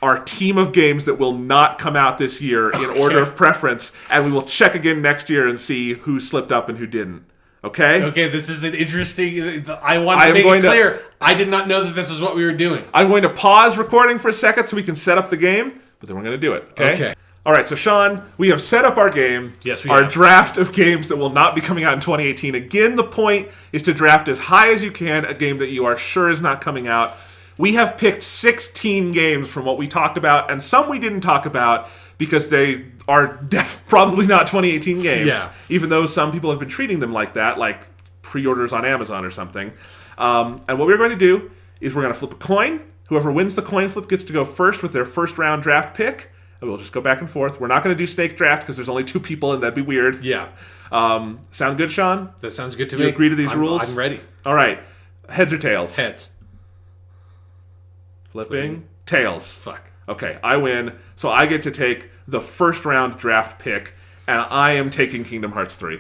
Speaker 1: our team of games that will not come out this year in order of preference. And we will check again next year and see who slipped up and who didn't. Okay?
Speaker 2: Okay, this is an interesting... I want to make it clear. I did not know that this is what we were doing.
Speaker 1: I'm going to pause recording for a second so we can set up the game, but then we're going to do it. Okay? All right, so Sean, we have set up our game.
Speaker 2: Yes, we
Speaker 1: our
Speaker 2: have.
Speaker 1: Draft of games that will not be coming out in 2018. Again, the point is to draft as high as you can a game that you are sure is not coming out. We have picked 16 games from what we talked about, and some we didn't talk about because they are probably not 2018 games, even though some people have been treating them like that, like pre-orders on Amazon or something. And what we're going to do is we're going to flip a coin. Whoever wins the coin flip gets to go first with their first round draft pick. And we'll just go back and forth. We're not going to do snake draft because there's only 2 people and that'd be weird.
Speaker 2: Yeah.
Speaker 1: Sound good, Sean?
Speaker 2: That sounds good to me.
Speaker 1: You agree to these rules?
Speaker 2: I'm ready.
Speaker 1: All right. Heads or tails?
Speaker 2: Heads.
Speaker 1: Flipping. Tails.
Speaker 2: Fuck.
Speaker 1: Okay, I win. So I get to take the first round draft pick, and I am taking Kingdom Hearts 3.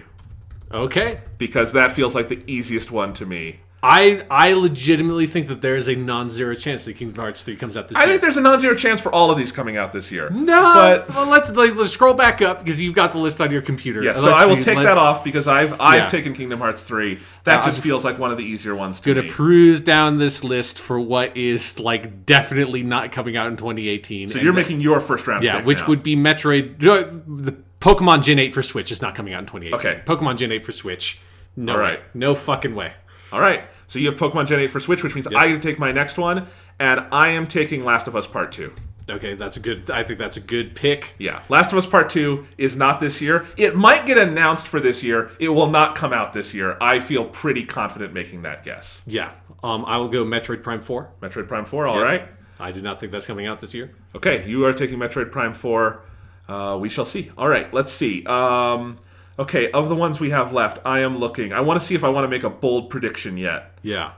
Speaker 2: Okay.
Speaker 1: Because that feels like the easiest one to me.
Speaker 2: I legitimately think that there is a non-zero chance that Kingdom Hearts 3 comes out this year.
Speaker 1: I think there's a non-zero chance for all of these coming out this year.
Speaker 2: No,
Speaker 1: but
Speaker 2: well, let's scroll back up because you've got the list on your computer.
Speaker 1: Yeah, so I will take that off because I've taken Kingdom Hearts 3. That just feels like one of the easier ones to me.
Speaker 2: Going to cruise down this list for what is definitely not coming out in 2018.
Speaker 1: So you're making your first round pick
Speaker 2: which
Speaker 1: now.
Speaker 2: would be Metroid. The Pokemon Gen 8 for Switch is not coming out in 2018.
Speaker 1: Okay.
Speaker 2: Pokemon Gen 8 for Switch. No
Speaker 1: all
Speaker 2: way.
Speaker 1: right.
Speaker 2: No fucking way.
Speaker 1: All right. So you have Pokemon Gen 8 for Switch, which means I get to take my next one, and I am taking Last of Us Part 2.
Speaker 2: Okay, I think that's a good pick.
Speaker 1: Yeah. Last of Us Part 2 is not this year. It might get announced for this year. It will not come out this year. I feel pretty confident making that guess.
Speaker 2: Yeah. I will go Metroid Prime 4.
Speaker 1: Metroid Prime 4, all right.
Speaker 2: I do not think that's coming out this year.
Speaker 1: Okay, you are taking Metroid Prime 4. We shall see. All right, let's see. Okay, of the ones we have left, I am looking. I want to see if I want to make a bold prediction yet.
Speaker 2: Yeah.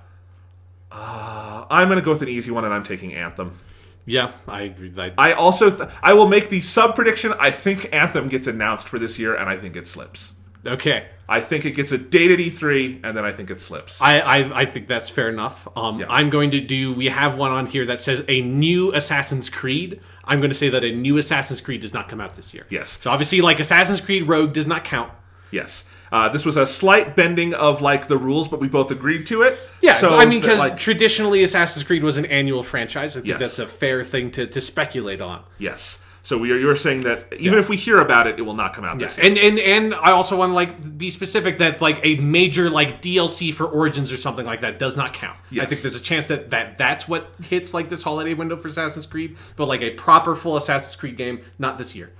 Speaker 1: I'm going to go with an easy one, and I'm taking Anthem.
Speaker 2: Yeah, I agree.
Speaker 1: I also I will make the sub prediction. I think Anthem gets announced for this year, and I think it slips.
Speaker 2: Okay.
Speaker 1: I think it gets a date at E3, and then I think it slips.
Speaker 2: I think that's fair enough.
Speaker 1: Yeah.
Speaker 2: I'm going to do. We have one on here that says a new Assassin's Creed. I'm going to say that a new Assassin's Creed does not come out this year.
Speaker 1: Yes.
Speaker 2: So obviously, like Assassin's Creed Rogue does not count.
Speaker 1: Yes. This was a slight bending of like the rules, but we both agreed to it.
Speaker 2: Yeah,
Speaker 1: so
Speaker 2: I mean, because traditionally Assassin's Creed was an annual franchise. I think
Speaker 1: Yes.
Speaker 2: that's a fair thing to speculate on.
Speaker 1: Yes. So you're saying that even if we hear about it, it will not come out this year.
Speaker 2: And I also want to like be specific that like a major like DLC for Origins or something like that does not count.
Speaker 1: Yes.
Speaker 2: I think there's a chance that's what hits like this holiday window for Assassin's Creed, but like a proper full Assassin's Creed game, not this year.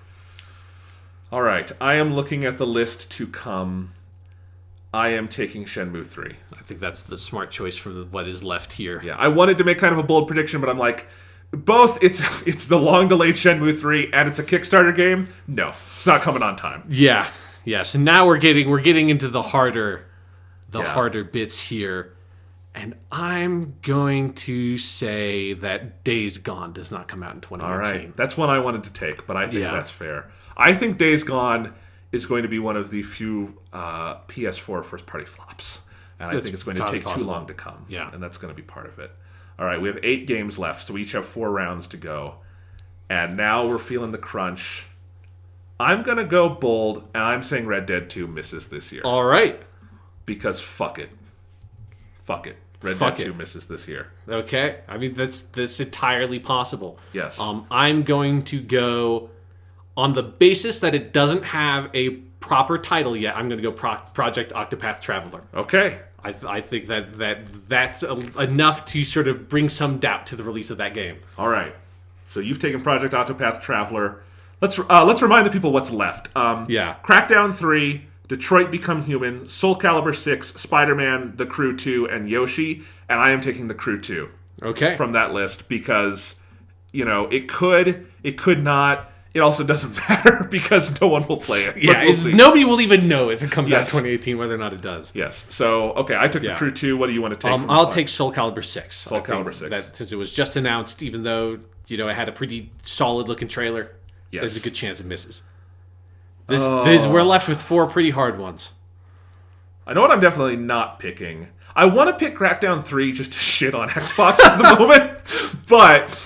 Speaker 1: All right. I am looking at the list to come. I am taking Shenmue 3.
Speaker 2: I think that's the smart choice from what is left here.
Speaker 1: Yeah, I wanted to make kind of a bold prediction, but I'm like, both it's the long-delayed Shenmue 3 and it's a Kickstarter game. No, it's not coming on time.
Speaker 2: Yeah. So now we're getting into the harder
Speaker 1: Yeah.
Speaker 2: bits here. And I'm going to say that Days Gone does not come out in 2018.
Speaker 1: All right. That's one I wanted to take, but I think
Speaker 2: Yeah.
Speaker 1: that's fair. I think Days Gone is going to be one of the few PS4 first-party flops. And I
Speaker 2: That's
Speaker 1: think it's going to
Speaker 2: entirely
Speaker 1: take too
Speaker 2: possible.
Speaker 1: long to come.
Speaker 2: Yeah.
Speaker 1: And that's going to be part of it. All right, we have 8 games left, so we each have 4 rounds to go. And now we're feeling the crunch. I'm going to go bold, and I'm saying Red Dead 2 misses this year.
Speaker 2: All right.
Speaker 1: Because fuck it. Fuck it. Red
Speaker 2: Fuck
Speaker 1: Dead
Speaker 2: it.
Speaker 1: 2 misses this year.
Speaker 2: Okay. I mean, that's entirely possible.
Speaker 1: Yes.
Speaker 2: I'm going to go on the basis that it doesn't have a proper title yet. I'm going to go Project Octopath Traveler.
Speaker 1: Okay.
Speaker 2: I think that's enough to sort of bring some doubt to the release of that game.
Speaker 1: All right. So you've taken Project Octopath Traveler. Let's remind the people what's left.
Speaker 2: Yeah.
Speaker 1: Crackdown 3, Detroit Become Human, Soul Calibur 6, Spider-Man, The Crew 2, and Yoshi. And I am taking The Crew 2
Speaker 2: Okay.
Speaker 1: from that list because, it could not. It also doesn't matter because no one will play it.
Speaker 2: Yeah,
Speaker 1: We'll see.
Speaker 2: nobody will even know if it comes out in
Speaker 1: Yes.
Speaker 2: 2018, whether or not it does.
Speaker 1: Yes. So, okay, I took The
Speaker 2: Yeah.
Speaker 1: Crew 2. What do you want to take? from
Speaker 2: I'll
Speaker 1: the
Speaker 2: take Soul Calibur 6.
Speaker 1: Soul Calibur 6.
Speaker 2: That, since it was just announced, even though, it had a pretty solid-looking trailer,
Speaker 1: Yes.
Speaker 2: there's a good chance it misses. We're left with 4 pretty hard ones.
Speaker 1: I know what I'm definitely not picking. I want to pick Crackdown 3 just to shit on Xbox at the moment, but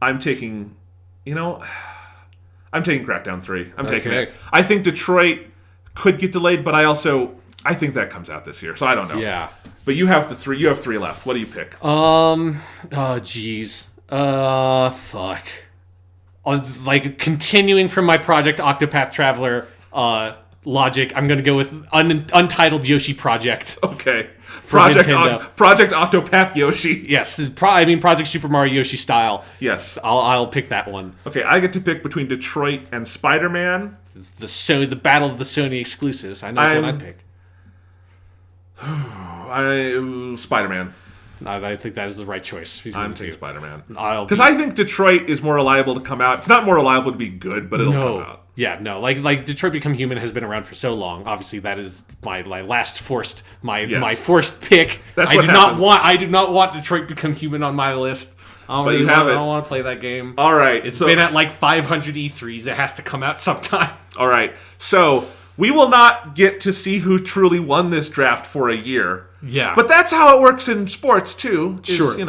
Speaker 1: I'm taking, I'm taking Crackdown 3. I'm taking
Speaker 2: Okay.
Speaker 1: it. I think Detroit could get delayed, but I think that comes out this year, so I don't know.
Speaker 2: Yeah.
Speaker 1: But you have 3 left. What do you pick?
Speaker 2: Oh, jeez. Fuck. Like, continuing from my Project Octopath Traveler logic, I'm going to go with Untitled Yoshi Project.
Speaker 1: Okay. Project
Speaker 2: Nintendo.
Speaker 1: Project Octopath Yoshi.
Speaker 2: Yes, Project Super Mario Yoshi style.
Speaker 1: Yes.
Speaker 2: I'll pick that one.
Speaker 1: Okay, I get to pick between Detroit and Spider-Man.
Speaker 2: The battle of the Sony exclusives. I know which one I'd pick.
Speaker 1: Spider-Man.
Speaker 2: I think that is the right choice.
Speaker 1: I'm taking Spider-Man.
Speaker 2: I'll
Speaker 1: Because I think Detroit is more reliable to come out. It's not more reliable to be good, but it'll come out.
Speaker 2: Yeah, no. Like Detroit Become Human has been around for so long. Obviously, that is my forced pick.
Speaker 1: That's
Speaker 2: I
Speaker 1: what
Speaker 2: do
Speaker 1: happens.
Speaker 2: not want Detroit Become Human on my list.
Speaker 1: But you have it.
Speaker 2: I don't want to play that game.
Speaker 1: All right.
Speaker 2: It's been at like 500 E3s. It has to come out sometime.
Speaker 1: All right. So we will not get to see who truly won this draft for a year.
Speaker 2: Yeah.
Speaker 1: But that's how it works in sports, too.
Speaker 2: Sure.
Speaker 1: You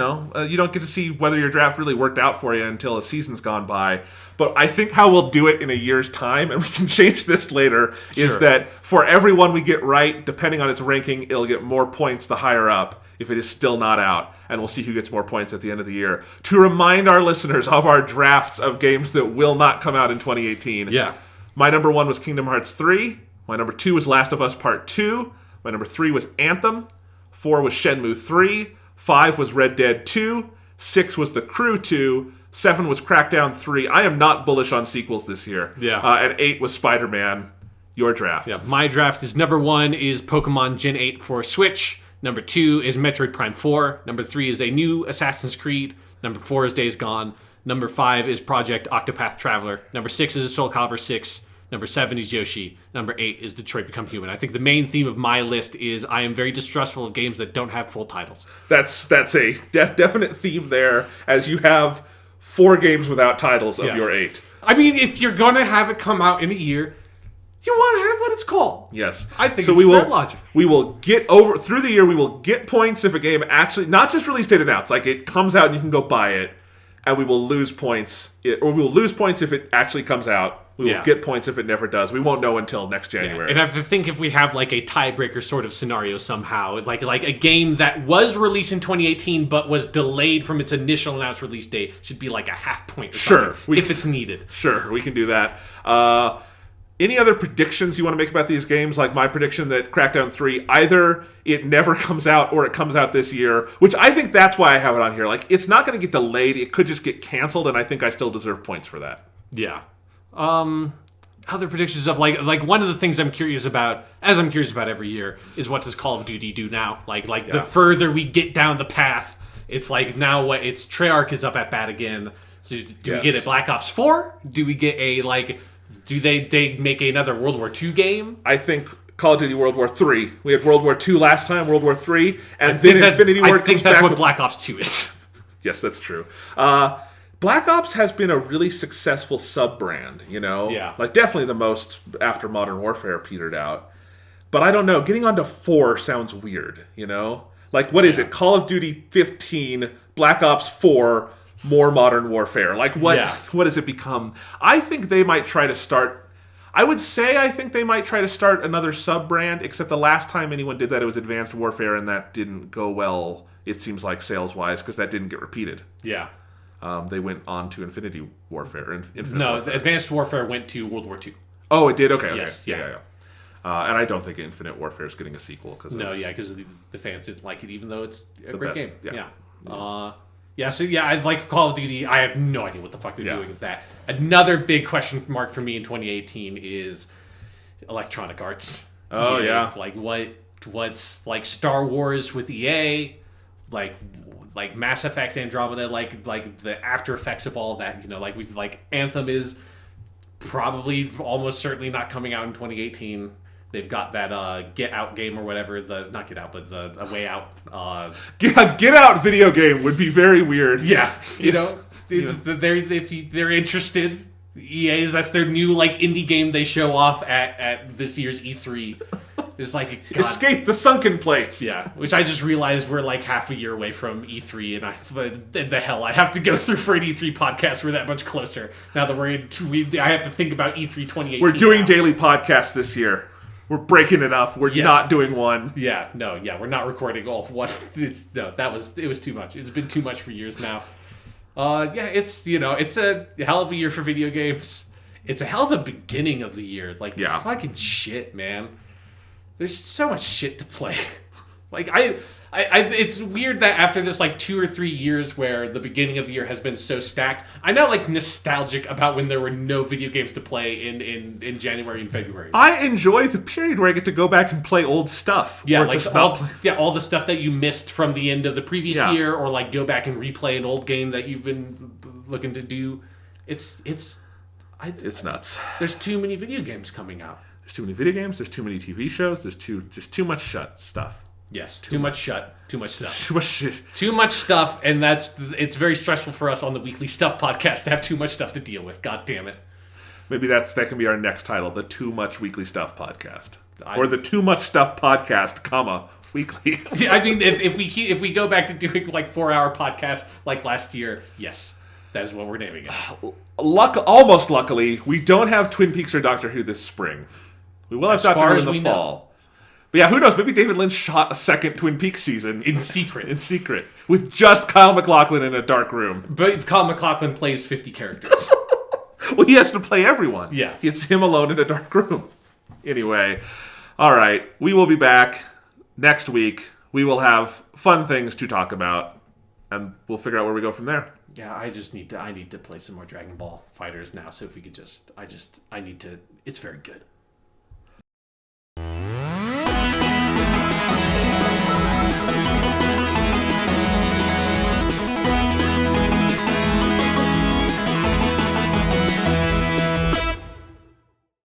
Speaker 1: don't get to see whether your draft really worked out for you until a season's gone by. But I think how we'll do it in a year's time, and we can change this later, is
Speaker 2: Sure.
Speaker 1: that for every one we get right, depending on its ranking, it'll get more points the higher up if it is still not out. And we'll see who gets more points at the end of the year. To remind our listeners of our drafts of games that will not come out in 2018.
Speaker 2: Yeah.
Speaker 1: My number 1 was Kingdom Hearts 3. My number 2 was Last of Us Part 2. My number 3 was Anthem. 4 was Shenmue 3. 5 was Red Dead 2. 6 was The Crew 2. 7 was Crackdown 3. I am not bullish on sequels this year.
Speaker 2: Yeah.
Speaker 1: And 8 was Spider-Man. Your draft.
Speaker 2: Yeah, my draft is number 1 is Pokemon Gen 8 for Switch. Number 2 is Metroid Prime 4. Number 3 is a new Assassin's Creed. Number 4 is Days Gone. Number 5 is Project Octopath Traveler. Number 6 is Soul Calibur 6. Number 7 is Yoshi. Number 8 is Detroit Become Human. I think the main theme of my list is I am very distrustful of games that don't have full titles.
Speaker 1: That's a definite theme there, as you have 4 games without titles of your 8.
Speaker 2: I mean, if you're going to have it come out in a year, you want to have what it's called.
Speaker 1: Yes.
Speaker 2: I think so. Fair logic.
Speaker 1: We will get over through the year. We will get points if a game actually, not just release date announced, like it comes out and you can go buy it, and we will lose points, or we will lose points if it actually comes out. We will get points if it never does. We won't know until next January.
Speaker 2: And I have to think if we have like a tiebreaker sort of scenario somehow, like a game that was released in 2018 but was delayed from its initial announced release date should be like a half point or something, if it's needed.
Speaker 1: Sure, we can do that. Any other predictions you want to make about these games? Like my prediction that Crackdown 3, either it never comes out or it comes out this year, which I think that's why I have it on here. Like, it's not going to get delayed. It could just get canceled, and I think I still deserve points for that.
Speaker 2: Yeah. Other predictions of like one of the things I'm curious about, as I'm curious about every year, is what does Call of Duty do now? The further we get down the path, it's like now what it's Treyarch is up at bat again. So do we get a Black Ops 4? Do we get a do they make another World War II game?
Speaker 1: I think Call of Duty World War 3. We had World War II last time, World War 3, and then Infinity War comes back.
Speaker 2: I think that's what Black Ops 2 is.
Speaker 1: Yes, that's true. Black Ops has been a really successful sub-brand, you know?
Speaker 2: Yeah.
Speaker 1: Like, definitely the most after Modern Warfare petered out. But I don't know. Getting onto 4 sounds weird, you know? Like, what is it? Call of Duty 15, Black Ops 4, more Modern Warfare. Like, what does it become? I think they might try to start... I think they might try to start another sub-brand, except the last time anyone did that, it was Advanced Warfare, and that didn't go well, it seems like, sales-wise, because that didn't get repeated.
Speaker 2: Yeah.
Speaker 1: They went on to Infinity Warfare.
Speaker 2: Warfare. Advanced Warfare went to World War II.
Speaker 1: Oh, it did? Okay.
Speaker 2: Yes,
Speaker 1: yeah. And I don't think Infinite Warfare is getting a sequel.
Speaker 2: Because the fans didn't like it, even though it's a great
Speaker 1: best
Speaker 2: game. Yeah. I like Call of Duty. I have no idea what the fuck they're doing with that. Another big question mark for me in 2018 is Electronic Arts.
Speaker 1: Oh, yeah.
Speaker 2: Like, what's like Star Wars with EA, like Mass Effect Andromeda, like the after effects of all of that, you know, like Anthem is probably almost certainly not coming out in 2018. They've got that Get Out game or whatever, not Get Out, but the A Way Out.
Speaker 1: Get Out video game would be very weird.
Speaker 2: Yeah, if they're interested. EA's, that's their new like indie game they show off at this year's E3. It's like
Speaker 1: Escape the Sunken Place.
Speaker 2: Yeah, which I just realized we're like half a year away from E3, and the hell I have to go through for an E3 podcast. We're that much closer now that I have to think about E3 2018.
Speaker 1: We're doing daily podcasts this year. We're breaking it up. We're not doing one.
Speaker 2: We're not recording all one. It was too much. It's been too much for years now. It's a hell of a year for video games. It's a hell of a beginning of the year. Fucking shit, man. There's so much shit to play. It's weird that after this 2 or 3 years where the beginning of the year has been so stacked, I'm now nostalgic about when there were no video games to play in January and February.
Speaker 1: I enjoy the period where I get to go back and play old stuff.
Speaker 2: Yeah, all the stuff that you missed from the end of the previous year, or go back and replay an old game that you've been looking to do. It's
Speaker 1: nuts.
Speaker 2: There's too many video games coming out.
Speaker 1: There's too many video games. There's too many TV shows. There's too much stuff.
Speaker 2: Yes, too much stuff.
Speaker 1: Too much shit.
Speaker 2: Too much stuff, and it's very stressful for us on the Weekly Stuff podcast to have too much stuff to deal with. God damn it.
Speaker 1: Maybe that can be our next title, the Too Much Weekly Stuff podcast. Or the Too Much Stuff podcast, weekly.
Speaker 2: I mean, if we go back to doing 4-hour podcasts like last year, yes, that is what we're naming it.
Speaker 1: Almost luckily, we don't have Twin Peaks or Doctor Who this spring. We will have Doctor Who in the fall. But yeah, who knows? Maybe David Lynch shot a second Twin Peaks season.
Speaker 2: In secret.
Speaker 1: With just Kyle MacLachlan in a dark room.
Speaker 2: But Kyle MacLachlan plays 50 characters.
Speaker 1: Well, he has to play everyone.
Speaker 2: Yeah.
Speaker 1: It's him alone in a dark room. Anyway, all right. We will be back next week. We will have fun things to talk about. And we'll figure out where we go from there.
Speaker 2: Yeah, I need to play some more Dragon Ball FighterZ now. So if we could I need to, it's very good.